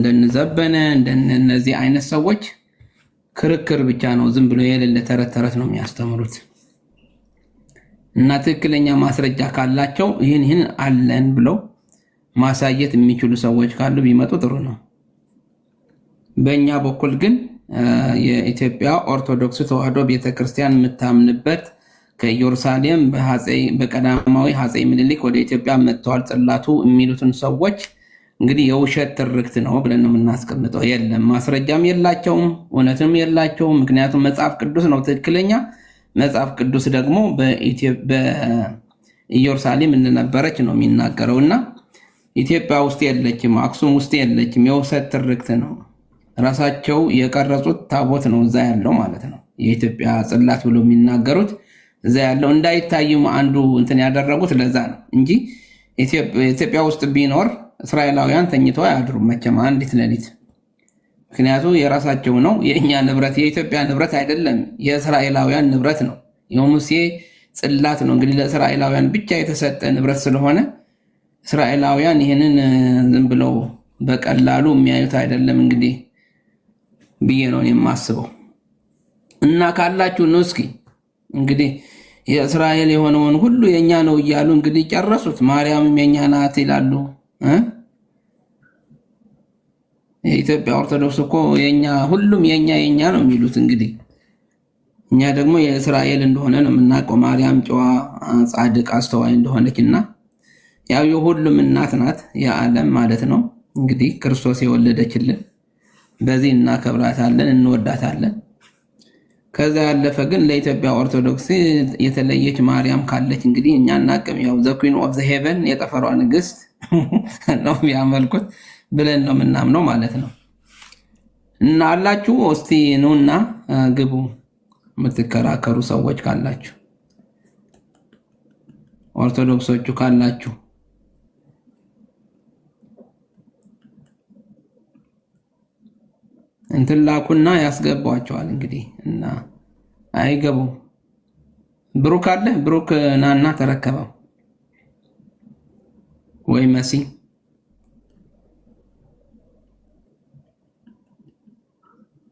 እንደነዘበነ እንደነዚህ አይነት ሰዎች ክርክር ብቻ ነው፣ ዝም ብሎ የሌለ ተረት ተረት ነው የሚያስተምሩት። እና ትክክለኛ ማስረጃ ካላቸው ይህን አለን ብለው ማሳየት የሚችሉ ሰዎች ካሉ ቢመጡ ጥሩ ነው። በእኛ በኩል ግን የኢትዮጵያ ኦርቶዶክስ ተዋሕዶ ቤተክርስቲያን የምታምንበት ከኢየሩሳሌም በቀዳማዊ አፄ ምኒልክ ወደ ኢትዮጵያ መጥተዋል ጽላቱ የሚሉትን ሰዎች እንግዲህ የውሸት ትርክት ነው ብለን ነው የምናስቀምጠው። የለም ማስረጃም የላቸውም፣ እውነትም የላቸውም። ምክንያቱም መጽሐፍ ቅዱስ ነው ትክክለኛ። መጽሐፍ ቅዱስ ደግሞ በኢየሩሳሌም እንደነበረች ነው የሚናገረው እና ኢትዮጵያ ውስጥ የለችም፣ አክሱም ውስጥ የለችም። የውሸት ትርክት ነው። ራሳቸው የቀረጹት ታቦት ነው እዛ ያለው ማለት ነው። የኢትዮጵያ ጽላት ብሎ የሚናገሩት እዛ ያለው እንዳይታዩም አንዱ እንትን ያደረጉት ለዛ ነው እንጂ ኢትዮጵያ ውስጥ ቢኖር እስራኤላውያን ተኝተው አያድሩም መቼም አንዲት ሌሊት። ምክንያቱም የራሳቸው ነው። የእኛ ንብረት የኢትዮጵያ ንብረት አይደለም፣ የእስራኤላውያን ንብረት ነው። የሙሴ ጽላት ነው እንግዲህ ለእስራኤላውያን ብቻ የተሰጠ ንብረት ስለሆነ እስራኤላውያን ይህንን ዝም ብለው በቀላሉ የሚያዩት አይደለም እንግዲህ ብዬ ነው የማስበው። እና ካላችሁ ነው እስኪ እንግዲህ የእስራኤል የሆነውን ሁሉ የኛ ነው እያሉ እንግዲህ ጨረሱት። ማርያምም የኛ ናት ይላሉ። የኢትዮጵያ ኦርቶዶክስ እኮ የኛ ሁሉም የኛ ነው የሚሉት። እንግዲህ እኛ ደግሞ የእስራኤል እንደሆነ ነው የምናውቀው። ማርያም ጨዋ፣ ጻድቅ፣ አስተዋይ እንደሆነችና ያው የሁሉም እናት ናት የዓለም ማለት ነው። እንግዲህ ክርስቶስ የወለደችልን በዚህ እናከብራታለን፣ እንወዳታለን። ከዛ ያለፈ ግን ለኢትዮጵያ ኦርቶዶክስ የተለየች ማርያም ካለች እንግዲህ እኛ እናቅም። ያው ዘ ኩዊን ኦፍ ዘ ሄቨን የጠፈሯ ንግስት ነው የሚያመልኩት ብለን ነው የምናምነው ማለት ነው። እና አላችሁ እስቲ ኑና ግቡ የምትከራከሩ ሰዎች ካላችሁ፣ ኦርቶዶክሶቹ ካላችሁ እንትን ላኩና ያስገቧቸዋል እንግዲህ። እና አይገቡም። ብሩክ አለ፣ ብሩክ ናና ተረከበው ወይ መሲ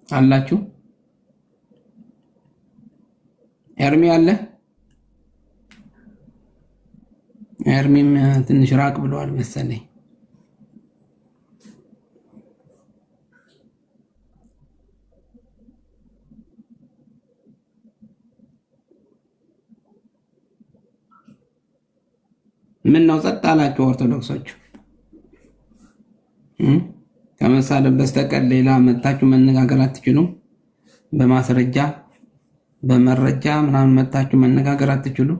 አላችሁ። ኤርሚ አለ። ኤርሚም ትንሽ ራቅ ብለዋል መሰለኝ። ምን ነው ጸጥ አላችሁ ኦርቶዶክሶች? ከመሳደብ በስተቀር ሌላ መታችሁ መነጋገር አትችሉም? በማስረጃ በመረጃ ምናምን መታችሁ መነጋገር አትችሉም?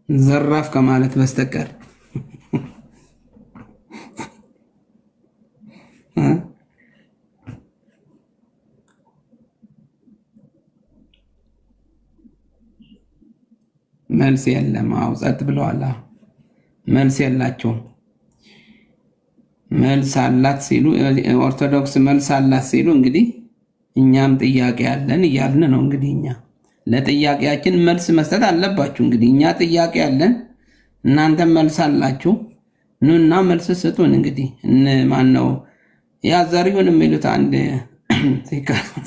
ዘራፍ ከማለት በስተቀር መልስ የለም። አው ጸጥ ብለዋል። መልስ የላቸውም። መልስ አላት ሲሉ ኦርቶዶክስ መልስ አላት ሲሉ እንግዲህ እኛም ጥያቄ አለን እያልን ነው። እንግዲህ እኛ ለጥያቄያችን መልስ መስጠት አለባችሁ። እንግዲህ እኛ ጥያቄ አለን፣ እናንተም መልስ አላችሁ። ኑና መልስ ስጡን። እንግዲህ ማን ነው ያ ዘሪሁን የሚሉት አንድ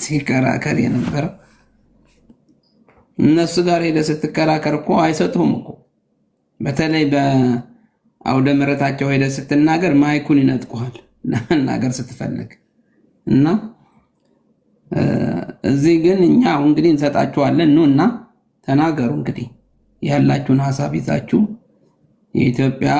ሲከራከር የነበረው እነሱ ጋር ሄደ ስትከራከር እኮ አይሰጡም እኮ። በተለይ በአውደ ምሕረታቸው ሄደ ስትናገር ማይኩን ይነጥቁሃል ለመናገር ስትፈልግ። እና እዚህ ግን እኛ እንግዲህ እንሰጣችኋለን። ኑና ተናገሩ። እንግዲህ ያላችሁን ሐሳብ ይዛችሁ የኢትዮጵያ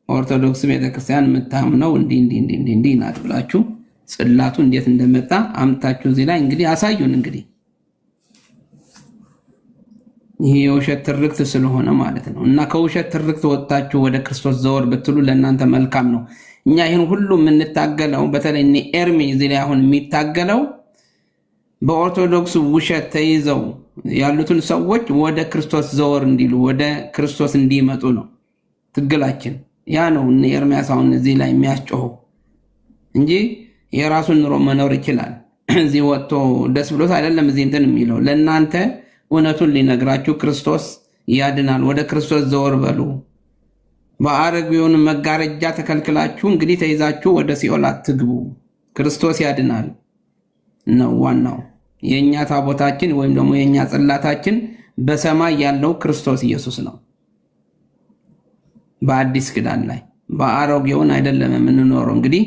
ኦርቶዶክስ ቤተክርስቲያን የምታምነው እንዲህ ናት ብላችሁ ጽላቱ እንዴት እንደመጣ አምጣችሁ እዚህ ላይ እንግዲህ አሳዩን። እንግዲህ ይሄ የውሸት ትርክት ስለሆነ ማለት ነው። እና ከውሸት ትርክት ወጣችሁ ወደ ክርስቶስ ዘወር ብትሉ ለእናንተ መልካም ነው። እኛ ይህን ሁሉ የምንታገለው በተለይ ኤርሚ እዚህ ላይ አሁን የሚታገለው በኦርቶዶክስ ውሸት ተይዘው ያሉትን ሰዎች ወደ ክርስቶስ ዘወር እንዲሉ ወደ ክርስቶስ እንዲመጡ ነው ትግላችን። ያ ነው ኤርሚያስ አሁን እዚህ ላይ የሚያስጮኸው እንጂ የራሱን ኑሮ መኖር ይችላል። እዚህ ወጥቶ ደስ ብሎት አይደለም እዚህ እንትን የሚለው ለእናንተ እውነቱን ሊነግራችሁ ክርስቶስ ያድናል፣ ወደ ክርስቶስ ዘወር በሉ በአረጌውን መጋረጃ ተከልክላችሁ እንግዲህ ተይዛችሁ ወደ ሲኦል አትግቡ፣ ክርስቶስ ያድናል ነው ዋናው። የኛ ታቦታችን ወይም ደግሞ የኛ ጽላታችን በሰማይ ያለው ክርስቶስ ኢየሱስ ነው። በአዲስ ኪዳን ላይ በአሮጌውን አይደለም የምንኖረው። እንግዲህ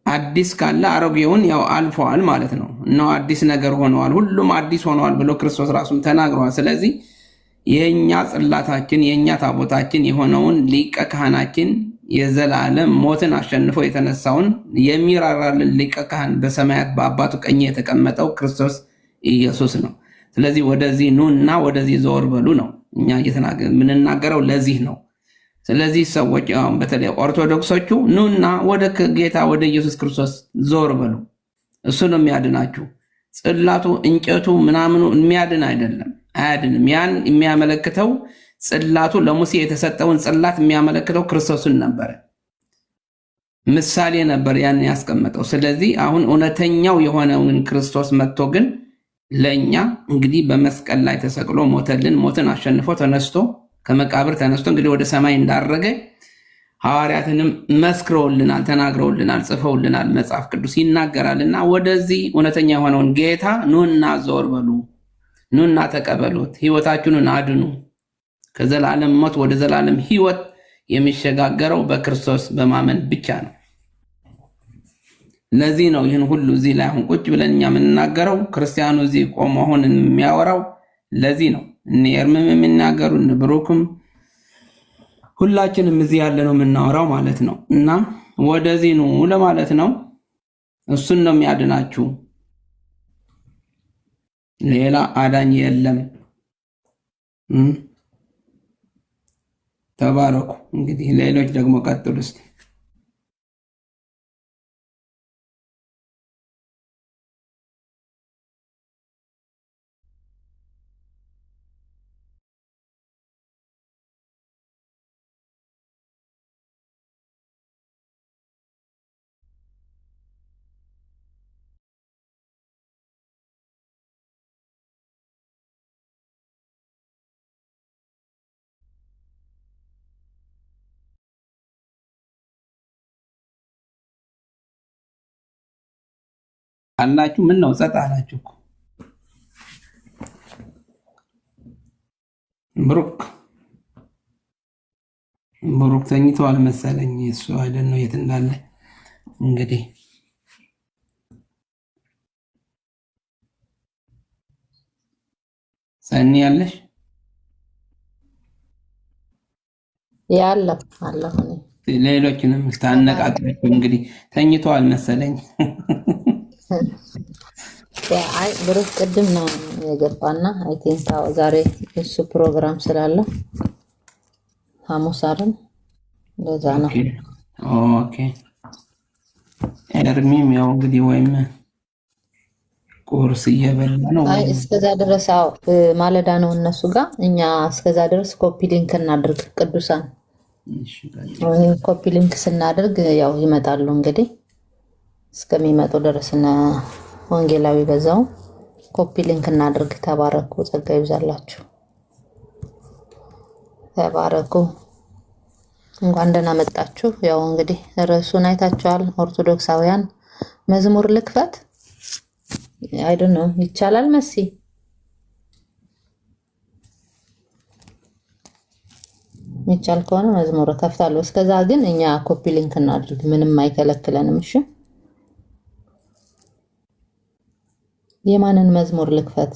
አዲስ ካለ አሮጌውን ያው አልፈዋል ማለት ነው እና አዲስ ነገር ሆነዋል፣ ሁሉም አዲስ ሆነዋል ብሎ ክርስቶስ ራሱም ተናግሯል። ስለዚህ የኛ ጽላታችን የኛ ታቦታችን የሆነውን ሊቀ ካህናችን የዘላለም ሞትን አሸንፎ የተነሳውን የሚራራልን ሊቀ ካህን በሰማያት በአባቱ ቀኝ የተቀመጠው ክርስቶስ ኢየሱስ ነው። ስለዚህ ወደዚህ ኑና ወደዚህ ዞር በሉ ነው እኛ የምንናገረው፣ ለዚህ ነው። ስለዚህ ሰዎች በተለይ ኦርቶዶክሶቹ ኑና ወደ ጌታ ወደ ኢየሱስ ክርስቶስ ዞር በሉ፣ እሱ ነው የሚያድናችሁ። ጽላቱ እንጨቱ ምናምኑ የሚያድን አይደለም፣ አያድንም። ያን የሚያመለክተው ጽላቱ ለሙሴ የተሰጠውን ጽላት የሚያመለክተው ክርስቶስን ነበረ፣ ምሳሌ ነበር ያን ያስቀመጠው። ስለዚህ አሁን እውነተኛው የሆነውን ክርስቶስ መጥቶ ግን ለእኛ እንግዲህ በመስቀል ላይ ተሰቅሎ ሞተልን፣ ሞትን አሸንፎ ተነስቶ ከመቃብር ተነስቶ እንግዲህ ወደ ሰማይ እንዳረገ ሐዋርያትንም መስክረውልናል፣ ተናግረውልናል፣ ጽፈውልናል፣ መጽሐፍ ቅዱስ ይናገራልና ወደዚህ እውነተኛ የሆነውን ጌታ ኑና ዞር በሉ፣ ኑና ተቀበሉት፣ ህይወታችሁን አድኑ። ከዘላለም ሞት ወደ ዘላለም ህይወት የሚሸጋገረው በክርስቶስ በማመን ብቻ ነው። ለዚህ ነው ይህን ሁሉ እዚህ ላይ አሁን ቁጭ ብለን እኛ የምንናገረው፣ ክርስቲያኑ እዚህ ቆሞ አሁን የሚያወራው ለዚህ ነው። እነ ኤርምም የሚናገሩ እነ ብሩክም ሁላችንም እዚህ ያለ ነው የምናወራው ማለት ነው። እና ወደዚህ ነው ለማለት ነው። እሱን ነው የሚያድናችሁ፣ ሌላ አዳኝ የለም። ተባረኩ። እንግዲህ ሌሎች ደግሞ ቀጥሉ እስቲ። አላችሁ ምን ነው ጸጥ አላችሁ እኮ። ብሩክ ተኝተዋል መሰለኝ፣ እሱ አይደል ነው የት እንዳለ እንግዲህ። ሰኒ ያለሽ ያለ አለ ሌሎችንም ታነቃቃችሁ እንግዲህ። ተኝተዋል መሰለኝ። አይ ብሩክ ቅድም ነው የገባና አይ ቲንክ ዛሬ እሱ ፕሮግራም ስላለ ሐሙስ አይደል? እንደዛ ነው። ኦኬ ኤርሚም ያው እንግዲህ ወይም ቁርስ እየበላ ነው። አይ እስከዛ ድረስ ማለዳ ነው እነሱ ጋር። እኛ እስከዛ ድረስ ኮፒ ሊንክ እናድርግ ቅዱሳን። ኮፒ ሊንክ ስናደርግ ያው ይመጣሉ እንግዲህ እስከሚመጡ ድረስ እና ወንጌላዊ በዛው ኮፒ ሊንክ እናድርግ። ተባረኩ፣ ጸጋ ይብዛላችሁ። ተባረኩ፣ እንኳን ደህና መጣችሁ። ያው እንግዲህ ርዕሱን አይታችኋል። ኦርቶዶክሳውያን መዝሙር ልክፈት አይ ዶንት ኖ ይቻላል መሲ ሚቻል ከሆነ መዝሙር ከፍታለሁ። እስከዛ ግን እኛ ኮፒ ሊንክ እናድርግ፣ ምንም አይከለክለንም። እሺ የማንን መዝሙር ልክፈት?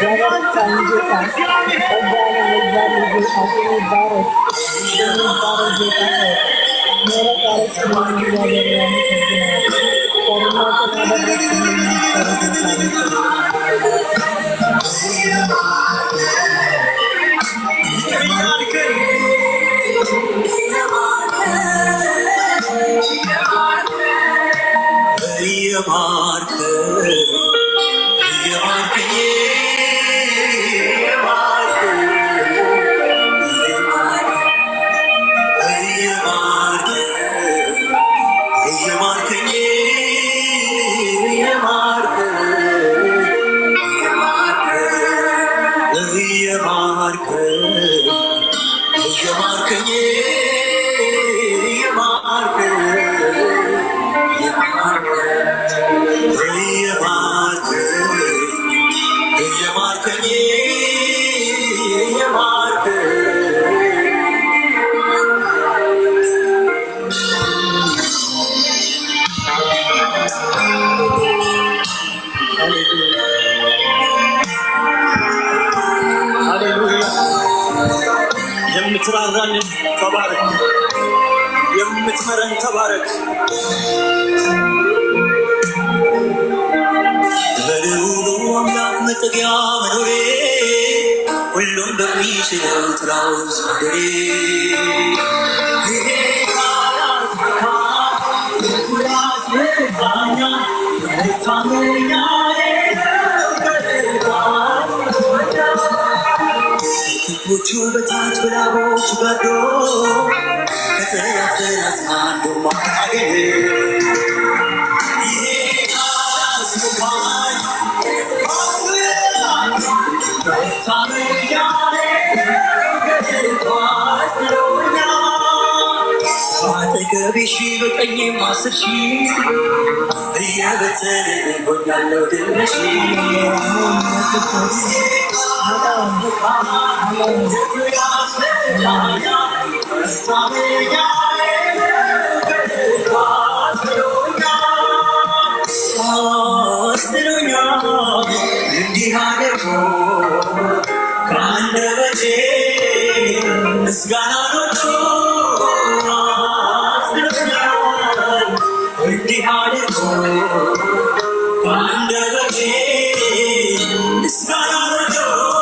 ያበርታን ጌታ ጸጋን ያበዛል ጌታ ስም ይባረክ ጌታ ሆይ ምሕረት ያረክልኝ እግዚአብሔር ያመሰግናል ቸርነትን ያደረክልኝ ቸር ጌታ የምትራራልን ተባረክ የምትመረን ተባረክ በልዑሉ አምላክ መጠጊያ መኖሬ ሁሉም በሚችለው ጥላው ስር ከክንፎቹ በታች በላቦች ጋዶ ከጠላት ጠላት አንዱም አያገኝ አጠገቤ ሺህ በቀኝም 10 ሺህ እየበተነኝ ሆኛለሁ ድል ነሽ እንዲህ አድርጎ ከአንደበቴ ምስጋና ወጥቶ አስጥሎኛል እንዲህ አድርጎ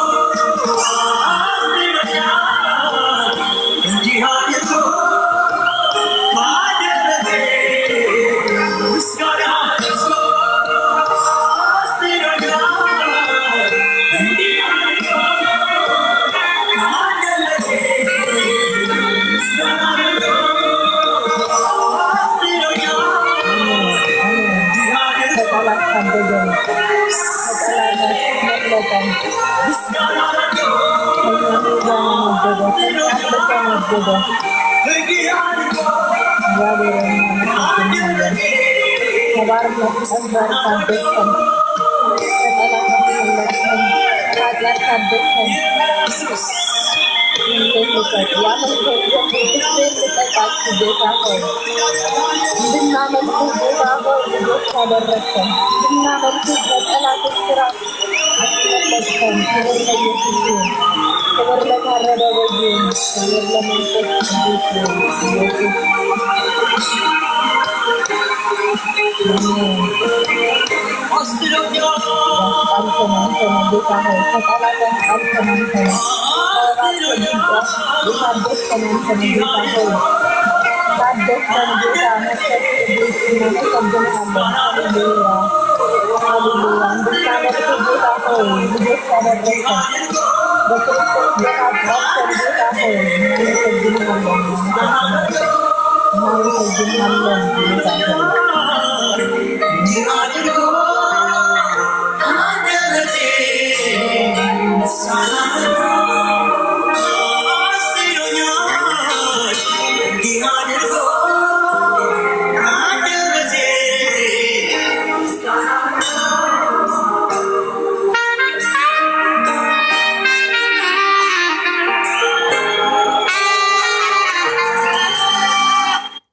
ከአንደበቴ ምስጋና ወጥቶ አስጥሎኛል እንዲህ አድርጎ ከአንደበቴ ምስጋና ወጥቶ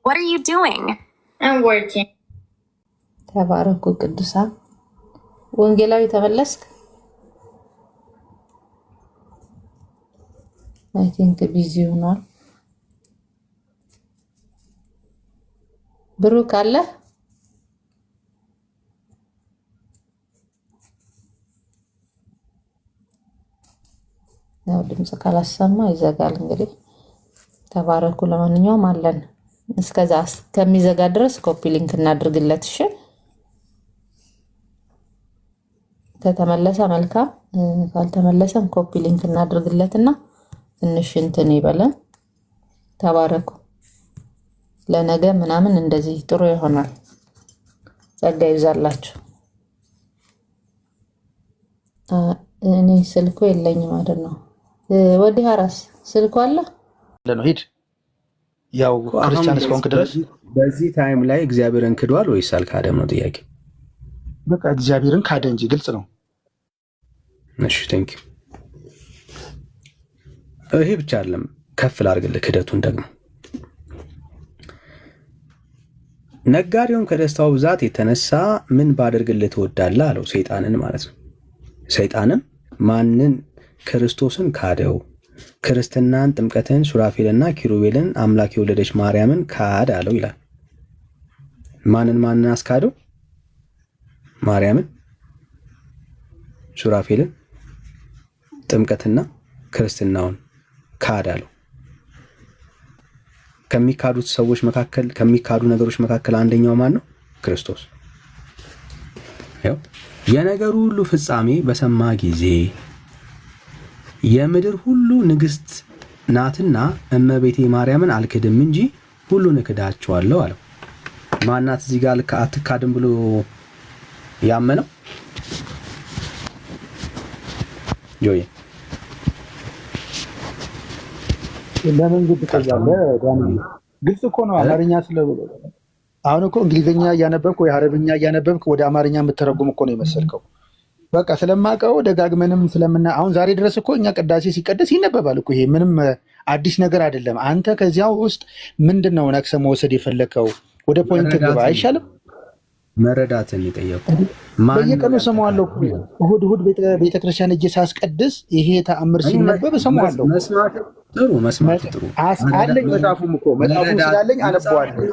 What are you doing? I'm working. ተባረኩ ቅዱሳን። ወንጌላዊ ተመለስክ? አይ ቲንክ ቢዚ ሆኗል። ብሩክ አለ ያው ድምጽ ካላሰማ ይዘጋል። እንግዲህ ተባረኩ። ለማንኛውም አለን እስከዛ እስከሚዘጋ ድረስ ኮፒ ሊንክ እናድርግለት። እሺ ከተመለሰ መልካም፣ ካልተመለሰም ኮፒ ሊንክ እናድርግለትና ትንሽ እንትን ይበለን። ተባረኩ። ለነገ ምናምን እንደዚህ ጥሩ ይሆናል። ጸጋ ይብዛላችሁ። እኔ ስልኩ የለኝም ማለት ነው። ወዲህ አራስ ስልኩ አለ ነው ሂድ። ያው ክርስቲያን እስከሆንክ ድረስ በዚህ ታይም ላይ እግዚአብሔርን ክዷል ወይስ አልካደም ነው ጥያቄ። በቃ እግዚአብሔርን ካደ እንጂ ግልጽ ነው። እሺ ቴንክ ዩ። ይሄ ብቻ አይደለም፣ ከፍ ላድርግልህ ክደቱን ደግሞ። ነጋዴውን ከደስታው ብዛት የተነሳ ምን ባደርግልህ ትወዳለህ አለው፣ ሰይጣንን ማለት ነው። ሰይጣንም ማንን? ክርስቶስን ካደው። ክርስትናን፣ ጥምቀትን፣ ሱራፌልና ኪሩቤልን አምላክ የወለደች ማርያምን ካድ አለው ይላል። ማንን አስካደው? ማርያምን፣ ሱራፌልን፣ ጥምቀትና ክርስትናውን ካድ አለው። ከሚካዱት ሰዎች መካከል ከሚካዱ ነገሮች መካከል አንደኛው ማን ነው? ክርስቶስ። የነገሩ ሁሉ ፍጻሜ በሰማ ጊዜ የምድር ሁሉ ንግሥት ናትና እመቤቴ ማርያምን አልክድም እንጂ ሁሉን እክዳቸዋለሁ አለው። ማናት እዚህ ጋር አትካድም ብሎ ያመነው? ጆይ ለምን ግድ ትቀያለህ? ግልጽ እኮ ነው። አማርኛ አሁን እኮ እንግሊዝኛ እያነበብክ ወይ አረብኛ እያነበብክ ወደ አማርኛ የምትተረጉም እኮ ነው የመሰልከው። በቃ ስለማውቀው ደጋግመንም አሁን ዛሬ ድረስ እኮ እኛ ቅዳሴ ሲቀደስ ይነበባል እኮ። ይሄ ምንም አዲስ ነገር አይደለም። አንተ ከዚያው ውስጥ ምንድን ነው ነክሰ መውሰድ የፈለከው? ወደ ፖይንት ግባ አይሻልም? መረዳትን የጠየቁ በየቀኑ እሰማዋለሁ። እሑድ ቤተክርስቲያን እጄ ሳስቀድስ ይሄ ተአምር ሲነበብ እሰማዋለሁ። መስማት ጥሩ አለኝ። መጽሐፉም እኮ መጽሐፉም ስላለኝ አነበዋለሁ።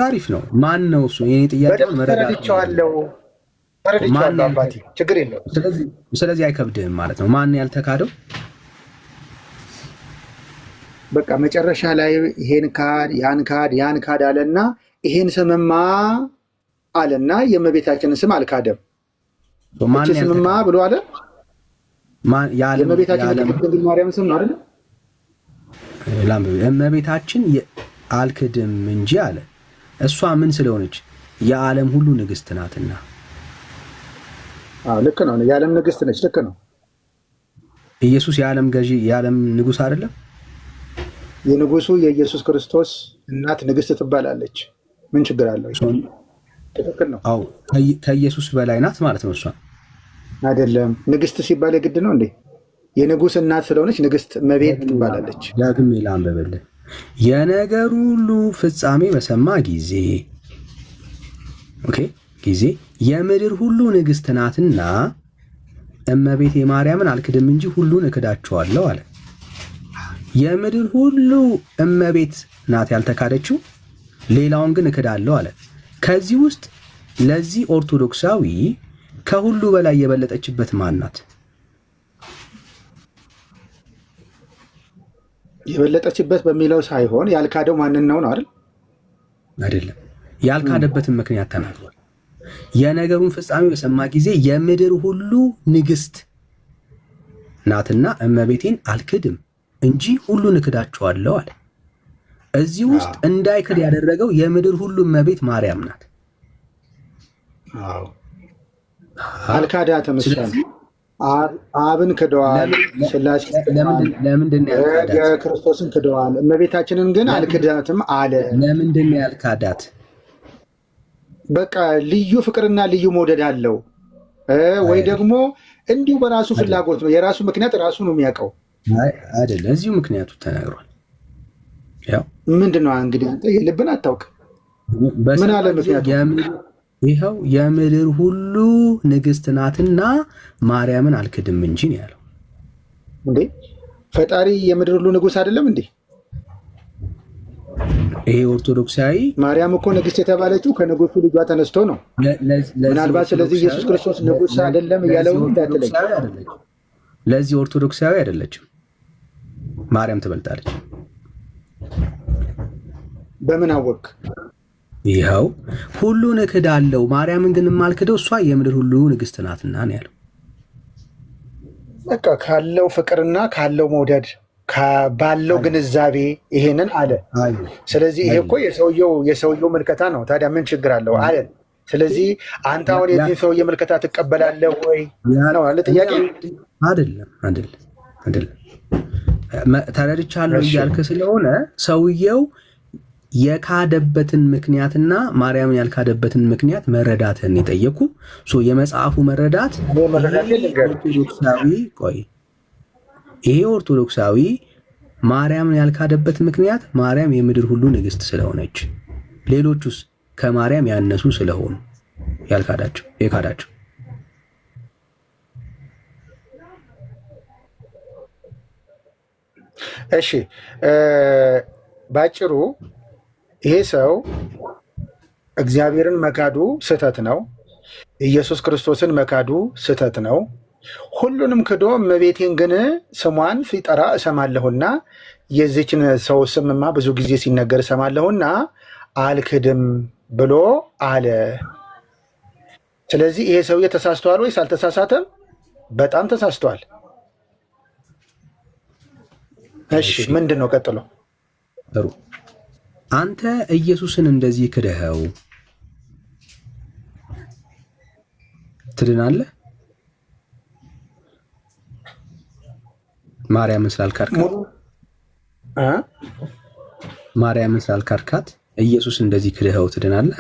አሪፍ ነው። ማን ነው እሱ? የኔ ጥያቄ ተረድቼዋለሁ አባቴ፣ ችግር የለውም። ስለዚህ አይከብድህም ማለት ነው። ማን ያልተካደው? በቃ መጨረሻ ላይ ይሄን ካድ ያን ካድ አለና ይሄን ስምማ አለና የእመቤታችንን ስም አልካደም። እቺ ስምማ ብሎ አለ። የእመቤታችን ድንግል ማርያም ስም ነው አይደል? እመቤታችን አልክድም እንጂ አለ። እሷ ምን ስለሆነች? የዓለም ሁሉ ንግስት ናትና። ልክ ነው። የዓለም ንግስት ነች። ልክ ነው። ኢየሱስ የዓለም ገዢ የዓለም ንጉስ አይደለም? የንጉሱ የኢየሱስ ክርስቶስ እናት ንግስት ትባላለች። ምን ችግር አለው? ትክክል ነው። አዎ ከኢየሱስ በላይ ናት ማለት ነው። እሷ አይደለም ንግስት ሲባል የግድ ነው እንዴ? የንጉስ እናት ስለሆነች ንግስት መቤት ትባላለች። ዳግም ላንብብልህ። የነገሩ ሁሉ ፍጻሜ በሰማ ጊዜ ጊዜ የምድር ሁሉ ንግስት ናትና እመቤቴ ማርያምን አልክድም እንጂ ሁሉን እክዳቸዋለሁ አለ። የምድር ሁሉ እመቤት ናት ያልተካደችው፣ ሌላውን ግን እክዳለሁ አለ። ከዚህ ውስጥ ለዚህ ኦርቶዶክሳዊ ከሁሉ በላይ የበለጠችበት ማን ናት? የበለጠችበት በሚለው ሳይሆን ያልካደው ማንን ነው አይደል? አይደለም። ያልካደበትን ምክንያት ተናግሯል። የነገሩን ፍጻሜ በሰማ ጊዜ የምድር ሁሉ ንግስት ናትና እመቤቴን አልክድም እንጂ ሁሉን እክዳቸዋለሁ አለ። እዚህ ውስጥ እንዳይክድ ያደረገው የምድር ሁሉ እመቤት ማርያም ናት። አልካዳትም። አብን ክደዋል፣ ስላሴ ለምንድን ነው ያልካዳት? ክርስቶስን ክደዋል፣ እመቤታችንን ግን አልክዳትም አለ። ለምንድን ነው ያልካዳት? በቃ ልዩ ፍቅርና ልዩ መውደድ አለው ወይ ደግሞ እንዲሁ በራሱ ፍላጎት ነው። የራሱ ምክንያት ራሱ ነው የሚያውቀው አይደለም። እዚሁ ምክንያቱ ተናግሯል። ያው ምንድነው እንግዲህ አንተ የልብን አታውቅ። ምን አለ ምክንያቱ? ይኸው የምድር ሁሉ ንግስት ናትና ማርያምን አልክድም እንጂ ነው ያለው። እንዴ ፈጣሪ የምድር ሁሉ ንጉሥ አይደለም እንዴ? ይሄ ኦርቶዶክሳዊ ማርያም እኮ ንግስት የተባለችው ከንጉሱ ልጇ ተነስቶ ነው። ምናልባት ስለዚህ ኢየሱስ ክርስቶስ ንጉሥ አይደለም እያለው እንዳትለኝ። ለዚህ ኦርቶዶክሳዊ አይደለችም፣ ማርያም ትበልጣለች። በምን አወቅ? ይኸው ሁሉን እክዳለሁ፣ ማርያምን ግን የማልክደው እሷ የምድር ሁሉ ንግስት ናትና ነው ያለው። በቃ ካለው ፍቅርና ካለው መውደድ ባለው ግንዛቤ ይሄንን አለ። ስለዚህ ይሄ እኮ የሰውየው ምልከታ ነው። ታዲያ ምን ችግር አለው አለ። ስለዚህ አንተ አሁን የዚህ ሰውዬ ምልከታ ትቀበላለህ ወይ ነው አለ ጥያቄ። አይደለም ተረድቻለሁ እያልክ ስለሆነ ሰውየው የካደበትን ምክንያትና ማርያምን ያልካደበትን ምክንያት መረዳትን የጠየቁ የመጽሐፉ መረዳት ይሄ ኦርቶዶክሳዊ ማርያምን ያልካደበት ምክንያት ማርያም የምድር ሁሉ ንግስት ስለሆነች፣ ሌሎቹስ ከማርያም ያነሱ ስለሆኑ የካዳቸው። እሺ ባጭሩ ይሄ ሰው እግዚአብሔርን መካዱ ስህተት ነው። ኢየሱስ ክርስቶስን መካዱ ስህተት ነው። ሁሉንም ክዶ እመቤቴን ግን ስሟን ሲጠራ እሰማለሁና የዚችን ሰው ስምማ ብዙ ጊዜ ሲነገር እሰማለሁና አልክድም ብሎ አለ። ስለዚህ ይሄ ሰውዬ ተሳስቷል ወይስ አልተሳሳተም? በጣም ተሳስቷል። እሺ ምንድን ነው ቀጥሎ? ጥሩ አንተ ኢየሱስን እንደዚህ ክደኸው ትድናለህ? ማርያምን ስላልካድካት ኢየሱስ እንደዚህ ክደኸው ትድናለህ?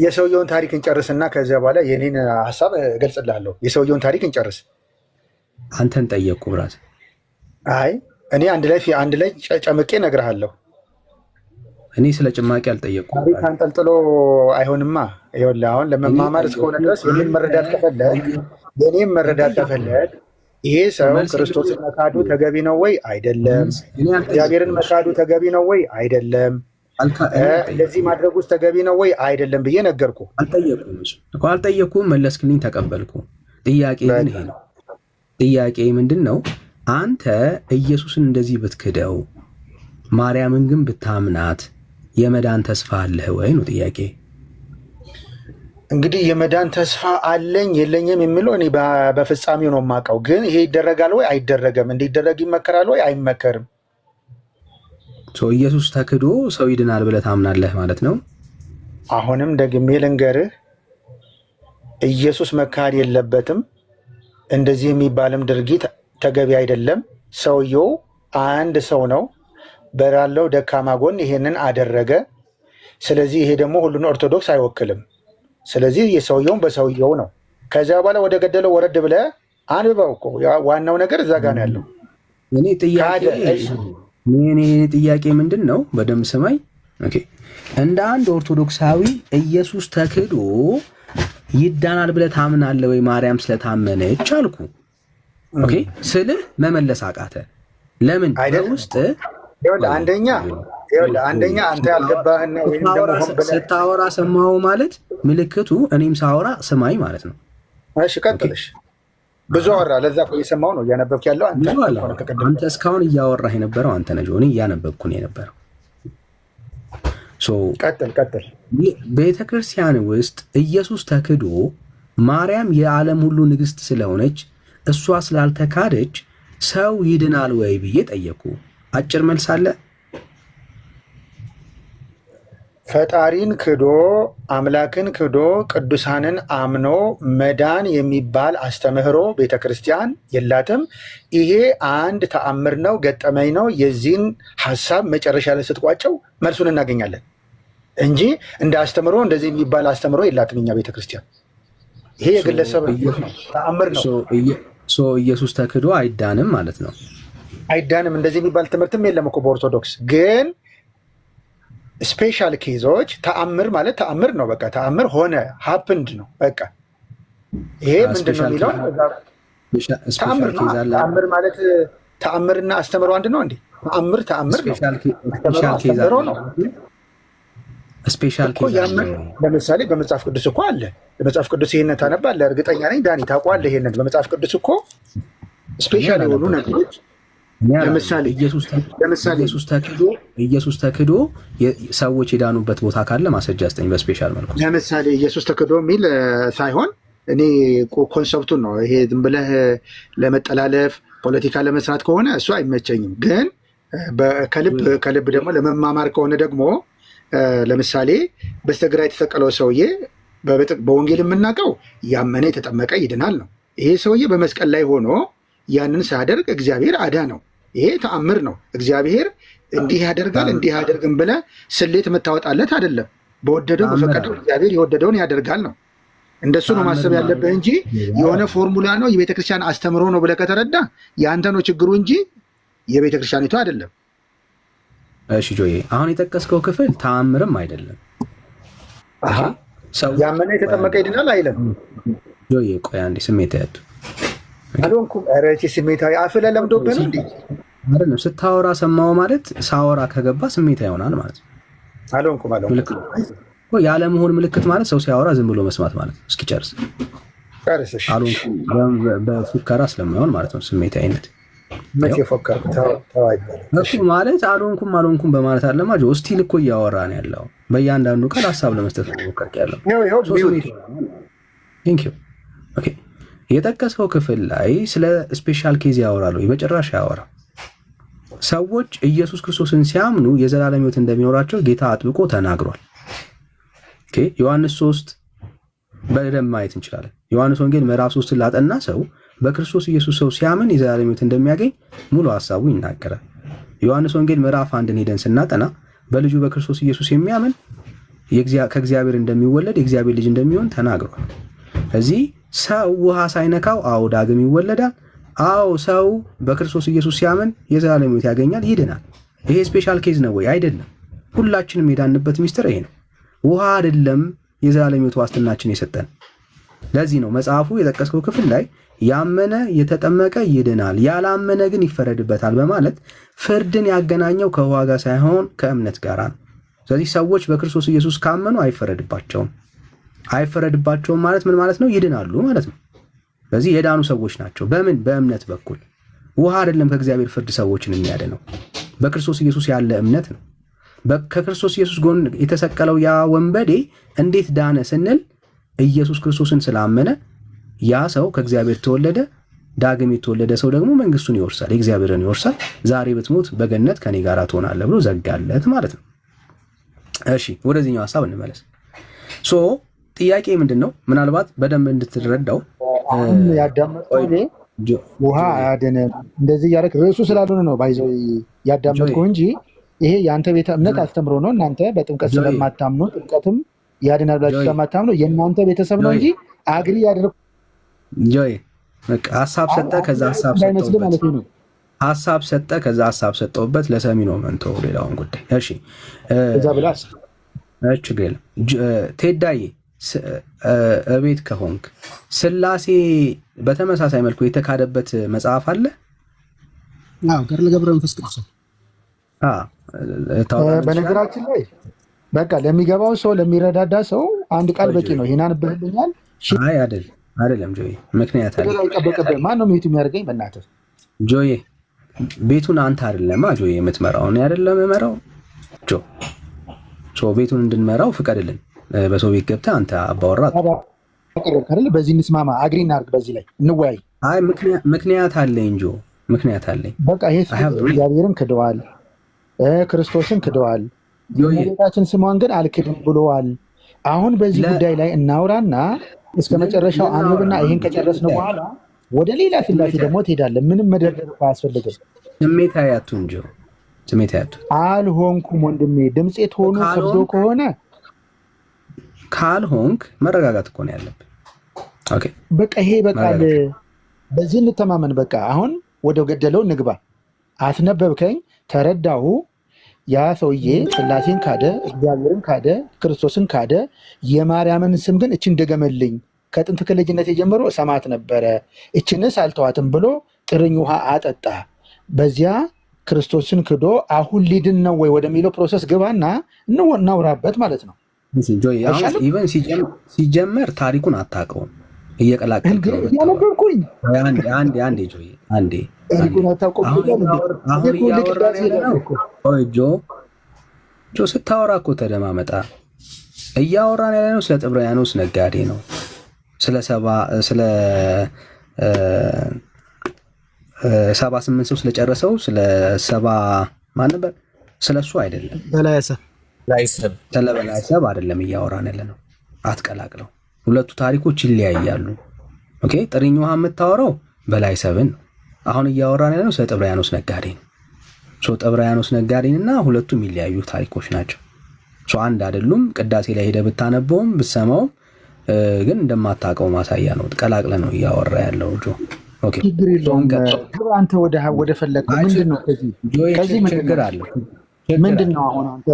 የሰውየውን ታሪክ እንጨርስና ከዚያ በኋላ የኔን ሀሳብ እገልጽልሃለሁ። የሰውየውን ታሪክ እንጨርስ። አንተን ጠየቅኩ ብራት። አይ እኔ አንድ ላይ ጨምቄ እነግርሃለሁ። እኔ ስለ ጭማቂ አልጠየቅኩም። ታሪክ አንጠልጥሎ አይሆንማ። ይኸውልህ አሁን ለመማማር እስከሆነ ድረስ የኔን መረዳት ከፈለግ ይሄ ሰው ክርስቶስን መካዱ ተገቢ ነው ወይ አይደለም? እግዚአብሔርን መካዱ ተገቢ ነው ወይ አይደለም? እንደዚህ ማድረግ ውስጥ ተገቢ ነው ወይ አይደለም ብዬ ነገርኩ። አልጠየኩም፣ መለስክልኝ፣ ተቀበልኩ። ጥያቄ ግን ይሄ ነው። ጥያቄ ምንድን ነው? አንተ ኢየሱስን እንደዚህ ብትክደው ማርያምን ግን ብታምናት የመዳን ተስፋ አለህ ወይ ነው ጥያቄ። እንግዲህ የመዳን ተስፋ አለኝ የለኝም የሚለው እኔ በፍጻሜው ነው የማውቀው። ግን ይሄ ይደረጋል ወይ አይደረገም? እንዲደረግ ይመከራል ወይ አይመከርም? ኢየሱስ ተክዶ ሰው ይድናል ብለህ ታምናለህ ማለት ነው? አሁንም ደግሜ ልንገርህ፣ ኢየሱስ መካድ የለበትም። እንደዚህ የሚባልም ድርጊት ተገቢ አይደለም። ሰውየው አንድ ሰው ነው፣ በላለው ደካማ ጎን ይሄንን አደረገ። ስለዚህ ይሄ ደግሞ ሁሉን ኦርቶዶክስ አይወክልም። ስለዚህ የሰውየውን በሰውየው ነው። ከዚያ በኋላ ወደ ገደለው ወረድ ብለህ አንብበው እኮ ዋናው ነገር እዛ ጋ ነው ያለው። እኔ ጥያቄ ምንድን ነው? በደምብ ስማኝ። እንደ አንድ ኦርቶዶክሳዊ ኢየሱስ ተክዶ ይዳናል ብለህ ታምናለህ ወይ? ማርያም ስለታመነች አልኩ ስልህ መመለስ አቃተ። ለምን? በውስጥ አንደኛ አንተ ያልገባህና ስታወራ ሰማሁ ማለት ምልክቱ እኔም ሳወራ ስማኝ ማለት ነው። እሺ ቀጥልሽ። ብዙ አወራ። ለዛ እኮ እየሰማሁ ነው። እያነበብክ ያለው አንተ እስካሁን እያወራህ የነበረው አንተ ነህ። እኔ እያነበብኩ ነው የነበረው። ቀጥል። ቤተክርስቲያን ውስጥ ኢየሱስ ተክዶ ማርያም የዓለም ሁሉ ንግስት ስለሆነች እሷ ስላልተካደች ሰው ይድናል ወይ ብዬ ጠየቁ። አጭር መልስ አለ። ፈጣሪን ክዶ አምላክን ክዶ ቅዱሳንን አምኖ መዳን የሚባል አስተምህሮ ቤተክርስቲያን የላትም። ይሄ አንድ ተአምር ነው፣ ገጠመኝ ነው። የዚህን ሀሳብ መጨረሻ ላይ ስትቋጨው መልሱን እናገኛለን እንጂ እንደ አስተምህሮ እንደዚህ የሚባል አስተምህሮ የላትም እኛ ቤተክርስቲያን። ይሄ የግለሰብ ተአምር ነው። ኢየሱስ ተክዶ አይዳንም ማለት ነው? አይዳንም። እንደዚህ የሚባል ትምህርትም የለም እኮ በኦርቶዶክስ። ግን ስፔሻል ኬዞች ተአምር ማለት ተአምር ነው። በቃ ተአምር ሆነ ሀፕንድ ነው። በቃ ይሄ ምንድን ነው የሚለው ተአምር ነው። ተአምር ማለት ተአምርና አስተምሮ አንድ ነው እንዴ? ተአምር ነው። አስተምሮ ነው። ስፔሻል ኬዝ ለምሳሌ በመጽሐፍ ቅዱስ እኮ አለ። በመጽሐፍ ቅዱስ ይሄንን ታነባለህ፣ እርግጠኛ ነኝ ዳኒ ታውቀዋለህ። ይሄንን በመጽሐፍ ቅዱስ እኮ ስፔሻል የሆኑ ነገሮች ለምሳሌ ኢየሱስ ተክዶ ሰዎች የዳኑበት ቦታ ካለ ማስረጃ ስጠኝ በስፔሻል መልኩ። ለምሳሌ ኢየሱስ ተክዶ የሚል ሳይሆን እኔ ኮንሰፕቱን ነው። ይሄ ዝም ብለህ ለመጠላለፍ ፖለቲካ ለመስራት ከሆነ እሱ አይመቸኝም። ግን ከልብ ደግሞ ለመማማር ከሆነ ደግሞ ለምሳሌ በስተግራ የተሰቀለው ሰውዬ በወንጌል የምናውቀው ያመነ የተጠመቀ ይድናል ነው። ይሄ ሰውዬ በመስቀል ላይ ሆኖ ያንን ሳያደርግ እግዚአብሔር አዳ ነው። ይሄ ተአምር ነው። እግዚአብሔር እንዲህ ያደርጋል እንዲህ ያደርግም ብለህ ስሌት የምታወጣለት አይደለም። በወደደው በፈቀደው እግዚአብሔር የወደደውን ያደርጋል ነው። እንደሱ ነው ማሰብ ያለብህ እንጂ የሆነ ፎርሙላ ነው የቤተክርስቲያን አስተምሮ ነው ብለህ ከተረዳ የአንተ ነው ችግሩ እንጂ የቤተክርስቲያኒቱ አይደለም። እሺ ጆዬ፣ አሁን የጠቀስከው ክፍል ተአምርም አይደለም። ያመነ የተጠመቀ ይድናል አይለም። ጆዬ ቆይ አንዴ፣ ስሜት ያቱ አልሆንኩም። ኧረ እቺ ስሜታዊ አፍህ ላይ ለምዶብህ ነው እንዴ? አይደለም። ስታወራ ሰማው ማለት ሳወራ ከገባ ስሜታ ይሆናል ማለት ነው። አልሆንኩም ያለመሆን ምልክት ማለት ሰው ሲያወራ ዝም ብሎ መስማት ማለት ነው። እስኪጨርስ በፉከራ ስለማይሆን ማለት ነው። ስሜት አይነት ማለት አልሆንኩም በማለት አለማ ጆ ስቲል እኮ እያወራ ነው ያለው። በእያንዳንዱ ቃል ሀሳብ ለመስጠት ሞከርክ ያለው የጠቀስከው ክፍል ላይ ስለ ስፔሻል ኬዝ ያወራሉ። በጭራሽ ያወራ ሰዎች ኢየሱስ ክርስቶስን ሲያምኑ የዘላለም ሕይወት እንደሚኖራቸው ጌታ አጥብቆ ተናግሯል። ዮሐንስ 3 በደንብ ማየት እንችላለን። ዮሐንስ ወንጌል ምዕራፍ 3 ላጠና ሰው በክርስቶስ ኢየሱስ ሰው ሲያምን የዘላለም ሕይወት እንደሚያገኝ ሙሉ ሐሳቡ ይናገራል። ዮሐንስ ወንጌል ምዕራፍ 1 ሄደን ስናጠና በልጁ በክርስቶስ ኢየሱስ የሚያምን ከእግዚአብሔር እንደሚወለድ የእግዚአብሔር ልጅ እንደሚሆን ተናግሯል። እዚህ ሰው ውሃ ሳይነካው ዳግም ይወለዳል። ሰው በክርስቶስ ኢየሱስ ሲያምን የዘላለም ሕይወት ያገኛል፣ ይድናል። ይሄ ስፔሻል ኬዝ ነው ወይ? አይደለም። ሁላችንም የዳንበት ሚስጥር ይሄ ነው። ውሃ አይደለም የዘላለም ሕይወት ዋስትናችን የሰጠን። ለዚህ ነው መጽሐፉ የጠቀስከው ክፍል ላይ ያመነ የተጠመቀ ይድናል፣ ያላመነ ግን ይፈረድበታል በማለት ፍርድን ያገናኘው ከውሃ ጋር ሳይሆን ከእምነት ጋር ነው። ስለዚህ ሰዎች በክርስቶስ ኢየሱስ ካመኑ አይፈረድባቸውም ማለት ምን ማለት ነው? ይድናሉ ማለት ነው። ስለዚህ የዳኑ ሰዎች ናቸው። በምን? በእምነት በኩል። ውሃ አይደለም ከእግዚአብሔር ፍርድ ሰዎችን የሚያድነው፣ በክርስቶስ ኢየሱስ ያለ እምነት ነው። ከክርስቶስ ኢየሱስ ጎን የተሰቀለው ያ ወንበዴ እንዴት ዳነ ስንል ኢየሱስ ክርስቶስን ስላመነ ያ ሰው ከእግዚአብሔር ተወለደ። ዳግም የተወለደ ሰው ደግሞ መንግስቱን ይወርሳል፣ የእግዚአብሔርን ይወርሳል። ዛሬ ብትሞት በገነት ከኔ ጋር ትሆናለህ ብሎ ዘጋለት ማለት ነው። እሺ ወደዚህኛው ሀሳብ እንመለስ። ጥያቄ ምንድን ነው? ምናልባት በደንብ እንድትረዳው ያዳመጥኩ ውሃ አያድንም እንደዚህ እያደረክ ርዕሱ ስላልሆነ ነው ባይዘው ያዳመጥኩ እንጂ ይሄ የአንተ ቤተ እምነት አስተምሮ ነው። እናንተ በጥምቀት ስለማታምኑ ጥምቀትም ያድናል ብላችሁ ስለማታምኑ የእናንተ ቤተሰብ ነው እንጂ አግሪ ያደረኩ ሀሳብ ሰጠ፣ ከዛ ሀሳብ ሰጠውበት ለሰሚ ነው መንቶ ሌላውን ጉዳይ። እሺ እዛ ብላስ ችግር ቴዳዬ እቤት ከሆንክ ስላሴ በተመሳሳይ መልኩ የተካደበት መጽሐፍ አለ? ገድለ ገብረ መንፈስ ቅዱስ። በነገራችን ላይ በቃ ለሚገባው ሰው ለሚረዳዳ ሰው አንድ ቃል በቂ ነው። ይሄን አንብህልኛል። አይ አይደለም ጆዬ፣ ምክንያት አለ። ማን ነው ሚዩት የሚያደርገኝ? በእናትህ ጆዬ፣ ቤቱን አንተ አይደለማ ጆዬ የምትመራው፣ እኔ አይደለም የምመራው። ቤቱን እንድንመራው ፍቀድልን። በሰው ቤት ገብተህ አንተ አባወራ አይደል? በዚህ እንስማማ፣ አግሪ እናድርግ፣ በዚህ ላይ እንወያይ። አይ ምክንያት አለኝ እንጂ ምክንያት አለኝ። በቃ ይሄ እግዚአብሔርን ክደዋል፣ ክርስቶስን ክደዋል፣ የቤታችን ስሟን ግን አልክድም ብለዋል። አሁን በዚህ ጉዳይ ላይ እናውራና እስከ መጨረሻው አንብብና ይሄን ከጨረስን በኋላ ወደ ሌላ ስላሴ ደግሞ ትሄዳለህ። ምንም መደርደር አያስፈልግም። ስሜታዊ አትሁን እንጂ ስሜታዊ አትሁን። አልሆንኩም ወንድሜ። ድምጼ ትሆኑ ከብዶ ከሆነ ካልሆንክ መረጋጋት እኮ ነው ያለብህ። ኦኬ በቃ ይሄ በቃል በዚህ እንተማመን። በቃ አሁን ወደ ገደለው ንግባ። አስነበብከኝ፣ ተረዳሁ። ያ ሰውዬ ስላሴን ካደ፣ እግዚአብሔርን ካደ፣ ክርስቶስን ካደ። የማርያምን ስም ግን እችን ደገመልኝ፣ ከጥንት ከልጅነት የጀምሮ ሰማት ነበረ፣ እችንስ አልተዋትም ብሎ ጥርኝ ውሃ አጠጣ። በዚያ ክርስቶስን ክዶ አሁን ሊድን ነው ወይ ወደሚለው ፕሮሰስ ግባና እናውራበት ማለት ነው። ኢቨን ሲጀመር ታሪኩን አታውቀውም፣ እየቀላቀልክ ነው ያነበብኩኝ። አንዴ ጆይ አንዴ ታሪኩን አታውቀውም። ጆ ስታወራ እኮ ተደማመጣ። እያወራን ያለ ነው ስለ ጥብርያኖስ ነጋዴ ነው፣ ስለ 78 ሰው ስለጨረሰው ስለ 70 ማን ነበር? ስለሱ አይደለም፣ ስለ በላይሰብ አይደለም እያወራን ያለ ነው። አትቀላቅለው፣ ሁለቱ ታሪኮች ይለያያሉ። ኦኬ፣ ጥሪኝ ውሃ የምታወራው በላይሰብን ነው። አሁን እያወራን ያለ ነው ስለ ጥብርያኖስ ነጋዴ ነው። ጥብርያኖስ ነጋዴንና ሁለቱም የሚለያዩ ታሪኮች ናቸው። አንድ አይደሉም። ቅዳሴ ላይ ሄደህ ብታነበውም ብትሰማውም ግን እንደማታውቀው ማሳያ ነው። ቀላቅለ ነው እያወራ ያለው ጆ። ኦኬ አንተ ወደ ፈለግከው ምንድነው? ከዚህ ችግር አለ ምንድነው? አሁን አንተ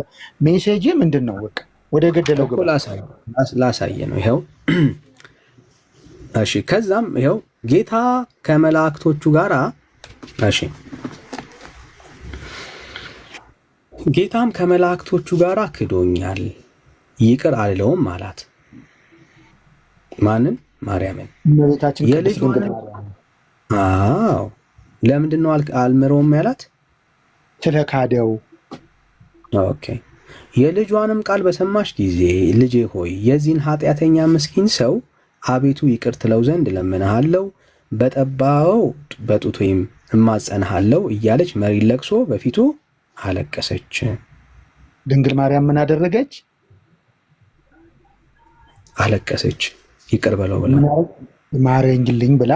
ሜሴጅ ምንድነው? በቃ ወደ ገደለው ግባ። ላሳየ ነው ይሄው። እሺ ከዛም ይሄው ጌታ ከመላእክቶቹ ጋራ እሺ ጌታም ከመላእክቶቹ ጋር ክዶኛል ይቅር አልለውም አላት። ማንን? ማርያምን። አዎ ለምንድን ነው አልምረውም ያላት? ስለካደው። ኦኬ። የልጇንም ቃል በሰማሽ ጊዜ ልጄ ሆይ የዚህን ኃጢአተኛ ምስኪን ሰው አቤቱ ይቅር ትለው ዘንድ እለምንሃለሁ፣ በጠባው በጡት ወይም እማጸንሃለሁ እያለች መሪ ለቅሶ በፊቱ አለቀሰች። ድንግል ማርያም ምን አደረገች? አለቀሰች። ይቅር በለው ብላ ማረኝልኝ ብላ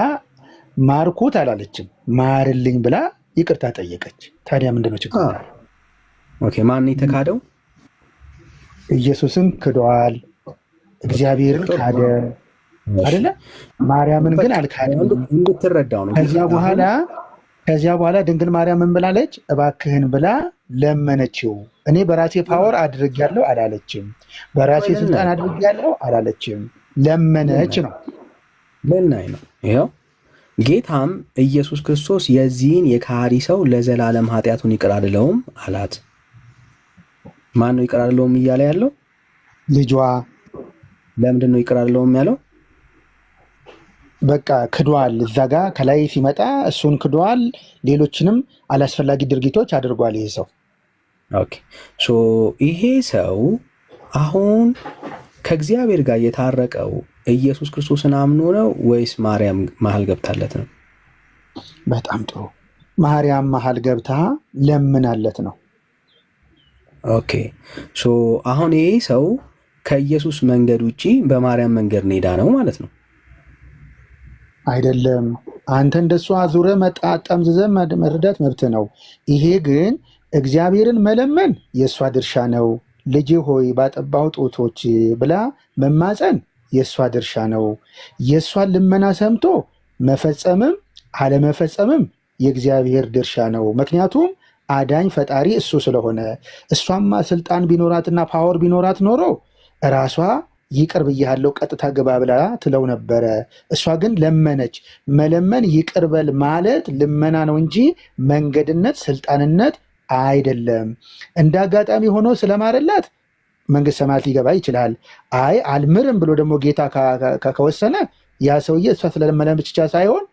ማርኩት አላለችም። ማርልኝ ብላ ይቅርታ ጠየቀች። ታዲያ ምንድነው ችግር? ኦኬ ማን የተካደው? ኢየሱስን ክዷል፣ እግዚአብሔርን ካደ አይደለ? ማርያምን ግን አልካደም። እንድትረዳው ነው። ከዚያ በኋላ ድንግል ማርያም ምን ብላለች? እባክህን ብላ ለመነችው። እኔ በራሴ ፓወር አድርጌያለሁ አላለችም። በራሴ ስልጣን አድርጌያለሁ አላለችም። ለመነች ነው። ልናይ ነው። ይኸው ጌታም ኢየሱስ ክርስቶስ የዚህን የካሃዲ ሰው ለዘላለም ኃጢአቱን ይቅር አልለውም አላት። ማን ነው ይቅር አልለውም እያለ ያለው? ልጇ። ለምንድን ነው ይቅር አልለውም ያለው? በቃ ክዷል። እዛ ጋ ከላይ ሲመጣ እሱን ክዷል። ሌሎችንም አላስፈላጊ ድርጊቶች አድርጓል ይሄ ሰው። ኦኬ ሶ ይሄ ሰው አሁን ከእግዚአብሔር ጋር የታረቀው ኢየሱስ ክርስቶስን አምኖ ነው ወይስ ማርያም መሀል ገብታለት ነው? በጣም ጥሩ። ማርያም መሀል ገብታ ለምናለት ነው። ኦኬ ሶ አሁን ይሄ ሰው ከኢየሱስ መንገድ ውጪ በማርያም መንገድ ሄዳ ነው ማለት ነው? አይደለም። አንተ እንደሷ ዙረ ጠምዝዘ መረዳት መብት ነው። ይሄ ግን እግዚአብሔርን መለመን የእሷ ድርሻ ነው። ልጅ ሆይ ባጠባው ጡቶች ብላ መማፀን የእሷ ድርሻ ነው። የእሷን ልመና ሰምቶ መፈጸምም አለመፈጸምም የእግዚአብሔር ድርሻ ነው። ምክንያቱም አዳኝ ፈጣሪ እሱ ስለሆነ። እሷማ ስልጣን ቢኖራትና ፓወር ቢኖራት ኖሮ እራሷ ይቅር ብያለሁ ቀጥታ ግባ ብላ ትለው ነበረ። እሷ ግን ለመነች። መለመን ይቅር በል ማለት ልመና ነው እንጂ መንገድነት፣ ስልጣንነት አይደለም። እንደ አጋጣሚ ሆኖ ስለማረላት መንግስት ሰማያት ሊገባ ይችላል። አይ አልምርም ብሎ ደግሞ ጌታ ከወሰነ ያ ሰውዬ እሷ ስለለመነ ብቻ ሳይሆን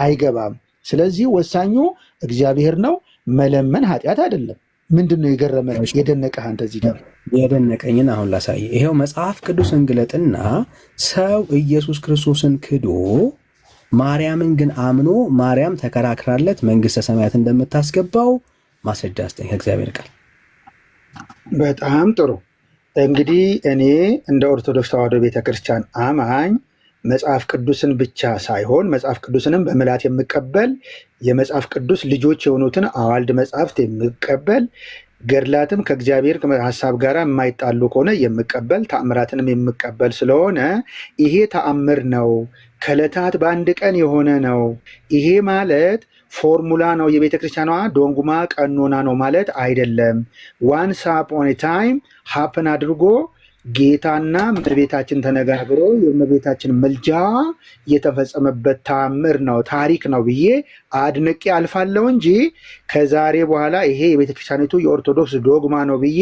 አይገባም። ስለዚህ ወሳኙ እግዚአብሔር ነው። መለመን ኃጢአት አይደለም። ምንድን ነው የገረመን የደነቀህ አንተ? እዚህ ጋር የደነቀኝን አሁን ላሳየ። ይሄው መጽሐፍ ቅዱስን ግለጥና ሰው ኢየሱስ ክርስቶስን ክዶ ማርያምን ግን አምኖ ማርያም ተከራክራለት መንግስተ ሰማያት እንደምታስገባው ማስረጃ አስጠኝ ከእግዚአብሔር ቃል። በጣም ጥሩ። እንግዲህ እኔ እንደ ኦርቶዶክስ ተዋሕዶ ቤተክርስቲያን አማኝ መጽሐፍ ቅዱስን ብቻ ሳይሆን መጽሐፍ ቅዱስንም በምላት የምቀበል የመጽሐፍ ቅዱስ ልጆች የሆኑትን አዋልድ መጽሐፍት የምቀበል ገድላትም ከእግዚአብሔር ሀሳብ ጋር የማይጣሉ ከሆነ የምቀበል ተአምራትንም የምቀበል ስለሆነ ይሄ ተአምር ነው። ከዕለታት በአንድ ቀን የሆነ ነው። ይሄ ማለት ፎርሙላ ነው። የቤተ ክርስቲያኗ ዶንጉማ ቀኖና ነው ማለት አይደለም። ዋንስ አፖን ታይም ሀፕን አድርጎ ጌታና እመቤታችን ተነጋግሮ የእመቤታችን ምልጃ የተፈጸመበት ተአምር ነው፣ ታሪክ ነው ብዬ አድንቄ አልፋለሁ እንጂ ከዛሬ በኋላ ይሄ የቤተክርስቲያኒቱ የኦርቶዶክስ ዶግማ ነው ብዬ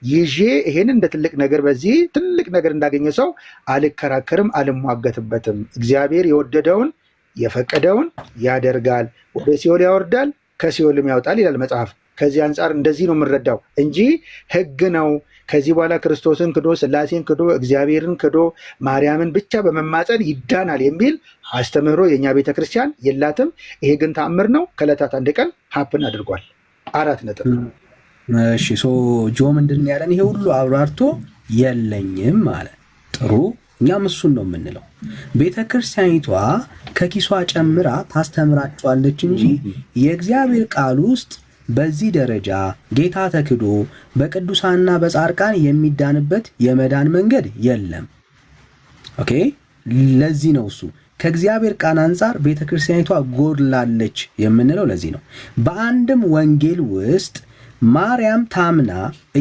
ይዤ ይሄን እንደ ትልቅ ነገር በዚህ ትልቅ ነገር እንዳገኘ ሰው አልከራከርም፣ አልሟገትበትም። እግዚአብሔር የወደደውን የፈቀደውን ያደርጋል፣ ወደ ሲኦል ያወርዳል፣ ከሲኦልም ያወጣል ይላል መጽሐፍ። ከዚህ አንጻር እንደዚህ ነው የምንረዳው እንጂ ሕግ ነው ከዚህ በኋላ ክርስቶስን ክዶ ሥላሴን ክዶ እግዚአብሔርን ክዶ ማርያምን ብቻ በመማፀን ይዳናል የሚል አስተምህሮ የእኛ ቤተክርስቲያን የላትም። ይሄ ግን ተአምር ነው። ከዕለታት አንድ ቀን ሀፕን አድርጓል። 4 ነጥብ። እሺ ጆ ምንድን ያለን? ይሄ ሁሉ አብራርቶ የለኝም ማለት ጥሩ። እኛም እሱን ነው የምንለው። ቤተክርስቲያኒቷ ከኪሷ ጨምራ ታስተምራቸዋለች እንጂ የእግዚአብሔር ቃል ውስጥ በዚህ ደረጃ ጌታ ተክዶ በቅዱሳንና በጻድቃን የሚዳንበት የመዳን መንገድ የለም። ኦኬ፣ ለዚህ ነው እሱ ከእግዚአብሔር ቃል አንጻር ቤተክርስቲያኒቷ ጎድላለች የምንለው ለዚህ ነው። በአንድም ወንጌል ውስጥ ማርያም ታምና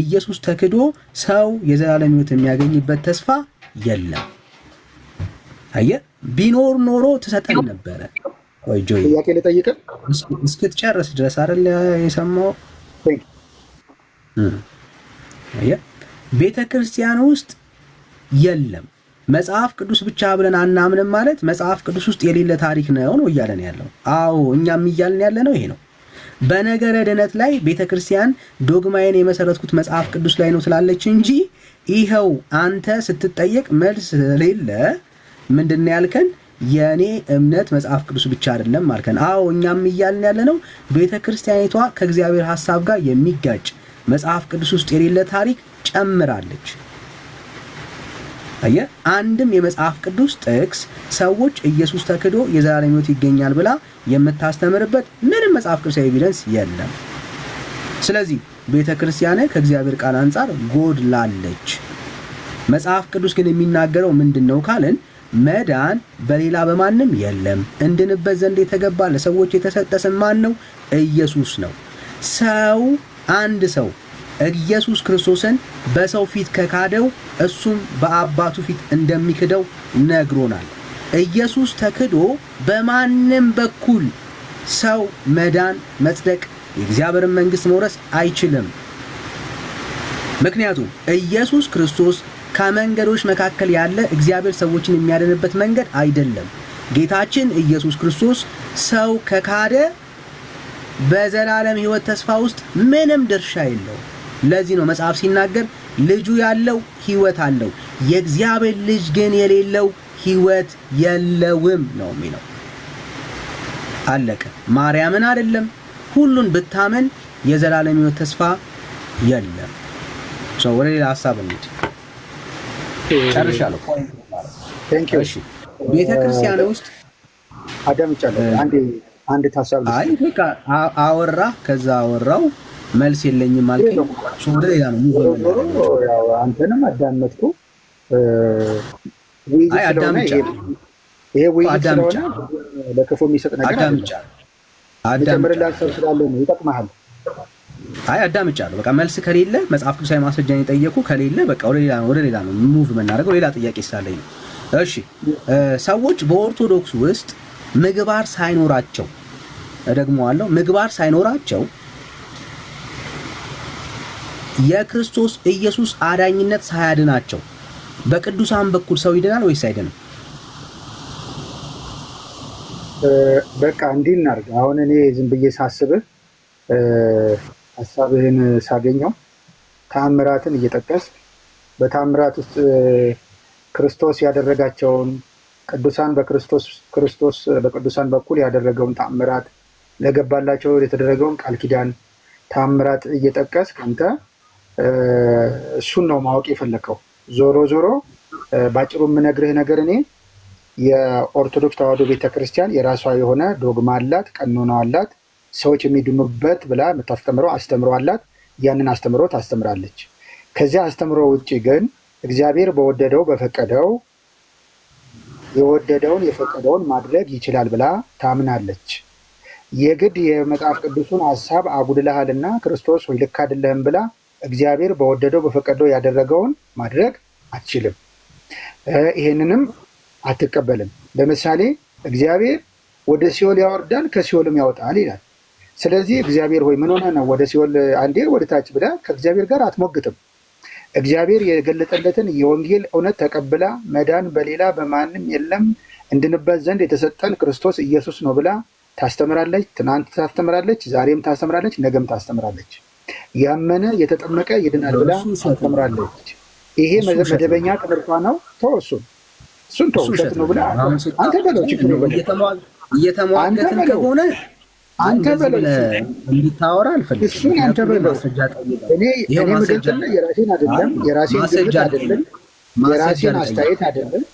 ኢየሱስ ተክዶ ሰው የዘላለም ሕይወት የሚያገኝበት ተስፋ የለም። አየህ፣ ቢኖር ኖሮ ትሰጠን ነበረ። ወይ ጆይ ጥያቄ ልጠይቅህ እስክትጨርስ ድረስ አይደል የሰማው? አየህ፣ ቤተ ክርስቲያን ውስጥ የለም። መጽሐፍ ቅዱስ ብቻ ብለን አናምንም ማለት መጽሐፍ ቅዱስ ውስጥ የሌለ ታሪክ ነው እያለን ያለው። አዎ እኛም እያልን ያለ ነው ይሄ ነው። በነገረ ድነት ላይ ቤተ ክርስቲያን ዶግማዬን የመሰረትኩት መጽሐፍ ቅዱስ ላይ ነው ስላለች እንጂ ይኸው አንተ ስትጠየቅ መልስ ሌለ ምንድን ያልከን? የኔ እምነት መጽሐፍ ቅዱስ ብቻ አይደለም አልከን። አዎ እኛም እያልን ያለ ነው ቤተ ክርስቲያኒቷ ከእግዚአብሔር ሐሳብ ጋር የሚጋጭ መጽሐፍ ቅዱስ ውስጥ የሌለ ታሪክ ጨምራለች። አየህ፣ አንድም የመጽሐፍ ቅዱስ ጥቅስ ሰዎች ኢየሱስ ተክዶ የዘላለም ሕይወት ይገኛል ብላ የምታስተምርበት ምንም መጽሐፍ ቅዱስ ኤቪደንስ የለም። ስለዚህ ቤተ ክርስቲያን ከእግዚአብሔር ቃል አንጻር ጎድላለች። መጽሐፍ ቅዱስ ግን የሚናገረው ምንድን ነው ካልን መዳን በሌላ በማንም የለም፣ እንድንበት ዘንድ የተገባ ለሰዎች የተሰጠ ስም ማን ነው? ኢየሱስ ነው። ሰው አንድ ሰው ኢየሱስ ክርስቶስን በሰው ፊት ከካደው እሱም በአባቱ ፊት እንደሚክደው ነግሮናል። ኢየሱስ ተክዶ በማንም በኩል ሰው መዳን፣ መጽደቅ፣ የእግዚአብሔርን መንግሥት መውረስ አይችልም። ምክንያቱም ኢየሱስ ክርስቶስ ከመንገዶች መካከል ያለ እግዚአብሔር ሰዎችን የሚያድንበት መንገድ አይደለም። ጌታችን ኢየሱስ ክርስቶስ ሰው ከካደ በዘላለም ሕይወት ተስፋ ውስጥ ምንም ድርሻ የለው። ለዚህ ነው መጽሐፍ ሲናገር ልጁ ያለው ሕይወት አለው፣ የእግዚአብሔር ልጅ ግን የሌለው ሕይወት የለውም ነው የሚለው። አለቀ። ማርያምን አይደለም ሁሉን ብታመን የዘላለም ሕይወት ተስፋ የለም። ወደ ሌላ ሀሳብ እንሂድ። ጨርሻለሁ። እሺ፣ ቤተ ክርስቲያን ውስጥ አዳምጫለሁ። አንድ ታሳብ አይ በቃ አወራ፣ ከዛ አወራው መልስ የለኝም አልከኝ። ወደ ሌላ ነው አንተንም አዳመጥኩ። አይ አዳምጫለሁ። ይሄ ውይይት ስለሆነ ለክፉ የሚሰጥ ነገር አዳምጫለሁ። ጨምርልህ ስላለ ነው ይጠቅምሃል። አይ አዳምጫለሁ። በቃ መልስ ከሌለ መጽሐፍ ቅዱሳዊ ማስረጃን የጠየቁ ከሌለ በቃ ወደ ሌላ ነው ሙቭ የምናደርገው። ሌላ ጥያቄ ስላለኝ ነው። እሺ፣ ሰዎች በኦርቶዶክስ ውስጥ ምግባር ሳይኖራቸው እደግመዋለሁ፣ ምግባር ሳይኖራቸው የክርስቶስ ኢየሱስ አዳኝነት ሳያድናቸው በቅዱሳን በኩል ሰው ይድናል ወይስ አይድንም? በቃ እንዲህ እናድርግ። አሁን እኔ ዝም ብዬ ሳስብህ ሀሳብህን ሳገኘው ተአምራትን እየጠቀስ በተአምራት ውስጥ ክርስቶስ ያደረጋቸውን ቅዱሳን ክርስቶስ በቅዱሳን በኩል ያደረገውን ተአምራት ለገባላቸው የተደረገውን ቃል ኪዳን ተአምራት እየጠቀስ አንተ እሱን ነው ማወቅ የፈለከው። ዞሮ ዞሮ ባጭሩ የምነግርህ ነገር እኔ የኦርቶዶክስ ተዋሕዶ ቤተክርስቲያን የራሷ የሆነ ዶግማ አላት፣ ቀኖና አላት፣ ሰዎች የሚድኑበት ብላ የምታስተምረው አስተምሮ አላት። ያንን አስተምሮ ታስተምራለች። ከዚያ አስተምሮ ውጭ ግን እግዚአብሔር በወደደው በፈቀደው የወደደውን የፈቀደውን ማድረግ ይችላል ብላ ታምናለች። የግድ የመጽሐፍ ቅዱሱን ሀሳብ አጉድለሃልና ክርስቶስ ወይ ልክ አይደለህም ብላ እግዚአብሔር በወደደው በፈቀደው ያደረገውን ማድረግ አትችልም። ይሄንንም አትቀበልም። ለምሳሌ እግዚአብሔር ወደ ሲኦል ያወርዳል ከሲኦልም ያወጣል ይላል። ስለዚህ እግዚአብሔር ሆይ ምን ሆነ ነው ወደ ሲኦል አንዴ ወደ ታች ብላ ከእግዚአብሔር ጋር አትሞግትም። እግዚአብሔር የገለጠለትን የወንጌል እውነት ተቀብላ መዳን በሌላ በማንም የለም እንድንበት ዘንድ የተሰጠን ክርስቶስ ኢየሱስ ነው ብላ ታስተምራለች። ትናንት ታስተምራለች፣ ዛሬም ታስተምራለች፣ ነገም ታስተምራለች። ያመነ የተጠመቀ ይድናል ብላ ታስተምራለች። ይሄ መደበኛ ትምህርቷ ነው። ተው እሱን ተው፣ ውሸት ነው ብላ አንተ በለው ችግር ነው እየተሟገትን ከሆነ አንተ በለው እንዲታወራ አልፈልግም። እሱን አንተ በለው እኔ ምገልጽና የራሴን አይደለም የራሴን ግምት አይደለም የራሴን አስተያየት አይደለም።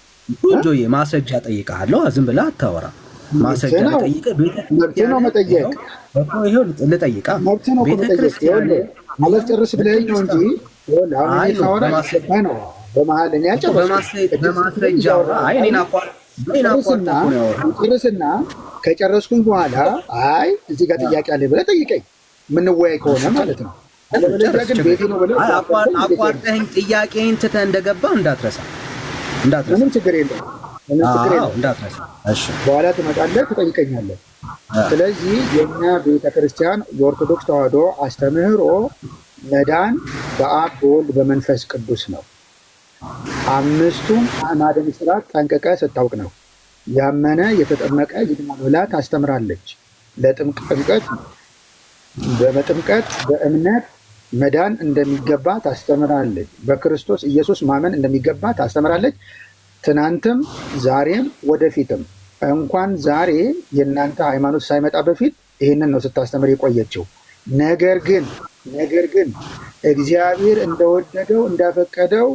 ጆዬ ማስረጃ ጠይቀሃለሁ፣ ዝም ብለህ አታወራ። ማስረጃ ጠይቀህ መብት ነው መጠየቅ። ይኸው ልጠይቃ መብት ነው መጠየቅ። ማለት ጨርስ ብለኸኝ ነው እንጂ አሁን ሳወራ ነው በመሀል እኔ በማስረጃ ጨርስና ከጨረስኩኝ በኋላ አይ እዚህ ጋር ጥያቄ አለ ብለህ ጠይቀኝ፣ የምንወያይ ከሆነ ማለት ነው። ግን ቤቴ ነው ብለህ አቋርጠኸኝ ጥያቄን ትተህ እንደገባ እንዳትረሳ። ምንም ችግር የለም እንዳትረሳ። በኋላ ትመጣለህ ትጠይቀኛለህ። ስለዚህ የእኛ ቤተክርስቲያን የኦርቶዶክስ ተዋሕዶ አስተምህሮ መዳን በአብ በወልድ በመንፈስ ቅዱስ ነው። አምስቱም አዕማደ ምስጢራት ጠንቅቀህ ስታውቅ ነው። ያመነ የተጠመቀ ይድናል ብላ ታስተምራለች። በጥምቀት በእምነት መዳን እንደሚገባ ታስተምራለች። በክርስቶስ ኢየሱስ ማመን እንደሚገባ ታስተምራለች። ትናንትም ዛሬም ወደፊትም እንኳን ዛሬ የእናንተ ሃይማኖት ሳይመጣ በፊት ይህንን ነው ስታስተምር የቆየችው። ነገር ግን እግዚአብሔር እንደወደደው እንዳፈቀደው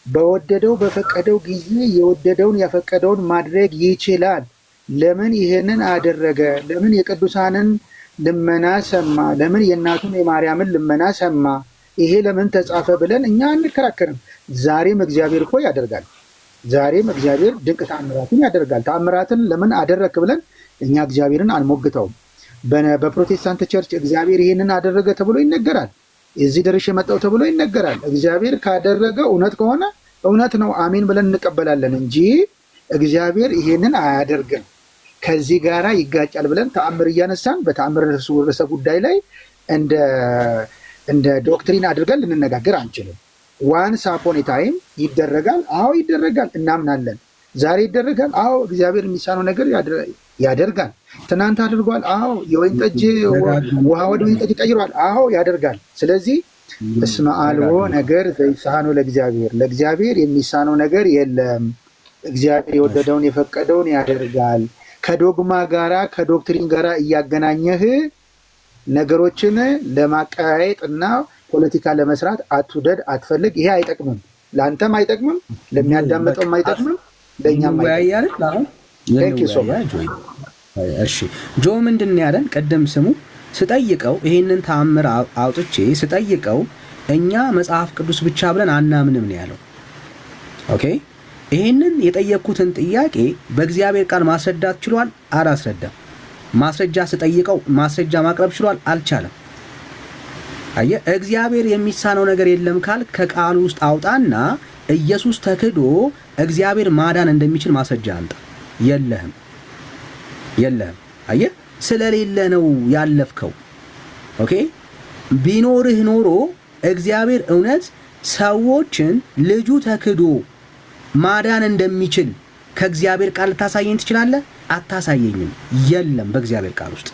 በወደደው በፈቀደው ጊዜ የወደደውን ያፈቀደውን ማድረግ ይችላል። ለምን ይሄንን አደረገ? ለምን የቅዱሳንን ልመና ሰማ? ለምን የእናቱን የማርያምን ልመና ሰማ? ይሄ ለምን ተጻፈ ብለን እኛ አንከራከርም። ዛሬም እግዚአብሔር እኮ ያደርጋል። ዛሬም እግዚአብሔር ድንቅ ተአምራትን ያደርጋል። ተአምራትን ለምን አደረክ ብለን እኛ እግዚአብሔርን አንሞግተውም። በፕሮቴስታንት ቸርች እግዚአብሔር ይህንን አደረገ ተብሎ ይነገራል። እዚህ ደርሼ የመጣው ተብሎ ይነገራል። እግዚአብሔር ካደረገ እውነት ከሆነ እውነት ነው አሜን ብለን እንቀበላለን እንጂ እግዚአብሔር ይሄንን አያደርግም ከዚህ ጋራ ይጋጫል ብለን ተአምር እያነሳን በተአምር ርዕሰ ጉዳይ ላይ እንደ ዶክትሪን አድርገን ልንነጋገር አንችልም። ዋንስ አፖን ታይም ይደረጋል። አዎ ይደረጋል፣ እናምናለን። ዛሬ ይደረጋል። አዎ እግዚአብሔር የሚሳነው ነገር ያደርጋል። ትናንት አድርጓል። አዎ የወይን ጠጅ ውሃ ወደ ወይን ጠጅ ይቀይሯል። አዎ ያደርጋል። ስለዚህ እስመ አልቦ ነገር ዘይሳነው ለእግዚአብሔር የሚሳነው ነገር የለም። እግዚአብሔር የወደደውን የፈቀደውን ያደርጋል። ከዶግማ ጋራ ከዶክትሪን ጋራ እያገናኘህ ነገሮችን ለማቀያየጥ እና ፖለቲካ ለመስራት አትውደድ፣ አትፈልግ። ይሄ አይጠቅምም፣ ለአንተም አይጠቅምም፣ ለሚያዳምጠውም አይጠቅምም፣ ለእኛም አይጠቅምም። እሺ ጆ ምንድን ያለን ቅድም ስሙ ስጠይቀው ይሄንን ተአምር አውጥቼ ስጠይቀው እኛ መጽሐፍ ቅዱስ ብቻ ብለን አናምንም ነው ያለው። ኦኬ ይሄንን የጠየቅኩትን ጥያቄ በእግዚአብሔር ቃል ማስረዳት ችሏል? አላስረዳም። ማስረጃ ስጠይቀው ማስረጃ ማቅረብ ችሏል? አልቻለም። አየህ፣ እግዚአብሔር የሚሳነው ነገር የለም ካል ከቃሉ ውስጥ አውጣና ኢየሱስ ተክዶ እግዚአብሔር ማዳን እንደሚችል ማስረጃ አምጣ። የለህም። አየህ፣ ስለሌለ ነው ያለፍከው። ኦኬ ቢኖርህ ኖሮ እግዚአብሔር እውነት ሰዎችን ልጁ ተክዶ ማዳን እንደሚችል ከእግዚአብሔር ቃል ልታሳየኝ ትችላለህ? አታሳየኝም። የለም በእግዚአብሔር ቃል ውስጥ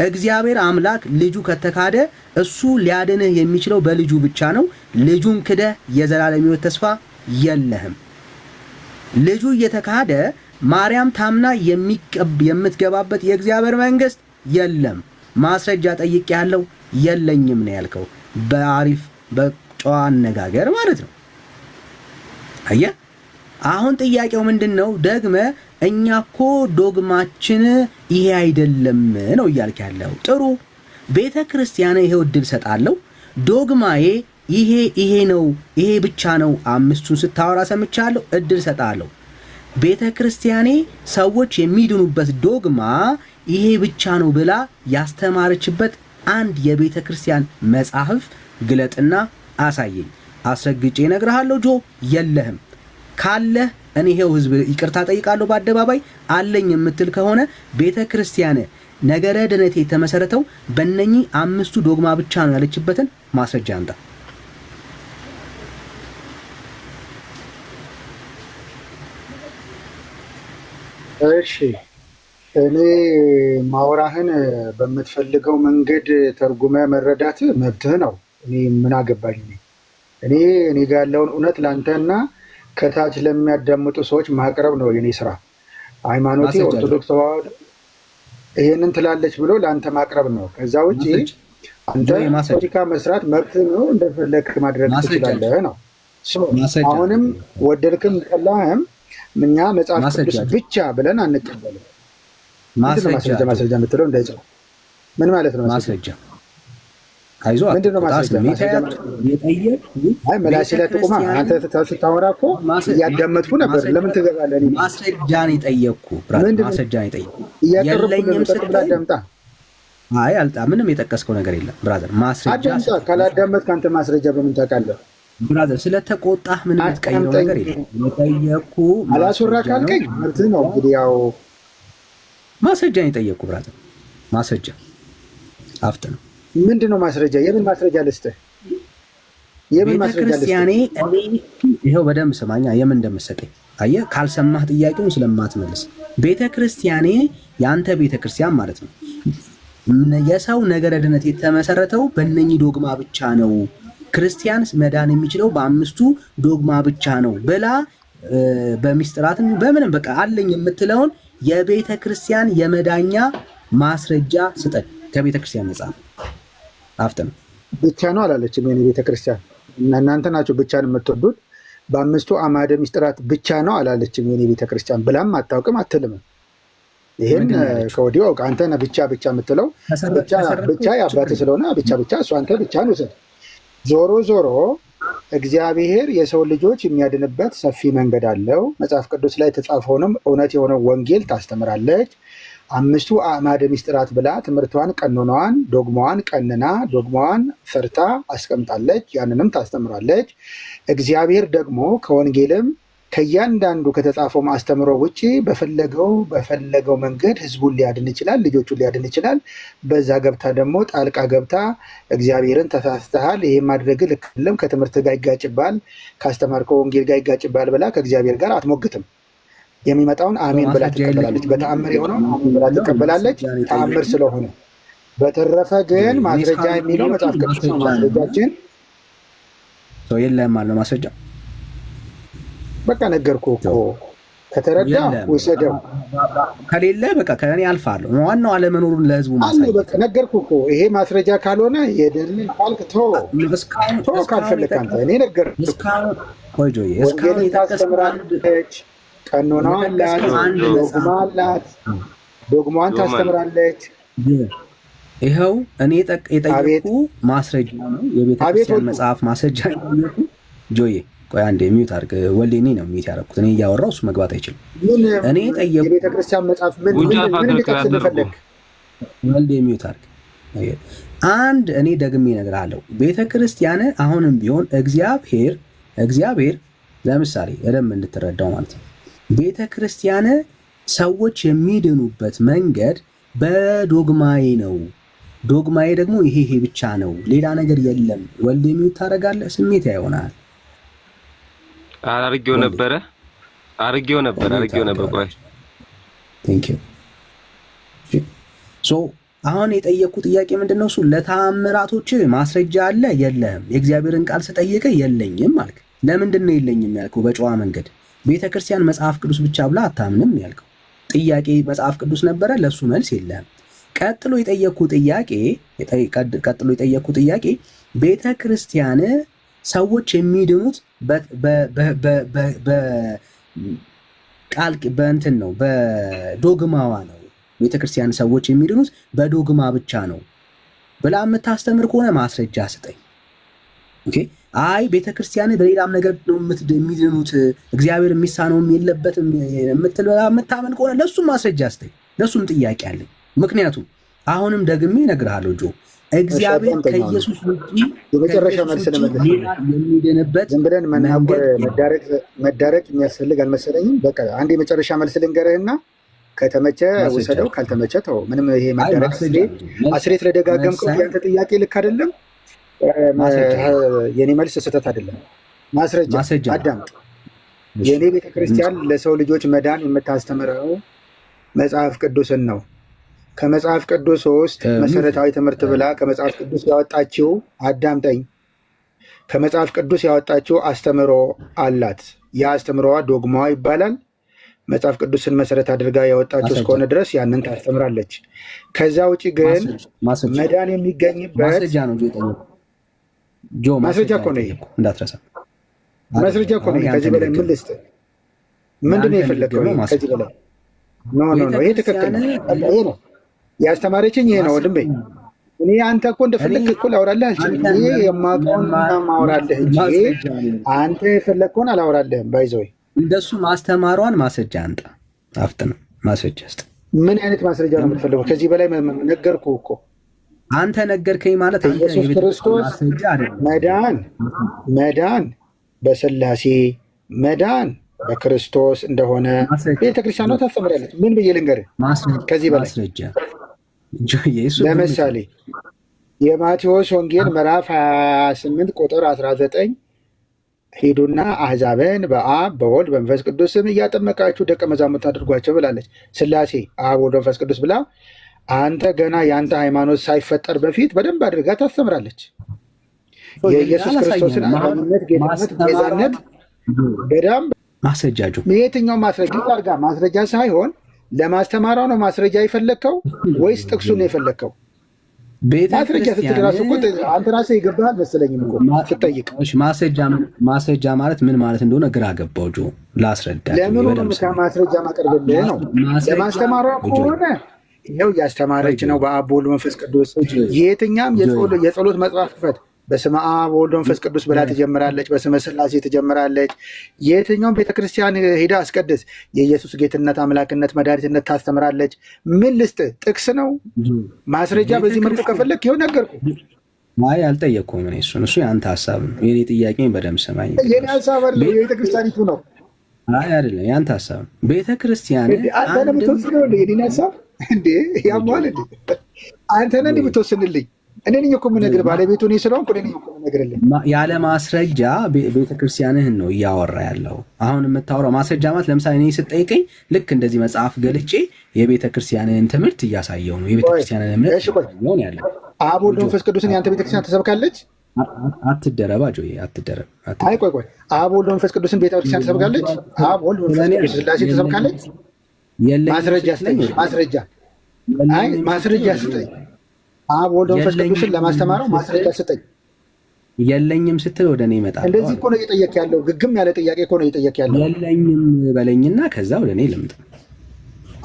እግዚአብሔር አምላክ ልጁ ከተካደ እሱ ሊያድንህ የሚችለው በልጁ ብቻ ነው። ልጁን ክደህ የዘላለም ሕይወት ተስፋ የለህም። ልጁ እየተካደ ማርያም ታምና የምትገባበት የእግዚአብሔር መንግስት የለም። ማስረጃ ጠይቄ ያለው የለኝም ነው ያልከው። በአሪፍ በጨዋ አነጋገር ማለት ነው። አየህ፣ አሁን ጥያቄው ምንድን ነው? ደግመ እኛ እኮ ዶግማችን ይሄ አይደለም ነው እያልክ ያለው። ጥሩ፣ ቤተ ክርስቲያን ይሄው እድል ሰጣለሁ። ዶግማዬ ይሄ ነው፣ ይሄ ብቻ ነው። አምስቱን ስታወራ ሰምቻለሁ። እድል ሰጣለሁ። ቤተ ክርስቲያኔ ሰዎች የሚድኑበት ዶግማ ይሄ ብቻ ነው ብላ ያስተማረችበት አንድ የቤተ ክርስቲያን መጽሐፍ ግለጥና አሳየኝ። አስረግጬ እነግርሃለሁ ጆ የለህም። ካለህ እኔ ይሄው ህዝብ ይቅርታ ጠይቃለሁ በአደባባይ አለኝ የምትል ከሆነ ቤተ ክርስቲያን ነገረ ድነት የተመሰረተው በእነኚህ 5 ዶግማ ብቻ ነው ያለችበትን ማስረጃ አምጣ። እሺ እኔ ማውራህን በምትፈልገው መንገድ ተርጉመ መረዳት መብትህ ነው። እኔ ምን አገባኝ? እኔ ጋር ያለውን እውነት ለአንተና ከታች ለሚያዳምጡ ሰዎች ማቅረብ ነው የኔ ስራ። ሃይማኖቴ ኦርቶዶክስ ተዋህዶ ይሄንን ትላለች ብሎ ለአንተ ማቅረብ ነው። ከዛ ውጭ አንተ ፖለቲካ መስራት መብትህ ነው፣ እንደፈለክ ማድረግ ትችላለህ ነው። አሁንም ወደድክም ጠላህም እኛ መጽሐፍ ቅዱስ ብቻ ብለን አንቀበልም። ማስረጃ የምትለው እንዳይጽፍ ምን ማለት ነው? ማስረጃ አይዞህ፣ ምንድን ነው ማስረጃ? መላሴ ላይ ጥቁማ አንተ ስታወራ እኮ እያዳመጥኩ ነበር። ለምን ትገባለህ? ማስረጃ ነው የጠየቅኩህ። ማስረጃ ነው የጠየቅኩህ። የለኝም ስትል አዳምጣ። አይ አልጣ፣ ምንም የጠቀስከው ነገር የለም ብራዘር። ማስረጃ አዳምጣ። ካላዳመጥክ አንተ ማስረጃ በምን ታውቃለህ? ብራዘር ስለተቆጣህ ምንም የምትቀይረው ነገር የለም። የጠየቅኩህ አላስወራ ካልከኝ መብትህ ነው። እንግዲህ ያው ማስረጃ ነው የጠየቅኩህ ብራዘር። ማስረጃ አፍጥ ነው። ምንድን ነው ማስረጃ? የምን ማስረጃ ልስጥህ? የምን ማስረጃ ልስጥህ? ይኸው በደንብ ስማኛ፣ የምን እንደምትሰጠኝ አየህ። ካልሰማህ ጥያቄውን ስለማትመልስ ቤተክርስቲያኔ የአንተ ቤተክርስቲያን ማለት ነው የሰው ነገረ ድነት የተመሰረተው በእነኚህ ዶግማ ብቻ ነው፣ ክርስቲያን መዳን የሚችለው በ5ቱ ዶግማ ብቻ ነው ብላ በሚስጥራትም በምንም በቃ አለኝ የምትለውን የቤተ ክርስቲያን የመዳኛ ማስረጃ ስጠን። ከቤተ ክርስቲያን መጽሐፍ አፍጥነው። ብቻ ነው አላለችም የኔ ቤተ ክርስቲያን። እናንተ ናችሁ ብቻን የምትወዱት። በ5ቱ አዕማደ ሚስጥራት ብቻ ነው አላለችም የኔ ቤተ ክርስቲያን። ብላም አታውቅም አትልምም። ይህን ከወዲሁ አውቅ። አንተ ነህ ብቻ የምትለው። ብቻ የአባትህ ስለሆነ ብቻ እሱ አንተ ብቻ ነው። ዞሮ ዞሮ እግዚአብሔር የሰው ልጆች የሚያድንበት ሰፊ መንገድ አለው። መጽሐፍ ቅዱስ ላይ የተጻፈውንም እውነት የሆነው ወንጌል ታስተምራለች። 5ቱ አዕማደ ሚስጥራት ብላ ትምህርቷን፣ ቀኖናዋን፣ ዶግማዋን ቀንና ዶግማዋን ፈርታ አስቀምጣለች። ያንንም ታስተምራለች። እግዚአብሔር ደግሞ ከወንጌልም ከእያንዳንዱ ከተጻፈው አስተምሮ ውጭ በፈለገው መንገድ ህዝቡን ሊያድን ይችላል፣ ልጆቹን ሊያድን ይችላል። በዛ ገብታ ደግሞ ጣልቃ ገብታ እግዚአብሔርን ተሳስተሃል፣ ይሄ ማድረግ ልክ አይደለም፣ ከትምህርት ጋር ይጋጭባል፣ ካስተማርከው ወንጌል ጋር ይጋጭባል ብላ ከእግዚአብሔር ጋር አትሞግትም። የሚመጣውን አሜን ብላ ትቀበላለች። በተአምር የሆነው አሜን ብላ ትቀበላለች፣ ተአምር ስለሆነ። በተረፈ ግን ማስረጃ የሚለው መጽሐፍ ቅዱስ ነው። ማስረጃችን የለም አለ ማስረጃ። በቃ ነገርኩህ እኮ ከተረዳ ወሰደው፣ ከሌለ በቃ ከእኔ አልፋለሁ። ዋናው አለመኖሩን ለህዝቡ ማሳየት። በቃ ነገርኩህ እኮ ይሄ ማስረጃ ካልሆነ የደልን ካልክ ቶ ካልፈለክ አንተ እኔ ነገርኩህ። ወንጌልን ታስተምራለች፣ ቀኖና አላት፣ ዶግማ አላት፣ ዶግማዋን ታስተምራለች። ይኸው እኔ የጠየቁ ማስረጃ ነው፣ የቤተክርስቲያን መጽሐፍ ማስረጃ የጠየቁ። ጆዬ ቆይ አንዴ ሚዩት አድርግ። ወሌኒ ነው ሚዩት ያደረኩት። እኔ እያወራሁ እሱ መግባት አይችልም። እኔ ጠየቁ የቤተክርስቲያን መጽሐፍ ምን ልጠቅስልፈለግ? ወልዴ ሚዩት አድርግ። አንድ እኔ ደግሜ እነግርሃለሁ፣ ቤተክርስቲያን አሁንም ቢሆን እግዚአብሔር ለምሳሌ እደም እንድትረዳው ማለት ነው። ቤተክርስቲያን ሰዎች የሚድኑበት መንገድ በዶግማዬ ነው። ዶግማዬ ደግሞ ይሄ ብቻ ነው፣ ሌላ ነገር የለም። ወልዴ ሚዩት ታደርጋለህ። ስሜት ያይሆናል። አርጌው ነበር። ቆይ ቴንክ ዩ። ሶ አሁን የጠየቁ ጥያቄ ምንድነው? እሱ ለተአምራቶች ማስረጃ አለ የለህም? የእግዚአብሔርን ቃል ስጠይቀ የለኝም አልክ። ለምንድን ነው የለኝም ያልከው? በጨዋ መንገድ ቤተክርስቲያን መጽሐፍ ቅዱስ ብቻ ብላ አታምንም ያልከው ጥያቄ መጽሐፍ ቅዱስ ነበረ፣ ለሱ መልስ የለህም። ቀጥሎ የጠየቁ ጥያቄ ቤተክርስቲያን ሰዎች የሚድኑት በእንትን ነው፣ በዶግማዋ ነው። ቤተክርስቲያን ሰዎች የሚድኑት በዶግማ ብቻ ነው ብላ የምታስተምር ከሆነ ማስረጃ ስጠኝ። ኦኬ። አይ ቤተክርስቲያን በሌላም ነገር ነው የሚድኑት፣ እግዚአብሔር የሚሳነውም የለበትም የምታምን ከሆነ ለሱም ማስረጃ ስጠኝ። ለሱም ጥያቄ አለኝ። ምክንያቱም አሁንም ደግሜ እነግርሃለሁ ጆ እግዚአብሔር ከኢየሱስ ውጪ የመጨረሻ መልስ ለመለስ የሚድንበት ዝም ብለን መዳረቅ የሚያስፈልግ አልመሰለኝም። በቃ አንድ የመጨረሻ መልስ ልንገርህና ከተመቸ ውሰደው፣ ካልተመቸ ተው። ምንም ይሄ መዳረቅ አስሬት ለደጋገምከው ያንተ ጥያቄ ልክ አይደለም። የኔ መልስ ስህተት አይደለም። ማስረጃ አዳምጥ። የኔ ቤተክርስቲያን ለሰው ልጆች መዳን የምታስተምረው መጽሐፍ ቅዱስን ነው። ከመጽሐፍ ቅዱስ ውስጥ መሰረታዊ ትምህርት ብላ ከመጽሐፍ ቅዱስ ያወጣችው አዳምጠኝ፣ ከመጽሐፍ ቅዱስ ያወጣችው አስተምሮ አላት። ያ አስተምሮዋ ዶግማዋ ይባላል። መጽሐፍ ቅዱስን መሰረት አድርጋ ያወጣችው እስከሆነ ድረስ ያንን ታስተምራለች። ከዛ ውጭ ግን መዳን የሚገኝበት ማስረጃ እኮ ነው። እንዳትረሳ ማስረጃ እኮ ነው። ከዚህ በላይ ምን ልስጥ? ምንድን ነው የፈለገው? ከዚህ በላይ ኖ፣ ይሄ ትክክል ነው። ይሄ ነው ያስተማረችኝ፣ ይሄ ነው ወንድሜ። እኔ አንተ እኮ እንደፈለግህ እኮ ላውራልህ አልችልም። ይሄ የማውቀውን ማውራልህ እንጂ አንተ የፈለግከውን አላውራልህም። ባይዘወይ እንደሱ ማስተማሯን ማስረጃ አንጣ፣ አፍጥነው ማስረጃ ስጥ። ምን አይነት ማስረጃ ነው የምትፈልገው? ከዚህ በላይ ነገርኩህ እኮ። አንተ ነገርከኝ ማለት ኢየሱስ ክርስቶስ መዳን በስላሴ መዳን በክርስቶስ እንደሆነ ቤተክርስቲያኗ ታስተምራለች። ምን ብዬ ልንገርህ? ከዚህ በላይ ለምሳሌ የማቴዎስ ወንጌል ምዕራፍ 28 ቁጥር 19 ሂዱና አሕዛብን በአብ በወልድ በመንፈስ ቅዱስ ስም እያጠመቃችሁ ደቀ መዛሙርት አድርጓቸው ብላለች። ስላሴ አብ ወልድ መንፈስ ቅዱስ ብላ አንተ ገና የአንተ ሃይማኖት ሳይፈጠር በፊት በደንብ አድርጋ ታስተምራለች። የኢየሱስ ክርስቶስን አዳኝነት፣ ጌትነት፣ ቤዛነት በደንብ ማስረጃጁ የትኛው ማስረጃ አድርጋ ማስረጃ ሳይሆን ለማስተማሯ ነው ማስረጃ የፈለግከው ወይስ ጥቅሱን ነው የፈለግከው? ማስረጃ ስትል እራሱ እኮ አንተ ራስህ ይገባሃል መሰለኝም እኮ ስትጠይቅ። ማስረጃ ማለት ምን ማለት እንደሆነ ግራ ገባው ጆ። ላስረዳ። ለምን ማስረጃ ማቀርብልህ ነው? ለማስተማሯ ከሆነ ይኸው እያስተማረች ነው በአብ በወልድ መንፈስ ቅዱስ። የትኛም የጸሎት መጽሐፍ ክፈት፣ በስመ አብ ወወልድ ወመንፈስ ቅዱስ ብላ ትጀምራለች። በስመ ስላሴ ትጀምራለች። የትኛውም ቤተክርስቲያን ሄዳ አስቀድስ፣ የኢየሱስ ጌትነት፣ አምላክነት፣ መድኃኒትነት ታስተምራለች። ምን ልስጥ? ጥቅስ ነው ማስረጃ። በዚህ መልኩ ከፈለግ ይኸው ነገርኩህ። አይ አልጠየቅኩም እኔ እሱ የአንተ ሀሳብ ነው። የኔ ጥያቄ በደምብ ሰማኝ። የኔ ሀሳብ አለ የቤተክርስቲያኒቱ ነው። አይ አይደለም፣ የአንተ ሀሳብ ነው። ቤተክርስቲያን አንተ ነህ የምትወስነው የኔን ሀሳብ እንዴ? ያሟል እንዴ? አንተ ነህ የምትወስንልኝ። እኔ ነኝ እኮ የምነግርህ፣ ባለቤቱ እኔ ስለሆንኩ እኔ ነኝ እኮ የምነግርልህ። ያለ ማስረጃ ቤተክርስቲያንህን ነው እያወራ ያለው። አሁን የምታወራው ማስረጃ ማለት ለምሳሌ እኔ ስጠይቀኝ ልክ እንደዚህ መጽሐፍ ገልጬ የቤተክርስቲያንህን ትምህርት እያሳየው ነው። የቤተክርስቲያንን እምነት ነው ያለ። አብ ወልድ መንፈስ ቅዱስን የአንተ ቤተክርስቲያን ተሰብካለች? አትደረባ ጆዬ፣ አትደረብ። አይ ቆይ አብ ወልድ መንፈስ ቅዱስን ቤተክርስቲያን ተሰብካለች? አብ ወልድ መንፈስ ቅዱስ ስላሴ ተሰብካለች? ማስረጃ ስጠኝ። ማስረጃ ስጠኝ። አብ ወልድ መንፈስ ቅዱስን ለማስተማረው ማስረጃ ስጠኝ። የለኝም ስትል ወደ እኔ ይመጣል። እንደዚህ እኮ ነው እየጠየቅ ያለው። ግግም ያለ ጥያቄ እኮ ነው እየጠየቅ ያለው። የለኝም በለኝና ከዛ ወደ እኔ ልምጣ።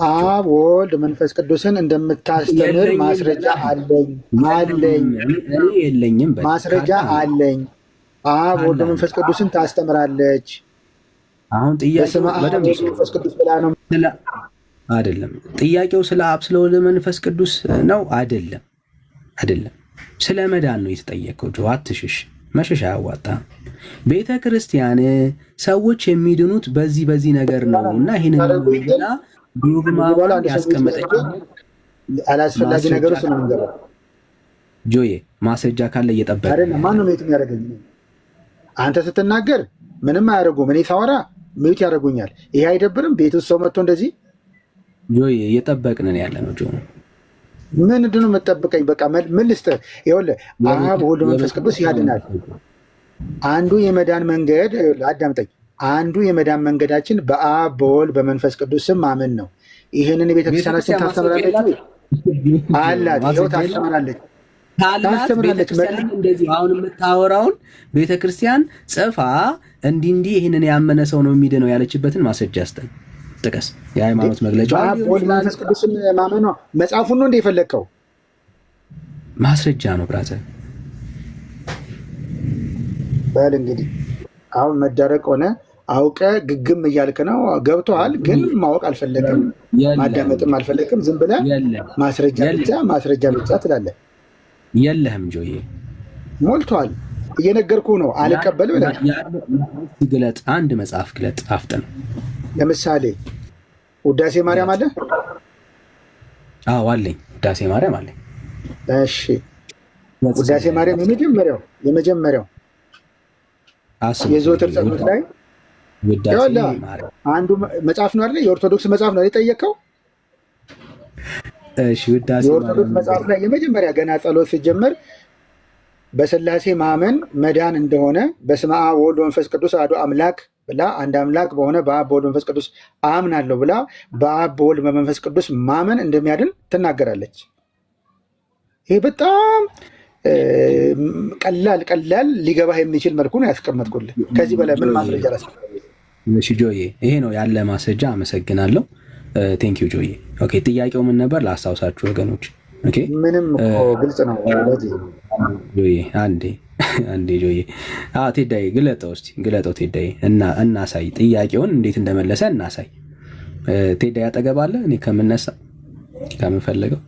አብ ወልድ መንፈስ ቅዱስን እንደምታስተምር ማስረጃ አለኝ። የለኝም ማስረጃ አለኝ። አብ ወልድ መንፈስ ቅዱስን ታስተምራለች። አሁን ጥያቄው መንፈስ ቅዱስ ብላ ነው አይደለም። ጥያቄው ስለ አብ ስለ ወልድ መንፈስ ቅዱስ ነው አይደለም። ስለ መዳን ነው የተጠየቀው። ጆ አትሽሽ፣ መሸሽ አያዋጣም። ቤተ ክርስቲያን ሰዎች የሚድኑት በዚህ ነገር ነው እና ይህንን ዶግማ ያስቀመጠች አላስፈላጊ ነገር ውስጥ ነው የምንገባው። ጆዬ ማስረጃ ካለ እየጠበቀ አይደለም። ማን ነው ሚዩት የሚያደርገኝ? አንተ ስትናገር ምንም አያደርጉም። እኔ ሳወራ ሚዩት ያደርጉኛል። ይሄ አይደብርም? ቤት ውስጥ ሰው መጥቶ እንደዚህ ጆዬ እየጠበቅንን ያለ ነው። ጆ ምንድን ነው የምጠብቀኝ? በቃ ምን ልስጥህ? ይኸውልህ አብ ወልድ መንፈስ ቅዱስ ያድናል። አንዱ የመዳን መንገድ አዳምጠኝ። አንዱ የመዳን መንገዳችን በአብ በወልድ በመንፈስ ቅዱስ ስም ማመን ነው። ይህንን የቤተክርስቲያናችን ታስተምራለች አላት። ይኸው ታስተምራለች። እንደዚህ አሁን የምታወራውን ቤተክርስቲያን ጽፋ እንዲህ ይህንን ያመነ ሰው ነው የሚድነው ያለችበትን ማስረጃ ስጠን፣ ጥቀስ። የሃይማኖት መግለጫ ወልድ መንፈስ ቅዱስን ማመን ነው። መጽሐፉን ነው እንደ የፈለግከው ማስረጃ ነው ብራዘር። በል እንግዲህ አሁን መዳረቅ ሆነ አውቀ ግግም እያልክ ነው። ገብቶሃል፣ ግን ማወቅ አልፈለግም፣ ማዳመጥም አልፈለግም። ዝም ብለህ ማስረጃ ብቻ ትላለህ። የለህም ጆዬ፣ ሞልቷል። እየነገርኩህ ነው። አልቀበል ብለህ ግለጥ፣ አንድ መጽሐፍ ግለጥ አፍጥን። ለምሳሌ ውዳሴ ማርያም አለ? አዎ አለኝ፣ ውዳሴ ማርያም አለኝ። እሺ ውዳሴ ማርያም የመጀመሪያው የዘወትር ጸሎት ላይ አንዱ መጽሐፍ ነው አይደል? የኦርቶዶክስ መጽሐፍ ነው የጠየቀው። እሺ ውዳሴ የኦርቶዶክስ መጽሐፍ ላይ የመጀመሪያ ገና ጸሎት ሲጀመር በስላሴ ማመን መዳን እንደሆነ በስመ አብ ወወልድ ወመንፈስ ቅዱስ አሐዱ አምላክ ብላ አንድ አምላክ በሆነ በአብ በወልድ በመንፈስ ቅዱስ አምናለሁ ብላ በአብ በወልድ በመንፈስ ቅዱስ ማመን እንደሚያድን ትናገራለች። ይሄ በጣም ቀላል ሊገባህ የሚችል መልኩ ነው ያስቀመጥኩልህ። ከዚህ በላይ ምን ማስረጃ ላስቀምጥ? እሺ ጆዬ፣ ይሄ ነው ያለ ማስረጃ። አመሰግናለሁ። ቴንክ ዩ ጆዬ። ኦኬ፣ ጥያቄው ምን ነበር ላስታውሳችሁ ወገኖች? ኦኬ፣ ምንም ግልጽ ነው ጆዬ። አንዴ ጆዬ፣ ቴዳዬ ግለጠው እስኪ፣ ግለጠው ቴዳዬ፣ እናሳይ። ጥያቄውን እንዴት እንደመለሰ እናሳይ። ቴዳዬ አጠገብ አለ? እኔ ከምነሳ ከምንፈለገው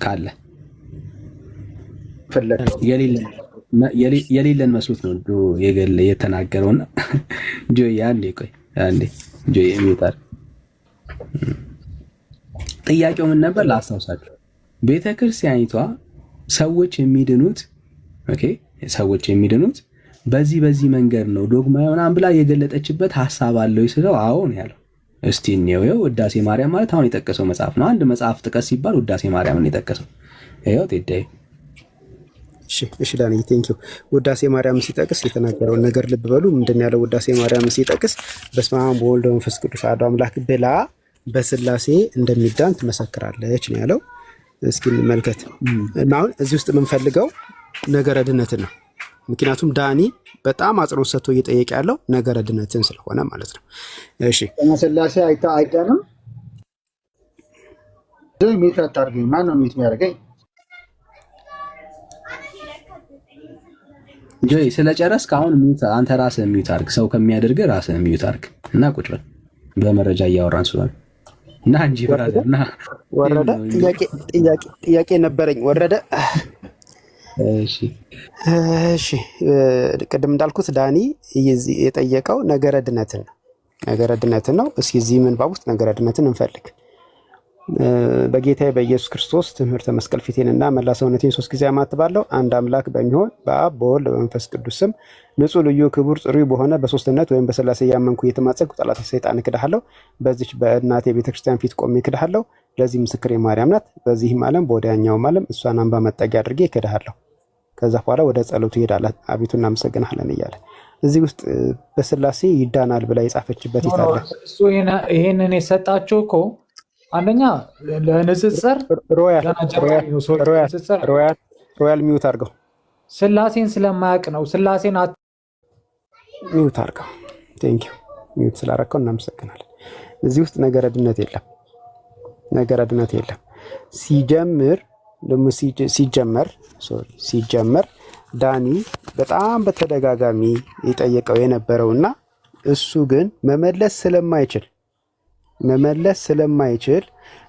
ካለ የሌለን መስሎት ነው የተናገረውና ጆዬ፣ አንዴ ቆይ፣ አንዴ ጆዬ የሚወጣል። ጥያቄው ምን ነበር ላስታውሳችሁ። ቤተክርስቲያኒቷ ሰዎች የሚድኑት ሰዎች የሚድኑት በዚህ መንገድ ነው ዶግማ ምናምን ብላ የገለጠችበት ሀሳብ አለው ስለው አዎ ነው ያለው። እስቲ እንየው። ውዳሴ ማርያም ማለት አሁን የጠቀሰው መጽሐፍ ነው። አንድ መጽሐፍ ጥቀስ ሲባል ውዳሴ ማርያምን የጠቀሰው ይኸው። ቴዳይ እሺ ዳንኤል ቴንክ ዩ። ውዳሴ ማርያም ሲጠቅስ የተናገረውን ነገር ልብ በሉ። ምንድን ያለው? ውዳሴ ማርያም ሲጠቅስ በስመ አብ ወወልድ ወመንፈስ ቅዱስ አሐዱ አምላክ ብላ በስላሴ እንደሚዳን ትመሰክራለች ነው ያለው። እስኪ እንመልከት። እና አሁን እዚህ ውስጥ የምንፈልገው ነገረ ድነትን ነው። ምክንያቱም ዳኒ በጣም አጽንኦት ሰጥቶ እየጠየቀ ያለው ነገረ ድነትን ስለሆነ ማለት ነው። እሺ ስላሴ አይዳንም። ሚት አታርገኝ። ማን ነው ሚት የሚያደርገኝ? ጆይ ስለጨረስክ አሁን ሚዩት፣ አንተ ራስህ ሚዩት አድርግ። ሰው ከሚያደርግ ራስህ ሚዩት አድርግ እና ቁጭ በል። በመረጃ እያወራን ስለሆነ እና እንጂ ብራዘር እና ወረደ። ጥያቄ ነበረኝ። ወረደ። እሺ ቅድም እንዳልኩት ዳኒ የጠየቀው ነገረ ድነትን ነው። እስኪ እዚህ ምንባብ ውስጥ ነገረ ድነትን እንፈልግ። በጌታዬ በኢየሱስ ክርስቶስ ትምህርተ መስቀል ፊቴንና መላ ሰውነቴን 3 ጊዜ አማትባለሁ። አንድ አምላክ በሚሆን በአብ በወልድ በመንፈስ ቅዱስ ስም ንጹሕ ልዩ ክቡር ጽሩይ በሆነ በሶስትነት ወይም በስላሴ እያመንኩ እየተማጸንኩ ጠላቴ ሰይጣን እክድሃለሁ። በዚች በእናቴ ቤተክርስቲያን ፊት ቆሜ እክድሃለሁ። ለዚህ ምስክሬ ማርያም ናት። በዚህም ዓለም በወዲያኛውም ዓለም እሷን አምባ መጠጊያ አድርጌ እክድሃለሁ። ከዛ በኋላ ወደ ጸሎቱ ይሄዳል። አቤቱ እናመሰግናለን እያለ እዚህ ውስጥ በስላሴ ይዳናል ብላ የጻፈችበት ይታለ። እሱ ይሄንን የሰጣቸው እኮ አንደኛ ለንጽጽር ሮያል ሚውት አድርገው ስላሴን ስለማያውቅ ነው። ስላሴን ሚውት አድርገው። ቴንኪው ሚውት ስላደረከው እናመሰግናለን። እዚህ ውስጥ ነገረ ድነት የለም። ሲጀመር ዳኒ በጣም በተደጋጋሚ የጠየቀው የነበረውና እሱ ግን መመለስ ስለማይችል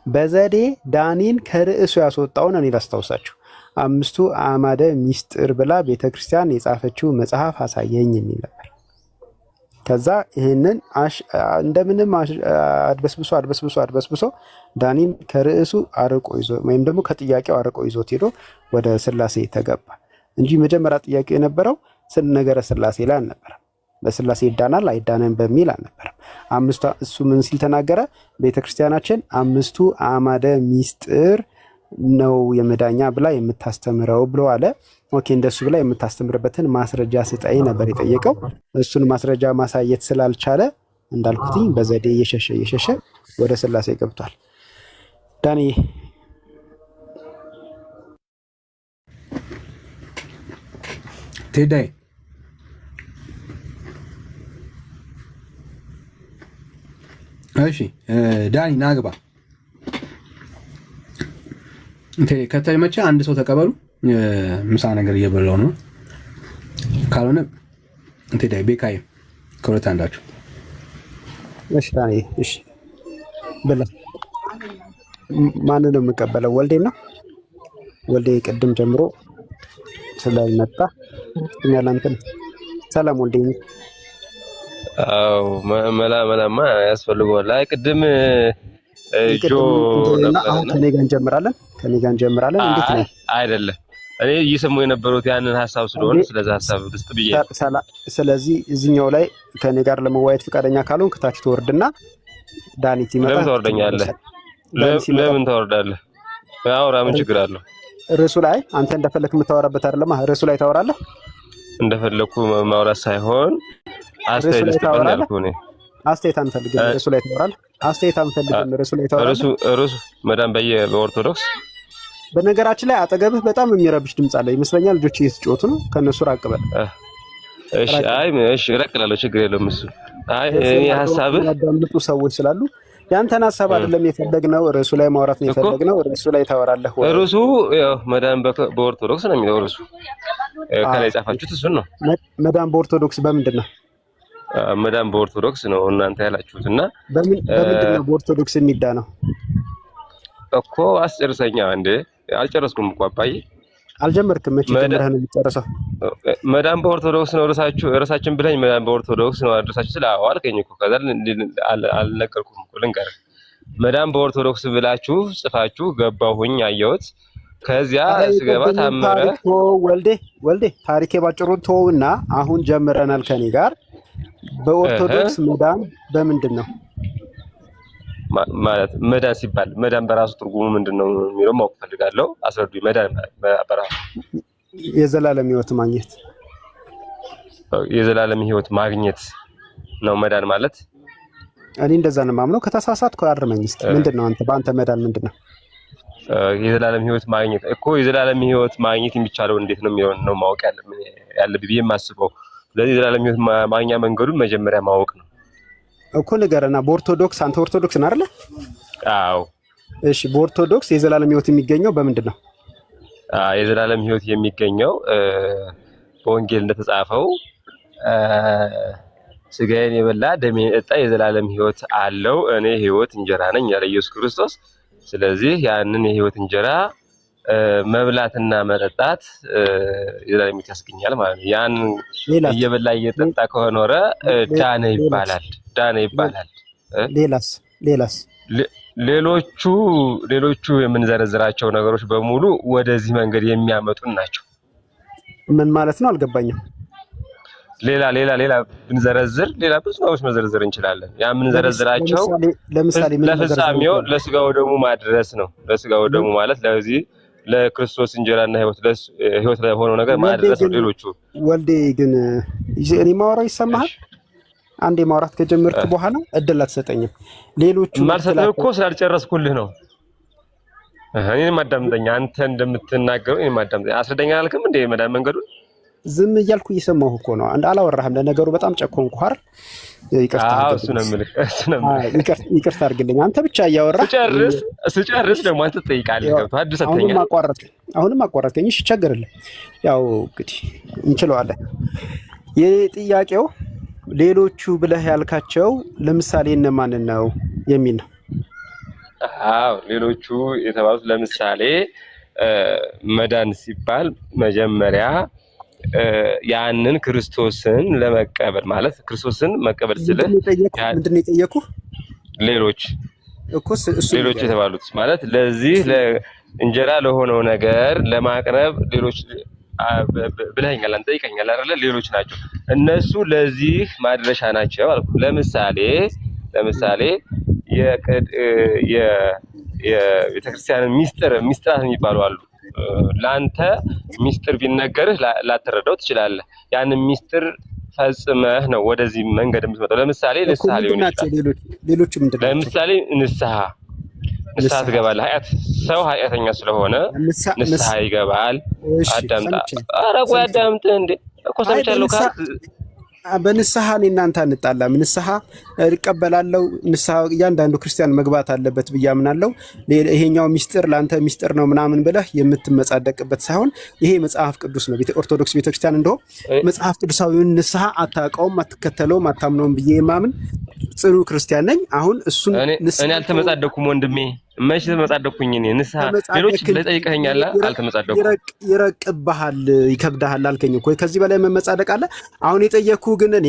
በዘዴ ዳኒን ከርዕሱ ያስወጣውን እኔ ላስታውሳችሁ። 5ቱ አዕማደ ሚስጥር ብላ ቤተክርስቲያን የጻፈችው መጽሐፍ አሳየኝ የሚል ነበር። ከዛ ይህንን እንደምንም አድበስብሶ ዳኒን ከርዕሱ አርቆ ይዞ ወይም ደግሞ ከጥያቄው አርቆ ይዞት ሄዶ ወደ ስላሴ ተገባ እንጂ መጀመሪያ ጥያቄው የነበረው ነገረ ስላሴ ላይ አልነበረም። በስላሴ ይዳናል አይዳንም በሚል አልነበረም። እሱ ምን ሲል ተናገረ? ቤተክርስቲያናችን 5ቱ አዕማደ ሚስጥር ነው የመዳኛ ብላ የምታስተምረው ብሎ አለ። ኦኬ፣ እንደሱ ብላ የምታስተምርበትን ማስረጃ ስጠኝ ነበር የጠየቀው። እሱን ማስረጃ ማሳየት ስላልቻለ እንዳልኩትኝ በዘዴ እየሸሸ ወደ ስላሴ ገብቷል። ዳኒ ቴዳይ እሺ ዳኒ ናግባ። ከተመቸ አንድ ሰው ተቀበሉ። ምሳ ነገር እየበላው ነው። ካልሆነ ቴዳይ ቤካይ ከሁለት አንዳችሁ እሺ ዳኒ እሺ ብላ ማንን ነው የምቀበለው? ወልዴ ነው። ወልዴ ቅድም ጀምሮ ስለመጣ ያላንተን ሰላም ወልዴ። አው መላማ ያስፈልገዋል። አይ ቅድም ጆ ነበር። አሁን ከኔ ጋር እንጀምራለን። እንዴት ነው? አይደለም እኔ እየሰማሁ የነበሩት ያንን ሐሳብ ስለሆነ ስለዚህ ሐሳብ ልስጥ ብዬ። ስለዚህ እዚህኛው ላይ ከኔ ጋር ለመዋየት ፈቃደኛ ካልሆንክ ከታች ትወርድና ዳኒት ይመጣ። ለምን ትወርደኛለህ? ለምን ትወርዳለህ? አውራ፣ ምን ችግር አለው? ርዕሱ ላይ አንተ እንደፈለክ የምታወራበት አይደለም። ርዕሱ ላይ ታወራለህ። እንደፈለኩ ማውራት ሳይሆን አስተያየት ልስጥበት ያልኩህ እኔ። አስተያየት አንፈልግም። ርዕሱ ላይ ታወራለህ። አስተያየት አንፈልግም። ርዕሱ ላይ ታወራለህ። ርዕሱ መዳን በኦርቶዶክስ። በነገራችን ላይ አጠገብህ በጣም የሚረብሽ ድምጽ አለ ይመስለኛል። ልጆች እየተጫወቱ ነው። ከነሱ ራቅ በል። እሺ፣ አይ እሺ፣ ራቅ እላለሁ። ችግር የለውም እሱ። አይ እኔ ሐሳብህ ያዳምጡ ሰዎች ስላሉ ያንተን ሐሳብ አይደለም የፈለግነው፣ ርዕሱ ላይ ማውራት ነው የፈለግነው። ርዕሱ ላይ ታወራለህ ወይ? ርዕሱ ያው መዳን በኦርቶዶክስ ነው የሚለው ርዕሱ። ከላይ ጻፋችሁት እሱን ነው። መዳን በኦርቶዶክስ በምንድን ነው? መዳን በኦርቶዶክስ ነው እናንተ ያላችሁት እና በምንድን ነው በኦርቶዶክስ የሚዳ ነው እኮ? አስጨርሰኛ እንዴ! አልጨረስኩም እኮ አባዬ። አልጀመርክም። መቼ ጀምረህ ነው የምትጨርሰው? መዳን በኦርቶዶክስ ነው ርዕሳችን ብለኝ መዳን በኦርቶዶክስ ነው ርዕሳችን ስላው አልከኝ እኮ። ከዛ አልነገርኩም እኮ ልንገርህ። መዳን በኦርቶዶክስ ብላችሁ ጽፋችሁ ገባሁኝ አየሁት። ከዚያ ስገባ ታመረ። ወልዴ ታሪኬ ባጭሩ ተወውና አሁን ጀምረናል ከኔ ጋር በኦርቶዶክስ መዳን በምንድን ነው ማለት? መዳን ሲባል መዳን በራሱ ትርጉሙ ምንድነው የሚለው ማወቅ ፈልጋለሁ። አስረዱኝ። መዳን በራሱ የዘላለም ሕይወት ማግኘት፣ የዘላለም ሕይወት ማግኘት ነው መዳን ማለት። እኔ እንደዛ ነው የማምነው። ከተሳሳትኩ አርመኝ እስኪ። ምንድነው አንተ በአንተ መዳን ምንድነው? የዘላለም ሕይወት ማግኘት እኮ የዘላለም ሕይወት ማግኘት የሚቻለው እንዴት ነው የሚለው ነው ማወቅ ያለብኝ ብዬ የማስበው። ስለዚህ የዘላለም ሕይወት ማግኛ መንገዱን መጀመሪያ ማወቅ ነው እኮ። ንገረና። በኦርቶዶክስ አንተ ኦርቶዶክስ ነህ አይደለ? አዎ። እሺ፣ በኦርቶዶክስ የዘላለም ሕይወት የሚገኘው በምንድን ነው? የዘላለም ሕይወት የሚገኘው በወንጌል እንደተጻፈው ስጋዬን የበላ ደሜን የጠጣ የዘላለም ሕይወት አለው፣ እኔ ሕይወት እንጀራ ነኝ ያለ ኢየሱስ ክርስቶስ። ስለዚህ ያንን የሕይወት እንጀራ መብላትና መጠጣት የዘላለም ሕይወት ያስገኛል ማለት ነው። ያን እየበላ እየጠጣ ከኖረ ዳነ ይባላል። ሌላስ ሌሎቹ የምንዘረዝራቸው ነገሮች በሙሉ ወደዚህ መንገድ የሚያመጡን ናቸው። ምን ማለት ነው? አልገባኝም። ሌላ ብንዘረዝር ሌላ ብዙ ነገሮች መዘርዘር እንችላለን። ያ የምንዘረዝራቸው ለፍጻሜው ለስጋው ደሙ ማድረስ ነው። ለስጋው ደሙ ማለት ለዚህ ለክርስቶስ እንጀራና ሕይወት ለሆነው ነገር ማድረስ ነው። ሌሎቹ ወልዴ ግን እኔ ማውራው ይሰማሃል? አንዴ ማውራት ከጀመርክ በኋላ እድል አትሰጠኝም። ሌሎቹ ማለት እኮ ስላልጨረስኩልህ ነው። እኔንም አዳምጠኝ። አንተ እንደምትናገረው እኔንም አዳምጠኝ። አስረዳኝ አላልክም እንዴ መዳን መንገዱን? ዝም እያልኩ እየሰማሁ እኮ ነው። አላወራህም። ለነገሩ በጣም ጨኮንኩ አይደል? ይቅርታ አድርግልኝ። አንተ ብቻ እያወራህ ስጨርስ ደግሞ አንተ ትጠይቃለህ። ገብቶሃል? አድሰተኛ አሁንም አቋረጥከኝ። እሺ ቸገርልህ። ያው እንግዲህ እንችለዋለን። የጥያቄው ሌሎቹ ብለህ ያልካቸው ለምሳሌ እነማንን ነው የሚል ነው። አዎ ሌሎቹ የተባሉት ለምሳሌ መዳን ሲባል መጀመሪያ ያንን ክርስቶስን ለመቀበል ማለት ክርስቶስን መቀበል ስልህ ምንድነው የጠየኩህ? ሌሎች የተባሉት ማለት ለዚህ ለእንጀራ ለሆነው ነገር ለማቅረብ ሌሎች ብለኸኛል፣ አንተ ጠይቀኛል አይደለ? ሌሎች ናቸው እነሱ ለዚህ ማድረሻ ናቸው አልኩ። ለምሳሌ የቤተክርስቲያንን ሚስጥራት የሚባሉ አሉ። ለአንተ ሚስጥር ቢነገርህ ላትረዳው ትችላለህ። ያንን ሚስጥር ፈጽመህ ነው ወደዚህ መንገድ የምትመጣው። ለምሳሌ ንስሐ ሊሆን ይችላል። ሌሎቹ ምንድን ናቸው? ለምሳሌ ንስሐ ትገባለህ። ሰው ኃጢአተኛ ስለሆነ ንስሐ ይገባል። አዳምጣ። ኧረ ቆይ አዳምጥ እንዴ እኮ ሰምቻለሁ። በንስሐ እኔ እናንተ አንጣላም። ንስሐ እቀበላለሁ። ንስሐ እያንዳንዱ ክርስቲያን መግባት አለበት ብዬ አምናለሁ። ይሄኛው ሚስጥር ለአንተ ሚስጥር ነው ምናምን ብለህ የምትመጻደቅበት ሳይሆን ይሄ መጽሐፍ ቅዱስ ነው። ኦርቶዶክስ ቤተክርስቲያን እንደው መጽሐፍ ቅዱሳዊውን ንስሐ አታውቀውም፣ አትከተለውም፣ አታምነውም ብዬ የማምን ጽኑ ክርስቲያን ነኝ። አሁን እሱን እኔ አልተመጻደኩም ወንድሜ፣ መቼ ተመጻደኩኝ? እኔ ንስሐ ሌሎች ለጠይቀኛል፣ አልተመጻደኩም። ይረቅብሃል፣ ይከብድሃል አልከኝ እኮ። ከዚህ በላይ መመጻደቅ አለ? አሁን የጠየኩ ግን እኔ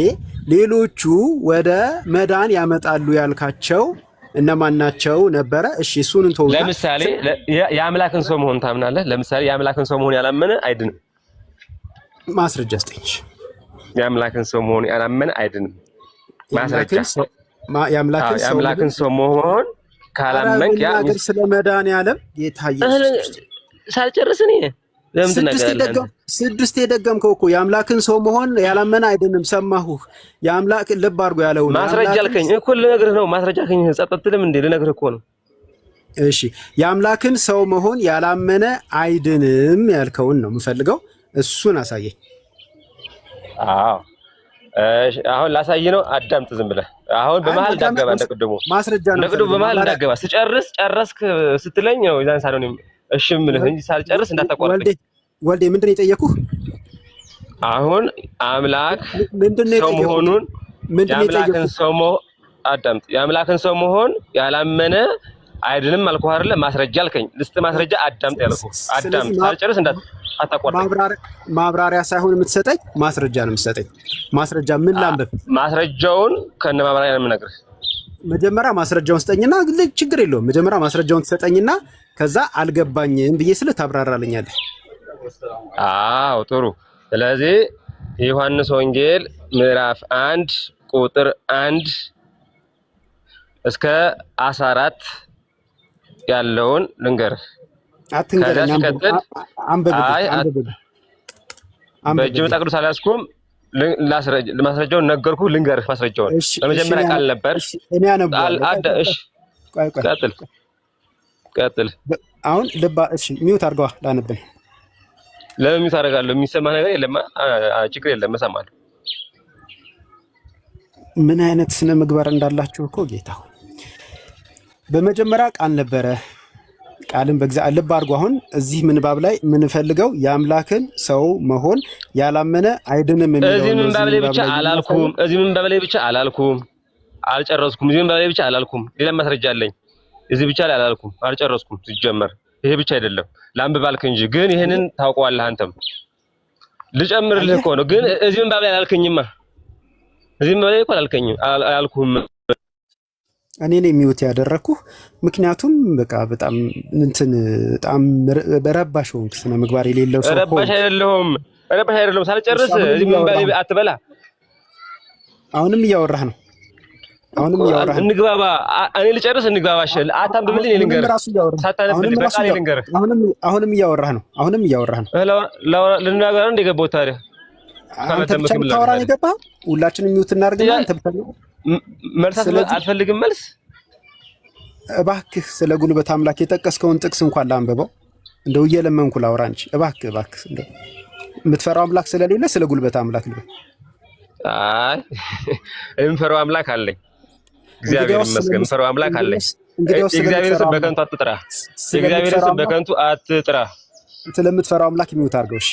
ሌሎቹ ወደ መዳን ያመጣሉ ያልካቸው እነማን ናቸው ነበረ? እሺ እሱን እንተውና፣ ለምሳሌ የአምላክን ሰው መሆን ታምናለህ? ለምሳሌ የአምላክን ሰው መሆን ያላመነ አይድንም። ማስረጃ ስጠኝ። የአምላክን ሰው መሆን ያላመነ አይድንም። ማስረጃ የአምላክን ሰው መሆን ካላመንክ ያ ስለ መድኃኒዓለም ጌታ ኢየሱስ ሳልጨርስ እኔ ለምን ትናገራለህ? ስድስት የደገምከው እኮ የአምላክን ሰው መሆን ያላመነ አይድንም። ሰማሁህ። የአምላክ ልብ አድርጎ ያለው ማስረጃ አልከኝ እኮ ልነግርህ ነው። ማስረጃ አልከኝ ጸጥ አትልም እንዴ? ልነግርህ እኮ ነው። እሺ የአምላክን ሰው መሆን ያላመነ አይድንም ያልከውን ነው የምፈልገው። እሱን አሳየኝ። አዎ አሁን ላሳይ ነው። አዳምጥ ዝም ብለህ። አሁን በመሃል እንዳገባ እንደቀደሙ ማስረጃ ነው። እንደቀደሙ በመሃል እንዳገባ ጨረስክ ስትለኝ ነው የዛን ሳልሆን እሺ የምልህ እንጂ ሳልጨርስ እንዳታቋርጥ። ወልዴ ምንድን ነው የጠየኩህ? አሁን አምላክ ሰው መሆኑን የአምላክን ሰው አዳምጥ። የአምላክን ሰው መሆን ያላመነ አይድንም አልኩህ አይደለ? ማስረጃ አልከኝ። ልስጥ ማስረጃ አዳምጥ ያልኩህ። አዳምጥ ሳልጨርስ አታቋርጥ። ማብራሪያ ሳይሆን የምትሰጠኝ ማስረጃ ነው የምትሰጠኝ። ማስረጃ ምን ላንብብ? ማስረጃውን ከነ ማብራሪያ ነው የምነግርህ። መጀመሪያ ማስረጃውን ስጠኝና ችግር የለውም። መጀመሪያ ማስረጃውን ትሰጠኝና ከዛ አልገባኝም ብዬ ስለ ታብራራልኛለህ። አዎ ጥሩ። ስለዚህ የዮሐንስ ወንጌል ምዕራፍ 1 ቁጥር 1 እስከ 14 ያለውን ልንገርህ። አትንገረኝ፣ አንብብ። በእጅ መጽሐፍ ቅዱስ አልያዝኩም። ማስረጃውን ነገርኩህ። ልንገርህ ማስረጃውን። በመጀመሪያ ቃል ነበር። እኔ አነባለሁ። እሺ ቀጥል። አሁን እሺ ሚውት አድርገዋ ላነብን። ለምን ሚውት አደርጋለሁ? የሚሰማ ነገር የለም። ችግር የለም፣ እሰማለሁ። ምን አይነት ስነ ምግባር እንዳላችሁ እኮ ጌታ። በመጀመሪያ ቃል ነበረ፣ ቃልም በእግዚአብሔር ልብ አድርጎ። አሁን እዚህ ምንባብ ላይ የምንፈልገው የአምላክን ሰው መሆን ያላመነ አይድንም የሚለው ነው። እዚህ ምንባብ ላይ ብቻ አላልኩም። አልጨረስኩም። እዚህ ምንባብ ላይ ብቻ አላልኩም። ሌላ ማስረጃ አለኝ። እዚህ ብቻ ላይ አላልኩም፣ አልጨረስኩም። ሲጀመር ይሄ ብቻ አይደለም። ላንብብ አልክ እንጂ ግን ይሄንን ታውቀዋለህ አንተም። ልጨምርልህ እኮ ነው። ግን እዚህ ምንባብ ላይ አላልከኝማ። እዚህ ምንባብ ላይ እኮ አላልኩም። እኔ ነኝ ሚውት ያደረኩህ። ምክንያቱም በቃ በጣም በረባሽ ሆንክ። ስነ ምግባር የሌለው ሰው ረባሽ አይደለሁም። ሳልጨርስ እዚህ ምንባብ ላይ አትበላ። አሁንም እያወራህ ነው። እንግባባ። እኔ ልጨርስ፣ እንግባባ። አታንብብልኝ፣ ልንገርህ። ሳታነብልኝ በቃ ልንገርህ። አሁንም እያወራህ ነው። ልናገር እንደ ገባሁት ታዲያ አንተ ብቻ ብታወራ ነው የገባኸው። ሁላችንም ሚውት እናድርግና አንተ ብቻ መልስ አልፈልግም። መልስ እባክህ ስለ ጉልበት አምላክ የጠቀስከውን ጥቅስ እንኳን ላንብበው። እንደው እየለመንኩ ላውራ እንጂ እባክህ እንደው የምትፈራው አምላክ ስለሌለ ስለ ጉልበት አምላክ ልበል። አይ የምፈራው አምላክ አለኝ። እግዚአብሔር ይመስገን የምፈራው አምላክ አለኝ። እግዚአብሔር ስም በከንቱ አትጥራ። እግዚአብሔር ስም በከንቱ አትጥራ። ስለምትፈራው አምላክ ሚውት አድርገው። እሺ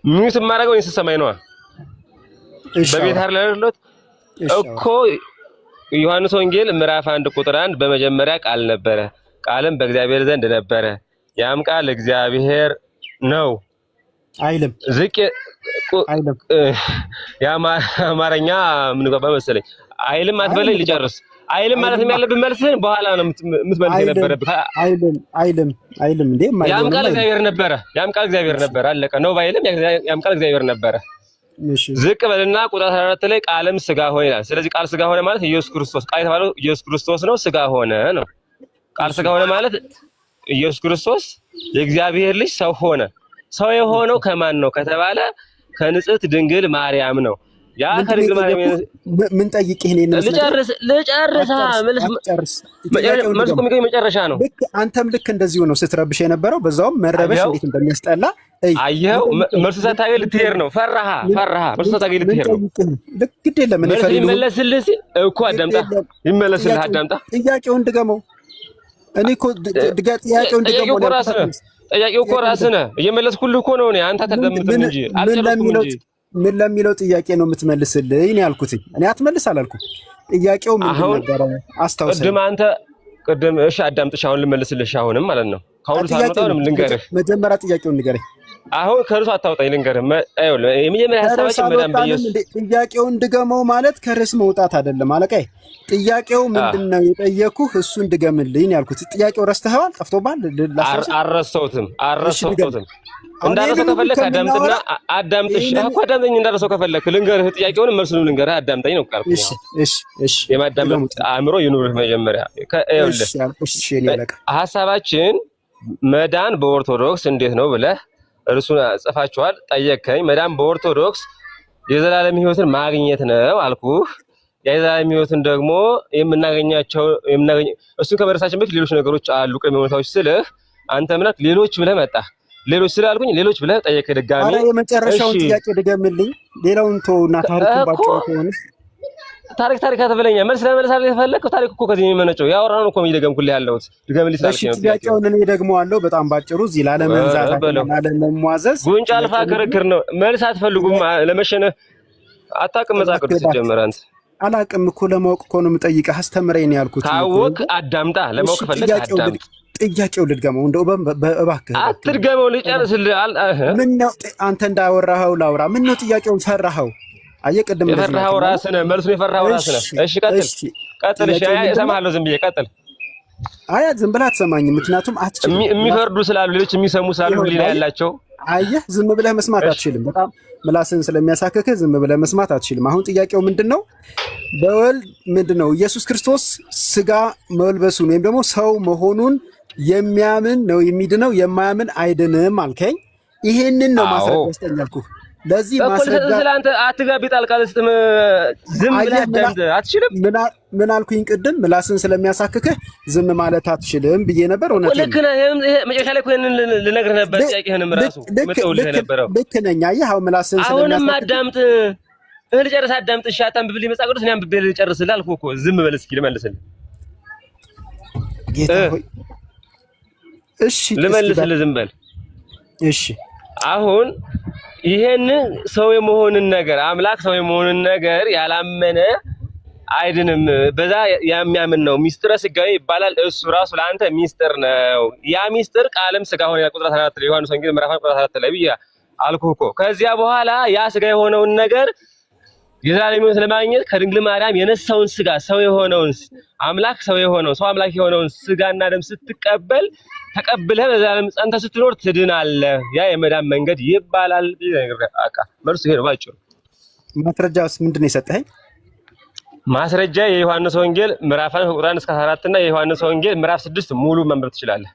ሚውት የማደርገው እኔ ስሰማኝ ነዋ። በቤት አይደለሁት እኮ። ዮሐንስ ወንጌል ምዕራፍ 1 ቁጥር 1 በመጀመሪያ ቃል ነበረ፣ ቃልም በእግዚአብሔር ዘንድ ነበረ፣ ያም ቃል እግዚአብሔር ነው አይልም። አይልም። የአማርኛ ምን ገባ መሰለኝ። አይልም አትበለኝ፣ ልጨርስ። አይልም ማለት ያለብህ መልስህን በኋላ ነው የምትመልስ የነበረብህ። አይልም እንዴ? ያም ቃል እግዚአብሔር ነበረ፣ አለቀ ነው ባይልም ያም ቃል እግዚአብሔር ነበረ። ዝቅ በልና ቁጥር 14 ላይ ቃልም ስጋ ሆነ ይላል። ስለዚህ ቃል ስጋ ሆነ ማለት ኢየሱስ ክርስቶስ፣ ቃል የተባለው ኢየሱስ ክርስቶስ ነው። ስጋ ሆነ ነው። ቃል ስጋ ሆነ ማለት ኢየሱስ ክርስቶስ የእግዚአብሔር ልጅ ሰው ሆነ። ሰው የሆነው ከማን ነው ከተባለ ከንጽሕት ድንግል ማርያም ነው። ያ ከድንግል ማርያም ምን ጠይቅህ? እኔ ልጨርስ መልስ እኮ የሚገኝ መጨረሻ ነው። አንተም ልክ እንደዚሁ ነው ስትረብሽ የነበረው። በዛውም መረበሽ እንዴት እንደሚያስጠላ አየኸው። መልሱ ሳታገኝ ልትሄድ ነው። ፈራሃ። መልሱ ሳታገኝ ልትሄድ ነው። ልክ ግድ የለም። መልስ ይመለስልህ ሲል እኮ አዳምጣ፣ ይመለስልህ። አዳምጣ። ጥያቄውን ድገመው። እኔ እኮ ጥያቄውን ድገመው። ጠያቂው እኮ ራስህ ነህ። እየመለስኩልህ እኮ ነው። አንተ አታዳምጥም እንጂ አልጨረስኩም እንጂ ምን ለሚለው ጥያቄ ነው የምትመልስልኝ? እኔ ያልኩት እኔ አትመልስ አላልኩም። ጥያቄው ምንድን ነበረ? አስታውሰኝ። ቅድም እሺ አዳምጥሽ፣ አሁን ልመልስልሽ። አሁንም ማለት ነው ከሁሉ ሳልመጣው ልንገርህ። መጀመሪያ ጥያቄውን ንገረኝ። አሁን ከርሱ አታውጣኝ፣ ልንገርህ። የመጀመሪያ ሐሳባችን መዳን በኢየሱስ ጥያቄውን ድገመው ማለት ከርስ መውጣት አይደለም አለቃዬ። ጥያቄው ምንድነው የጠየኩህ? እሱን ድገምልኝ ያልኩት። ጥያቄው ረስተኸዋል? ጠፍቶባል? አልረሳሁትም። እንዳረሰው ከፈለክ አዳምጥና አዳምጥሽ እኮ አዳምጠኝ። እንዳረሰው ከፈለክ ልንገርህ፣ ጥያቄውንም መልሱንም ልንገርህ። አዳምጠኝ ነው ቃል። እሺ የማዳመጥ አእምሮ ይኑርህ። መጀመሪያ ሐሳባችን መዳን በኦርቶዶክስ እንዴት ነው ብለህ እርሱን ጽፋችኋል። ጠየቅከኝ። መዳን በኦርቶዶክስ የዘላለም ሕይወትን ማግኘት ነው አልኩህ። የዘላለም ሕይወትን ደግሞ የምናገኛቸው እሱን ከመድረሳችን በፊት ሌሎች ነገሮች አሉ፣ ቅድመ ሁኔታዎች ስልህ አንተ ምናክ ሌሎች ብለህ መጣህ። ሌሎች ስላልኩኝ ሌሎች ብለህ ጠየቅህ ድጋሚ። አረ የመጨረሻውን ጥያቄ ድገምልኝ። ሌላውን ተውና ታሪኩን ባጭሩ ተውና ታሪክ አትበለኛ። መልስ ለመልሳለህ የፈለግከው ታሪክ እኮ ከዚህ የሚመነጨው ያወራነው እኮ እየደገምኩልህ ያለሁት ድገምልኝ ስላልከኝ ነው። ጥያቄውን እኔ ደግመዋለሁ በጣም ባጭሩ። እዚህ ላለመንዛትና ላለመሟዘዝ ጉንጫ አልፋ ክርክር ነው። መልስ አትፈልጉም ለመሸነፍ። አታውቅም መጽሐፍ ቅዱስ ጀመረ። አንተ አላውቅም እኮ ለማወቅ እኮ ነው የምጠይቅህ። አስተምረኝ ነው ያልኩት። ታወቅ አዳምጣ። ለማወቅ ፈለግ አዳምጥ። ጥያቄው ልድገመው እንደው እባክህ አትድገመው፣ ልጨርስልህ። ምን ነው አንተ እንዳወራኸው ላውራ። ምን ነው ጥያቄውን ፈራኸው? አየህ ቅድም የፈራኸው ራስህ ነህ። መልሱን የፈራኸው ራስህ ነህ። እሺ ቀጥል። እሺ እሰማለሁ ዝም ብዬ ቀጥል። አይ ዝም ብለህ አትሰማኝም። ምክንያቱም አትችልም። የሚፈርዱ ስላሉ ሌሎች የሚሰሙ ስላሉ ሊላ ያላቸው አየህ ዝም ብለህ መስማት አትችልም። በጣም ምላስን ስለሚያሳክክህ ዝም ብለህ መስማት አትችልም። አሁን ጥያቄው ምንድነው? በወልድ ምንድነው ኢየሱስ ክርስቶስ ስጋ መልበሱን ወይም ደግሞ ሰው መሆኑን የሚያምን ነው የሚድነው፣ የማያምን አይድንም አልከኝ። ይሄንን ነው ማስረጃ ያስጠኛልኩህ። ለዚህ ማስረጃ ስለአንተ አትጋቢ ጣልቃ ልስጥም። ዝም ብለህ አዳምጥ። አትችልም። ምን አልኩኝ ቅድም? ምላስን ስለሚያሳክክህ ዝም ማለት አትችልም ብዬ ነበር። እውነት ልክ ነህ። መጨረሻ ላይ እኮ ይሄንን ልነግርህ ነበር። ጥያቄህንም ራሱ መጥተውልህ ነበረው። ልክ ነኝ። አየህ አሁን ምላስን አሁንም አዳምጥ። ልጨርስ አዳምጥ። እሺ አታንብብልኝ መጽሐፍ ቅዱስ። እኔ አንብቤ ልጨርስልህ አልኩህ እኮ። ዝም በል እስኪ ልመልስልህ። ጌታ ሆይ እሺ ልመልስልህ። ዝም በል እሺ። አሁን ይሄን ሰው የመሆንን ነገር አምላክ ሰው የመሆንን ነገር ያላመነ አይድንም። በዛ የሚያምን ነው። ሚስጥረ ስጋዊ ይባላል። እሱ ራሱ ለአንተ ሚስጥር ነው። ያ ሚስጥር ቃልም ስጋ ሆነ። ቁጥር 14 ላይ ዮሐንስ ወንጌል ምዕራፍ 14 ላይ ብያ አልኩህ እኮ። ከዚያ በኋላ ያ ስጋ የሆነውን ነገር የዘላለም ሕይወት ለማግኘት ከድንግል ማርያም የነሳውን ስጋ ሰው የሆነውን አምላክ ሰው የሆነውን ሰው አምላክ የሆነውን ስጋና ደም ስትቀበል ተቀብለህ በዘላለም ጸንተህ ስትኖር ትድናለህ። ያ የመዳን መንገድ ይባላል። አቃ መልሱ ይሄ ነው ባጭሩ። ማስረጃስ ምንድነው የሰጠኸኝ? ማስረጃ የዮሐንስ ወንጌል ምዕራፍ 1 ቁጥር 1 እስከ 14 እና የዮሐንስ ወንጌል ምዕራፍ 6 ሙሉ መንበብ ትችላለህ።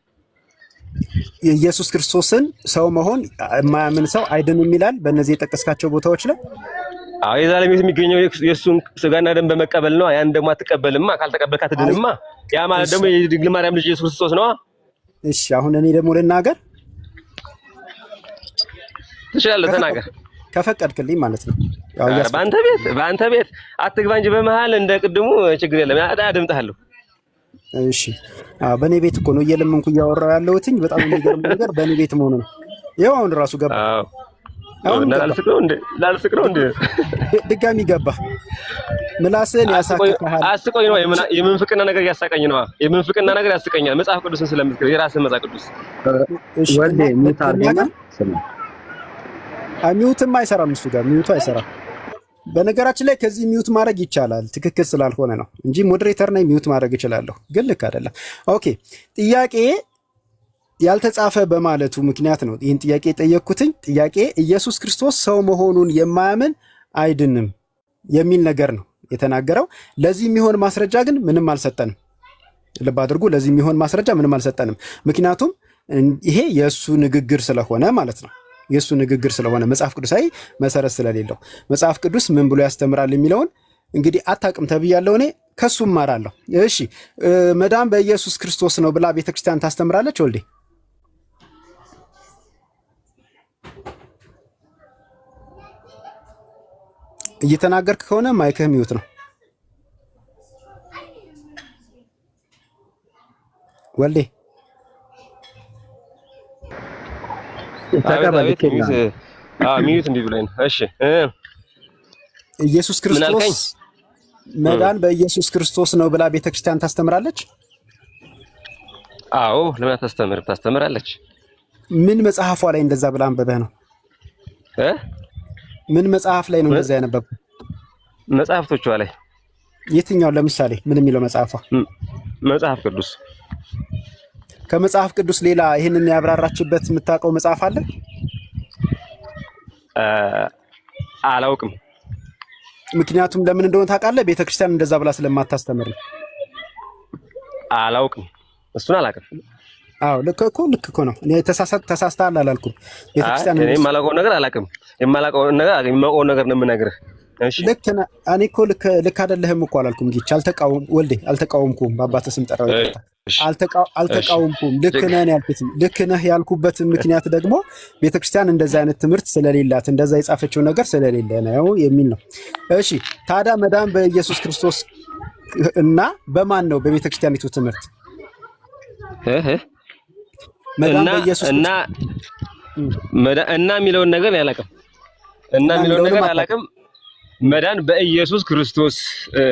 የኢየሱስ ክርስቶስን ሰው መሆን የማያምን ሰው አይድንም ይላል በእነዚህ የጠቀስካቸው ቦታዎች ላይ። አዎ የዘላለም ሕይወት የሚገኘው የእሱን ስጋና ደም በመቀበል ነው። ያን ደግሞ አትቀበልማ። ካልተቀበልክ አትድንማ። ያ ማለት ደግሞ የድንግል ማርያም ልጅ ኢየሱስ ክርስቶስ ነው። እሺ አሁን እኔ ደግሞ ልናገር? ትችላለህ፣ ተናገር ከፈቀድክልኝ ማለት ነው። ያው በአንተ ቤት አትግባ እንጂ በመሃል እንደ ቅድሙ ችግር የለም። አድምጥሃለሁ። እሺ በእኔ ቤት እኮ ነው እየለመንኩ እያወራሁ ያለሁትኝ። በጣም የሚገርም ነገር በእኔ ቤት መሆኑ ነው። ይኸው አሁን ራሱ ገባ። ላልስቅ ነው እንዴ? ድጋሚ ገባ። ምላስን ያሳክካል። አስቆኝ ነው። የምንፍቅና ነገር ያሳቀኝ ነው። የምንፍቅና ነገር ያስቀኛል። መጽሐፍ ቅዱስን ስለምትከው የራስን መጽሐፍ ቅዱስ ወልዴ ሚውት አድርገና ሚውትም አይሰራም። እሱ ጋር ሚውቱ አይሰራም። በነገራችን ላይ ከዚህ ሚውት ማድረግ ይቻላል። ትክክል ስላልሆነ ነው እንጂ ሞዴሬተር ነኝ ሚውት ማድረግ እችላለሁ፣ ግን ልክ አይደለም። ኦኬ ጥያቄ ያልተጻፈ በማለቱ ምክንያት ነው ይህን ጥያቄ የጠየቅኩትኝ። ጥያቄ ኢየሱስ ክርስቶስ ሰው መሆኑን የማያምን አይድንም የሚል ነገር ነው የተናገረው። ለዚህ የሚሆን ማስረጃ ግን ምንም አልሰጠንም። ልብ አድርጉ፣ ለዚህ የሚሆን ማስረጃ ምንም አልሰጠንም። ምክንያቱም ይሄ የእሱ ንግግር ስለሆነ ማለት ነው። የእሱ ንግግር ስለሆነ መጽሐፍ ቅዱሳዊ መሰረት ስለሌለው መጽሐፍ ቅዱስ ምን ብሎ ያስተምራል የሚለውን እንግዲህ አታውቅም ተብያለሁ። እኔ ከሱ እማራለሁ። እሺ መዳን በኢየሱስ ክርስቶስ ነው ብላ ቤተክርስቲያን ታስተምራለች ወልዴ? እየተናገርክ ከሆነ ማይክህ ሚውት ነው ወልዴ። ሚውት እንዲህ ብለኝ። እሺ ኢየሱስ መዳን በኢየሱስ ክርስቶስ ነው ብላ ቤተክርስቲያን ታስተምራለች? አዎ ለምን ታስተምራለች? ምን መጽሐፏ ላይ እንደዛ ብላ አንበበህ ነው? ምን መጽሐፍ ላይ ነው እንደዛ ያነበብኩ? መጽሐፍቶቿ ላይ የትኛው? ለምሳሌ ምን የሚለው መጽሐፏ? መጽሐፍ ቅዱስ። ከመጽሐፍ ቅዱስ ሌላ ይሄንን ያብራራችበት የምታውቀው መጽሐፍ አለ? አላውቅም። ምክንያቱም ለምን እንደሆነ ታውቃለህ? ቤተክርስቲያን እንደዛ ብላ ስለማታስተምር ነው። አላውቅም፣ እሱን አላውቅም። አዎ ልክ እኮ ነው። እኔ ተሳስተሃል አላልኩም። ቤተክርስቲያን እኔ የማላውቀው ነገር አላውቅም። የማላውቀው ነገር ነው የምነግርህ። እሺ ልክ ነህ። እኔ እኮ ልክ አይደለህም እኮ አላልኩም። ጌች አልተቃወምኩም። በአባትህ ስም ጠራው። አልተቃወምኩም። ልክ ነህ ያልኩት ልክ ነህ ያልኩበት ምክንያት ደግሞ ቤተክርስቲያን እንደዛ አይነት ትምህርት ስለሌላት እንደዛ የጻፈችው ነገር ስለሌለ ነው የሚል ነው። እሺ ታዲያ መዳን በኢየሱስ ክርስቶስ እና በማን ነው? በቤተክርስቲያኒቱ ትምህርት መዳን በኢየሱስ እና የሚለውን ነገር አላውቅም። እና የሚለውን ነገር አላውቅም። መዳን በኢየሱስ ክርስቶስ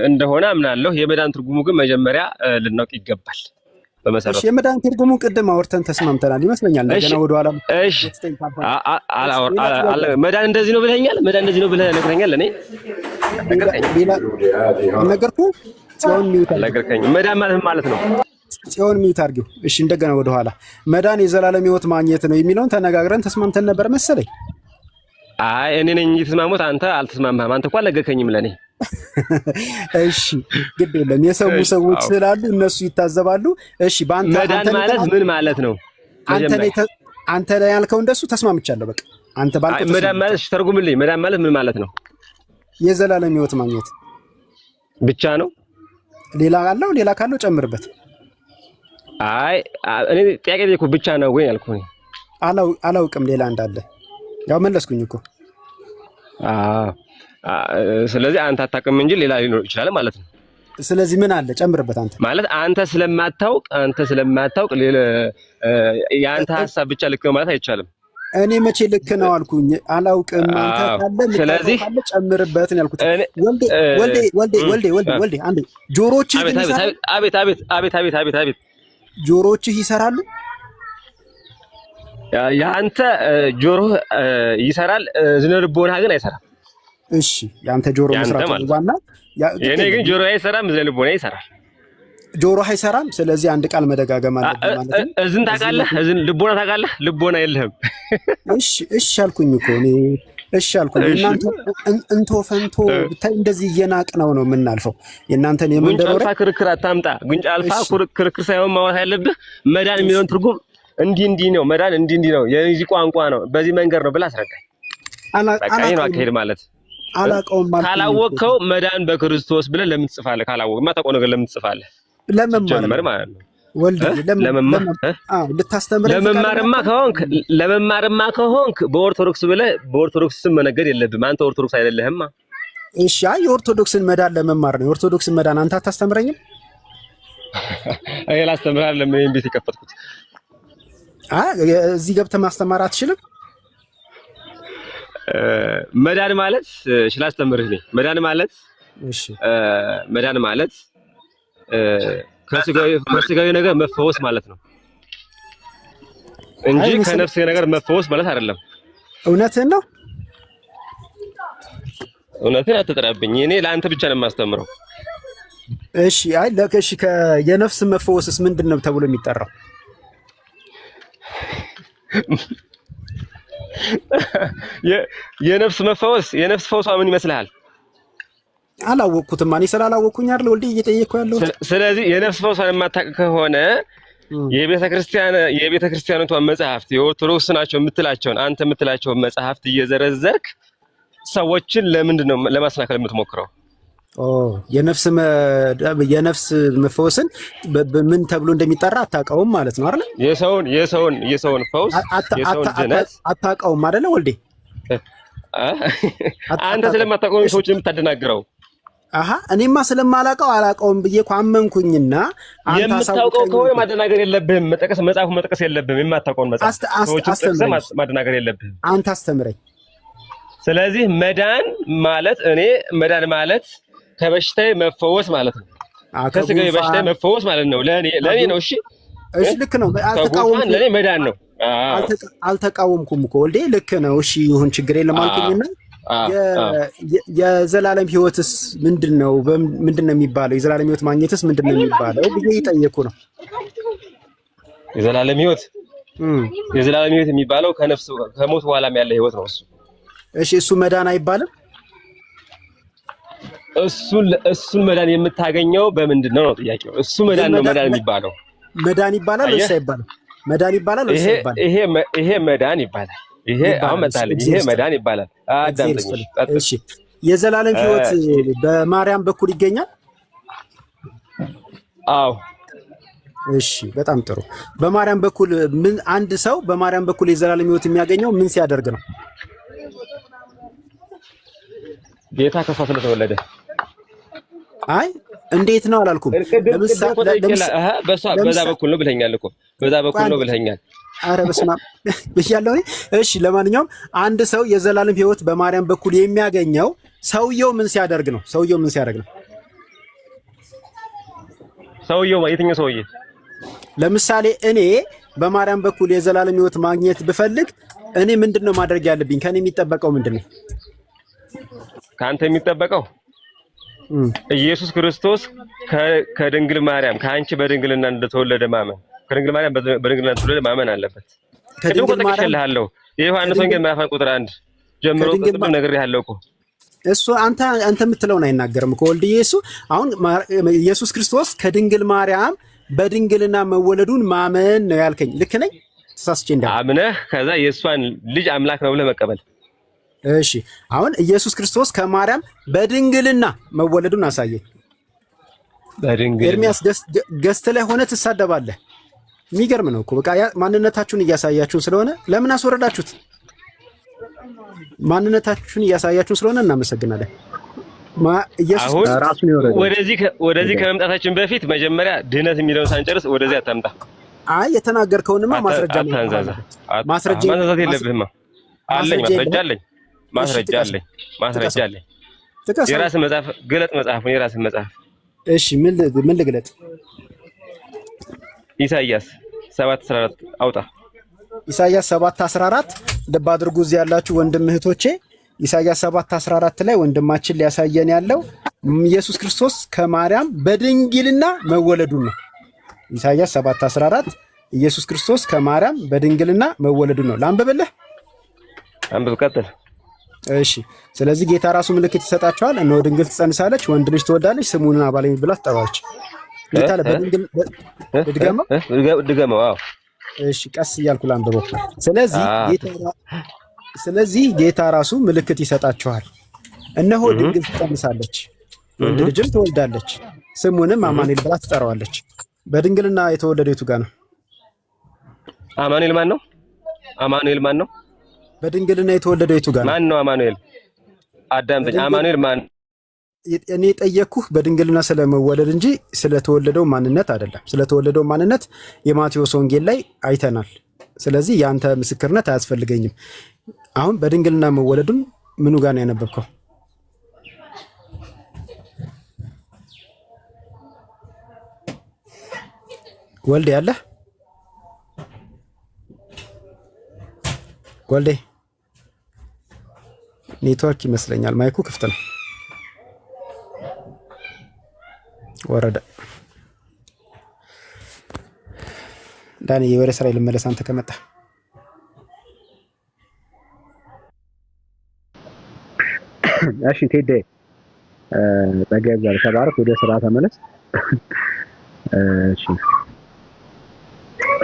እንደሆነ አምናለሁ። የመዳን ትርጉሙ ግን መጀመሪያ ልናውቅ ይገባል። በመሰረቱ እሺ የመዳን ትርጉሙ ቅድም አውርተን ተስማምተናል ይመስለኛል። እንደገና ወደ ኋላ እሺ መዳን እንደዚህ ነው ብለኸኛል። መዳን እንደዚህ ነው ብለህ ነግረኛል። እኔ ነገርኩህ። ጽዮን ነገርከኝ። መዳን ማለት ነው። ጽዮን ሚዩት አድርጊው። እሺ እንደገና ወደ ኋላ መዳን የዘላለም ሕይወት ማግኘት ነው የሚለውን ተነጋግረን ተስማምተን ነበር መሰለኝ። አይ እኔ ነኝ የተስማሙት፣ አንተ አልተስማማህም። አንተ እኮ አልነገርከኝም ለኔ። እሺ ግድ የለም የሰሙ ሰዎች ስላሉ እነሱ ይታዘባሉ። እሺ በአንተ መዳን ማለት ምን ማለት ነው? አንተ ላይ ያልከው እንደሱ ተስማምቻለሁ። በቃ አንተ ባልከው መዳን ማለት ተርጉምልኝ። መዳን ማለት ምን ማለት ነው? የዘላለም ሕይወት ማግኘት ብቻ ነው? ሌላ ካለው ጨምርበት። አይ እኔ ጥያቄ እኮ ብቻ ነው ወይ ያልኩኝ። አላውቅም ሌላ እንዳለ ያው መለስኩኝ እኮ። ስለዚህ አንተ አታውቅም እንጂ ሌላ ሊኖር ይችላል ማለት ነው። ስለዚህ ምን አለ ጨምርበት። አንተ ማለት አንተ ስለማታውቅ ሌላ የአንተ ሐሳብ ብቻ ልክ ነው ማለት አይቻልም። እኔ መቼ ልክ ነው አልኩኝ? አላውቅም። አንተ ካለ ስለዚህ ጨምርበት ነው ያልኩት። ወልዴ አንዴ ጆሮችህ አቤት ጆሮችህ ይሰራሉ? ያንተ ጆሮ ይሰራል፣ ዝነ ልቦና ግን አይሰራም። እሺ ያንተ ጆሮ መስራት ዋና፣ የኔ ግን ጆሮ አይሰራም፣ ዝነ ልቦና ይሰራል። ጆሮ አይሰራም። ስለዚህ አንድ ቃል መደጋገም አለበት ማለት ነው። እዝን ታውቃለህ? እዝን ልቦና ታውቃለህ? ልቦና የለህም። እሺ አልኩኝ እኮ እኔ። እሺ አልኩኝ። እናንተ እንቶ ፈንቶ ብታይ እንደዚህ እየናቅ ነው የምናልፈው። የእናንተን የመንደር ጉንጫ አልፋ ክርክር አታምጣ። ጉንጫ አልፋ ክርክር ሳይሆን ማውራት ያለብህ መዳን የሚለውን ትርጉም እንዲህ ነው። መዳን እንዲህ ነው፣ የዚህ ቋንቋ ነው፣ በዚህ መንገድ ነው ብለህ አስረዳኝ። በቃ ይሄን አካሄድ ማለት አላውቀውም ማለት ካላወቅከው መዳን በክርስቶስ ብለህ ለምን ትጽፋለህ? ካላወቅህ የማታውቀው ነገር ለምን ትጽፋለህ? ለመማር ማለት ነው። ወልዴ ለመማርማ ከሆንክ በኦርቶዶክስ ብለህ በኦርቶዶክስ ስም መነገድ የለብህም። አንተ ኦርቶዶክስ አይደለህማ። እሺ የኦርቶዶክስን መዳን ለመማር ነው። የኦርቶዶክስን መዳን አንተ አታስተምረኝም? አይ ላስተምርሃለሁ። ለምን ቤት የከፈትኩት እዚህ ገብተህ ማስተማር አትችልም? መዳን ማለት ስላስተምርህ ነኝ። መዳን ማለት ከስጋዊ ነገር መፈወስ ማለት ነው እንጂ ከነፍስ ነገር መፈወስ ማለት አይደለም። እውነትህን ነው። እውነትህን አትጥራብኝ። እኔ ለአንተ ብቻ ነው የማስተምረው። እሺ የነፍስ መፈወስስ ምንድን ነው ተብሎ የሚጠራው? የነፍስ ፈውሷ ምን ይመስልሃል? አላወቅኩትም። እኔ ስላላወቅኩኝ አይደል ወልዴ እየጠየቅኩ ያለው። ስለዚህ የነፍስ ፈውሷን የማታውቅ ከሆነ የቤተክርስቲያኗን መጽሐፍት የኦርቶዶክስ ናቸው የምትላቸውን አንተ የምትላቸውን መጽሐፍት እየዘረዘርክ ሰዎችን ለምንድን ነው ለማስናከል የምትሞክረው? የነፍስ መፈወስን ምን ተብሎ እንደሚጠራ አታውቀውም ማለት ነው አይደል? የሰውን ፈውስ የሰውን ድነት አታውቀውም አይደል ወልዴ? አንተ ስለማታውቀው ሰዎችን የምታደናግረው። እኔማ ስለማላውቀው አላውቀውም ብዬ እኮ አመንኩኝና የምታውቀው ከሆነ ማደናገር የለብህም። መጽሐፉን መጥቀስ የለብህም። የማታውቀውን መጽሐፍ ሰዎችን ማደናገር የለብህም። አንተ አስተምረኝ። ስለዚህ መዳን ማለት ከበሽታዬ መፈወስ ማለት ነው። ከስጋዬ በሽታዬ መፈወስ ማለት ነው። ለኔ ነው። እሺ ልክ ነው። አልተቃወምኩም። ለኔ መዳን ነው። አልተቃወምኩም እኮ ወልዴ። ልክ ነው። እሺ ይሁን፣ ችግር የለም አልኩኝና የዘላለም ህይወትስ ምንድነው? ምንድነው የሚባለው? የዘላለም ህይወት ማግኘትስ ምንድነው የሚባለው ብዬ እየጠየኩ ነው። የዘላለም ህይወት የሚባለው ከሞት በኋላም ያለ ህይወት ነው እሱ። እሺ እሱ መዳን አይባልም? እሱን መዳን የምታገኘው በምንድን ነው ጥያቄው። እሱ መዳን ነው መዳን የሚባለው። መዳን ይባላል ወይስ አይባልም? መዳን ይባላል ወይስ አይባልም? ይሄ መዳን ይባላል። ይሄ አሁን መጣልኝ። ይሄ መዳን ይባላል። አዳምጠኝ። እሺ የዘላለም ህይወት በማርያም በኩል ይገኛል? አዎ። እሺ በጣም ጥሩ። በማርያም በኩል ምን አንድ ሰው በማርያም በኩል የዘላለም ህይወት የሚያገኘው ምን ሲያደርግ ነው? ጌታ ከሷ ስለተወለደ። አይ እንዴት ነው አላልኩም። በዛ በኩል ነው ብለኛል እኮ። በዛ በኩል ነው ብለኛል። አረ በስመ አብ ብያለሁ። እሺ ለማንኛውም አንድ ሰው የዘላለም ህይወት በማርያም በኩል የሚያገኘው ሰውየው ምን ሲያደርግ ነው? ሰውየው የትኛው ሰውዬ? ለምሳሌ እኔ በማርያም በኩል የዘላለም ህይወት ማግኘት ብፈልግ እኔ ምንድነው ማድረግ ያለብኝ? ከኔ የሚጠበቀው ምንድነው? ካንተ የሚጠበቀው ኢየሱስ ክርስቶስ ከድንግል ማርያም ከአንቺ በድንግልና እንደተወለደ ማመን፣ ከድንግል ማርያም በድንግልና እንደተወለደ ማመን አለበት። ቅድም ተጠቅሼልሃለሁ። የዮሐንስ ወንጌል ምዕራፍ 1 ጀምሮ ቅድም ነግሬሃለሁ እኮ። እሱ አንተ የምትለውን አይናገርም እኮ ወልድዬ። እሱ አሁን ኢየሱስ ክርስቶስ ከድንግል ማርያም በድንግልና መወለዱን ማመን ነው ያልከኝ። ልክ ነኝ? ተሳስቼ አምነህ ከዛ የእሷን ልጅ አምላክ ነው ብለህ መቀበል። እሺ አሁን ኢየሱስ ክርስቶስ ከማርያም በድንግልና መወለዱን አሳየኝ። ኤርሚያስ ገስት ላይ ሆነ ትሳደባለህ። የሚገርም ነው እኮ። በቃ ማንነታችሁን እያሳያችሁን ስለሆነ ለምን አስወረዳችሁት? ማንነታችሁን እያሳያችሁን ስለሆነ እናመሰግናለን። ኢየሱስ ራሱን ይወረደ። ወደዚህ ከመምጣታችን በፊት መጀመሪያ ድህነት የሚለውን ሳንጨርስ ወደዚህ አታምጣ። አይ የተናገርከውንማ ማስረጃ የለብህማ። አለኝ ማስረጃ አለኝ። የራስህ መጽሐፍ ግለጥ። መጽሐፉን የራስህ መጽሐፍ። እሺ ምን ልግለጥ? ኢሳይያስ 7:14 አውጣ። ኢሳይያስ 7:14 ልብ አድርጉ እዚህ ያላችሁ ወንድም እህቶቼ። ኢሳይያስ 7:14 ላይ ወንድማችን ሊያሳየን ያለው ኢየሱስ ክርስቶስ ከማርያም በድንግልና መወለዱን ነው። ኢሳይያስ 7:14 ኢየሱስ ክርስቶስ ከማርያም በድንግልና መወለዱን ነው። ላንብብልህ? አንብብ፣ ቀጥል። እሺ ስለዚህ ጌታ ራሱ ምልክት ይሰጣቸዋል። እነሆ ድንግል ትጸንሳለች፣ ወንድ ልጅ ትወልዳለች፣ ስሙን አማኑኤል ብላ ትጠራዋለች። ጌታ በድንግል ድገመው። አዎ እሺ ቀስ እያልኩ ላንብበው። ስለዚህ ጌታ ራሱ ምልክት ይሰጣቸዋል። እነሆ ድንግል ትጸንሳለች፣ ወንድ ልጅም ትወልዳለች፣ ስሙንም አማኑኤል ብላ ትጠራዋለች። በድንግልና የተወለደው የቱ ጋር ነው? አማኑኤል ማን ነው? በድንግልና የተወለደው የቱ ጋር ነው? ማን ነው አማኑኤል? አዳምጠኝ። አማኑኤል ማን? እኔ ጠየቅኩህ በድንግልና ስለመወለድ እንጂ ስለተወለደው ማንነት አይደለም። ስለተወለደው ማንነት የማቴዎስ ወንጌል ላይ አይተናል። ስለዚህ የአንተ ምስክርነት አያስፈልገኝም። አሁን በድንግልና መወለዱን ምኑ ጋር ነው ያነበብከው? ወልዴ ያለ ወልዴ ኔትወርክ ይመስለኛል። ማይኩ ክፍት ነው። ወረደ። ዳኒ ወደ ስራ ልመለስ አንተ ከመጣ። እሺ ቴዴ ጠገብ ጋር ተባረክ። ወደ ስራ ተመለስ። እሺ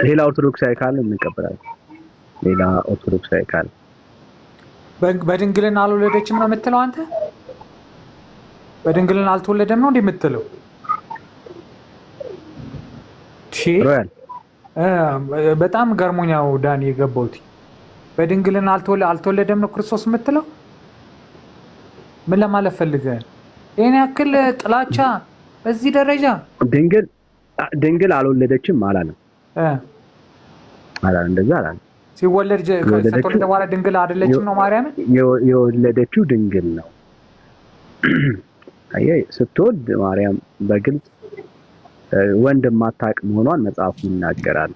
ሌላ ኦርቶዶክሳዊ ካለ እንቀበላለን። ሌላ ኦርቶዶክሳዊ ካለ በድንግልና አልወለደችም ነው የምትለው አንተ? በድንግልና አልተወለደም ነው እንዴ የምትለው? በጣም ገርሞኛው ዳኒ የገባሁት በድንግልና አልተወለደም ነው ክርስቶስ የምትለው? ምን ለማለት ፈልገህ? ይሄን ያክል ጥላቻ በዚህ ደረጃ? ድንግል አልወለደችም አላለም። እንደዛ አላለም። ሲወለድ ከተወለደ በኋላ ድንግል አይደለችም ነው ማርያም? የወለደችው ድንግል ነው። አየህ ስትወልድ ማርያም በግልጽ ወንድ ማታቅ መሆኗን መጽሐፉ ይናገራል።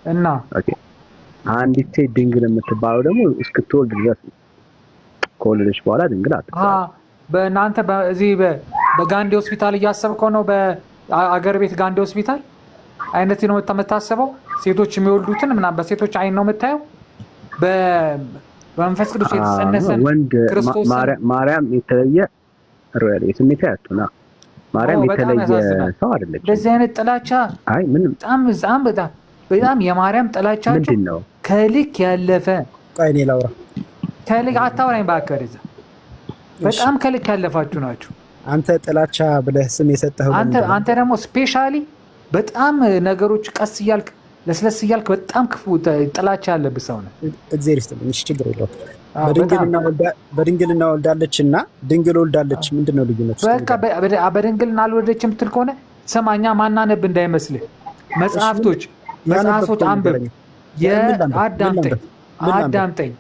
እና ኦኬ አንዲት ሴት ድንግል የምትባለው ደግሞ እስክትወልድ ድረስ ከወለደች በኋላ ድንግል አትባልም። በእናንተ በዚህ በጋንዴ ሆስፒታል እያሰብከው ነው? በአገር ቤት ጋንዴ ሆስፒታል አይነት ነው የምታስበው? ሴቶች የሚወልዱትን ምናምን በሴቶች አይን ነው የምታየው? በመንፈስ ቅዱስ የተጸነሰን ወንድ ክርስቶስ ማርያም የተለየ ሮያል የስሜት ያቱና ማርያም የተለየ ሰው አይደለች። እንደዚህ አይነት ጥላቻ አይ ምንም በጣም የማርያም ጥላቻቸው ነው ከልክ ያለፈ። ቆይ እኔ ላውራ። ከልክ አታወራኝ እባክህ። በጣም ከልክ ያለፋችሁ ናችሁ። አንተ ጥላቻ ብለህ ስም የሰጠኸው አንተ ደግሞ ስፔሻሊ በጣም ነገሮች ቀስ እያልክ ለስለስ እያልክ በጣም ክፉ ጥላቻ ያለብህ ሰው ነህ። እግዚአብሔር ይስጥልኝ። እሺ ችግር የለውም። በድንግልና ወልዳለች እና ድንግል ወልዳለች ምንድነው ልዩነቱ? በቃ በድንግልና አልወለደችም የምትል ከሆነ ሰማኛ ማናነብ እንዳይመስልህ። መጽሐፍቶች አንብብ። አዳምጠኝ።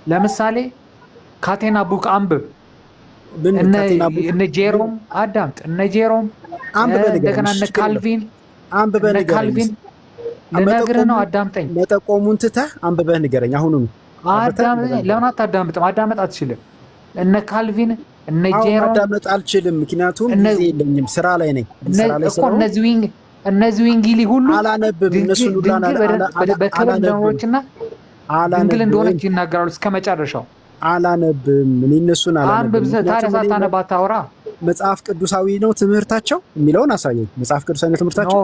ለምሳሌ ካቴና ቡክ አንብብ። እነ ጄሮም አዳምጥ። እነ ጄሮም እንደገና እነ ካልቪን ልነግርህ ነው። አዳምጠኝ። መጠቆሙን ትተህ አንብበህ ንገረኝ አሁኑኑ። ለምን አታዳምጥም? አዳመጥ አትችልም? እነ ካልቪን እነ ጄሮም አዳመጥ አልችልም፣ ምክንያቱም ጊዜ የለኝም፣ ስራ ላይ ነኝ። እነዚህ ዊንጊሊ ሁሉ አላነብም። እነሱ በክብር እንደኖሮችና ድንግል እንደሆነች ይናገራሉ እስከ መጨረሻው። አላነብም። እኔ እነሱን አላነብም። ታዲያ ሳታነብ አታወራ። መጽሐፍ ቅዱሳዊ ነው ትምህርታቸው የሚለውን አሳየኝ። መጽሐፍ ቅዱሳዊ ነው ትምህርታቸው።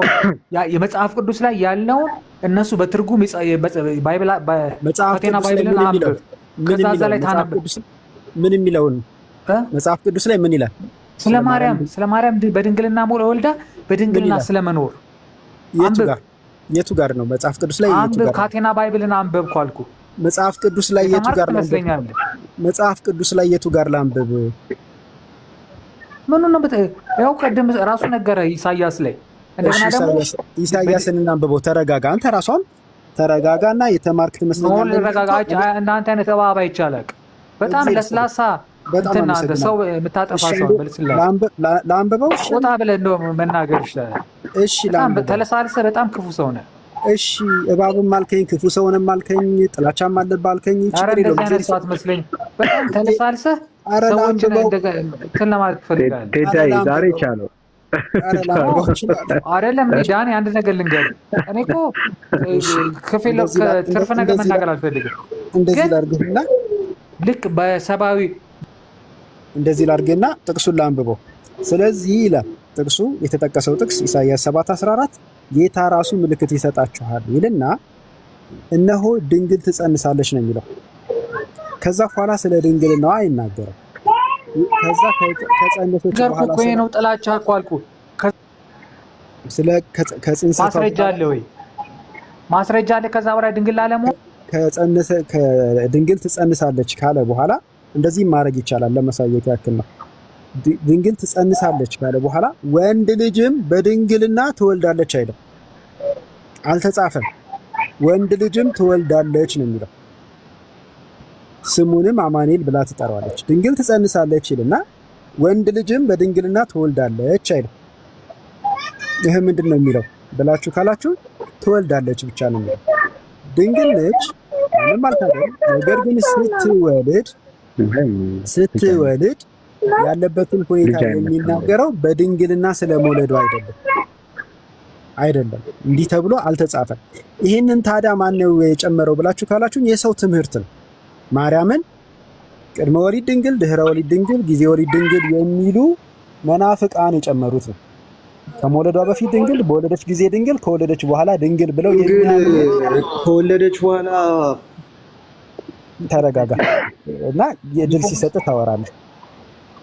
የመጽሐፍ ቅዱስ ላይ ያለውን እነሱ በትርጉም ባይብልን አንብብ። ከዛ ላይ ታነብ። ምን የሚለውን መጽሐፍ ቅዱስ ላይ ምን ይላል? ስለ ማርያም በድንግልና ወልዳ በድንግልና ስለመኖር የቱ ጋር ነው መጽሐፍ ቅዱስ ላይ? አንብብ። ካቴና ባይብልን አንብብ እኮ አልኩህ። መጽሐፍ ቅዱስ ላይ የቱ ጋር ነው? መጽሐፍ ቅዱስ ላይ የቱ ጋር ላንብብ? ምን ነው ያው ቀደም ራሱ ነገረ ኢሳይያስ ላይ። እንደገና ደግሞ ኢሳይያስን እናንብበው። ተረጋጋ። አንተ ራሷን ተረጋጋና የተማርክ ትመስለኛለህ። ነው ተረጋጋ። እናንተ አይነት እባብ አይቻለቅ። በጣም ለስላሳ እንትና ሰው የምታጠፋ ሰው በልስላ ላንብበው። ወጣ ብለህ እንደው መናገር ይችላል። እሺ ላንብበው። ተለሳልሰህ በጣም ክፉ ሰው ነህ። እሺ እባብም አልከኝ፣ ክፉ ሰውንም አልከኝ፣ ጥላቻም አለብህ አልከኝ። ችግር የለውም። እንደዚህ አትመስለኝ። በጣም ተለሳልሰህ ሰዎችን እንትን ለማለት ትፈልጋለህ። ቴዳይ ዛሬ ቻለው አይደለም። ዳኒ አንድ ነገር ልንገርህ። እኔ እኮ ትርፍ ነገር መናገር አልፈልግም። እንደዚህ ላድርግና ልክ በሰብአዊ እንደዚህ ላድርግና ጥቅሱን ላንብበው። ስለዚህ ይላል ጥቅሱ፣ የተጠቀሰው ጥቅስ ኢሳይያስ 7:14 ጌታ ራሱ ምልክት ይሰጣችኋል ይልና እነሆ ድንግል ትጸንሳለች ነው የሚለው። ከዛ በኋላ ስለ ድንግልናዋ አይናገርም። ከዛ ከጸነሰች በኋላ ነው ጥላቻ እኮ አልኩህ። ስለ ከጽንሰቷ ማስረጃ አለ ወይ? ማስረጃ አለ። ከዛ በኋላ ድንግል አለመሆን ድንግል ትጸንሳለች ካለ በኋላ እንደዚህ ማድረግ ይቻላል። ለማሳየት ያክል ነው። ድንግል ትጸንሳለች ካለ በኋላ ወንድ ልጅም በድንግልና ትወልዳለች አይደል? አልተጻፈም። ወንድ ልጅም ትወልዳለች ነው የሚለው። ስሙንም አማኑኤል ብላ ትጠራዋለች። ድንግል ትጸንሳለች ይልና ወንድ ልጅም በድንግልና ትወልዳለች አይደል? ይሄ ምንድን ነው የሚለው ብላችሁ ካላችሁ ትወልዳለች ብቻ ነው የሚለው። ድንግል ነች ምንም አልታደለም። ነገር ግን ስትወልድ ያለበትን ሁኔታ የሚናገረው በድንግልና ስለመውለዱ አይደለም። እንዲህ ተብሎ አልተጻፈም። ይህንን ታዲያ ማነው የጨመረው ብላችሁ ካላችሁ የሰው ትምህርት ነው። ማርያምን ቅድመ ወሊድ ድንግል፣ ድህረ ወሊድ ድንግል፣ ጊዜ ወሊድ ድንግል የሚሉ መናፍቃን የጨመሩት ነው። ከመውለዷ በፊት ድንግል፣ በወለደች ጊዜ ድንግል፣ ከወለደች በኋላ ድንግል ብለው ከወለደች በኋላ ተረጋጋ እና የድል ሲሰጥ ታወራለህ።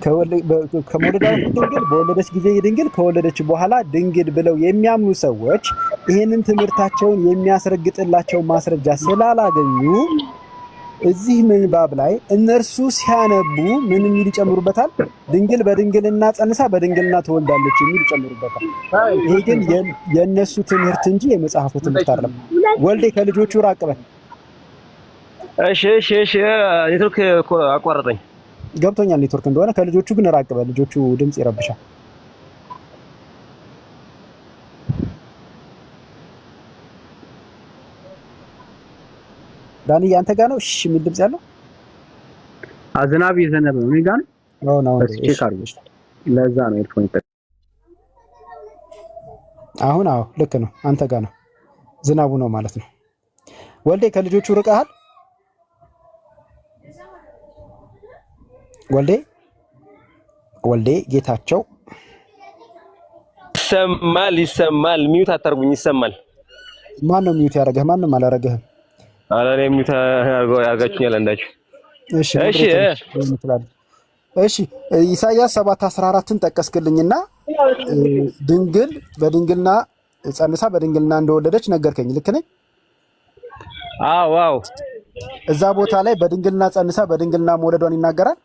ከመውለዷ በፊት ድንግል፣ በወለደች ጊዜ ድንግል፣ ከወለደች በኋላ ድንግል ብለው የሚያምኑ ሰዎች ይህንን ትምህርታቸውን የሚያስረግጥላቸው ማስረጃ ስላላገኙ እዚህ ምንባብ ላይ እነርሱ ሲያነቡ ምን የሚል ይጨምሩበታል? ድንግል በድንግልና ጸንሳ በድንግልና ትወልዳለች የሚል ይጨምሩበታል። ይሄ ግን የእነሱ ትምህርት እንጂ የመጽሐፉ ትምህርት አይደለም። ወልዴ ከልጆቹ ራቅ በል። እሺ ኔትወርክ አቋረጠኝ። ገብቶኛል ኔትወርክ እንደሆነ። ከልጆቹ ግን ራቅ በል፣ ልጆቹ ድምፅ ይረብሻል። ዳኒ ያንተ ጋር ነው? እሺ ምን ድምፅ ያለው? ዝናብ እየዘነበ ነው። እኔ ጋር ነው ነው። ቼክ አድርጎ ለዛ ነው ኤርፎን ይጠቀም። አሁን አዎ ልክ ነው። አንተ ጋር ነው ዝናቡ ነው ማለት ነው። ወልዴ ከልጆቹ ርቀሃል? ወልዴ ጌታቸው ይሰማል። ሚዩት አታርጉኝ። ይሰማል። ማን ነው ሚዩት ያደረገህ? ማንም አላረገህም። አላኔ ሚዩት ያርጋችሁኛል አንዳችሁ። እሺ ኢሳይያስ 7:14ን ጠቀስክልኝና ድንግል በድንግልና ጸንሳ በድንግልና እንደወለደች ነገርከኝ። ልክ ነኝ? አዎ። እዛ ቦታ ላይ በድንግልና ጸንሳ በድንግልና መውለዷን ይናገራል።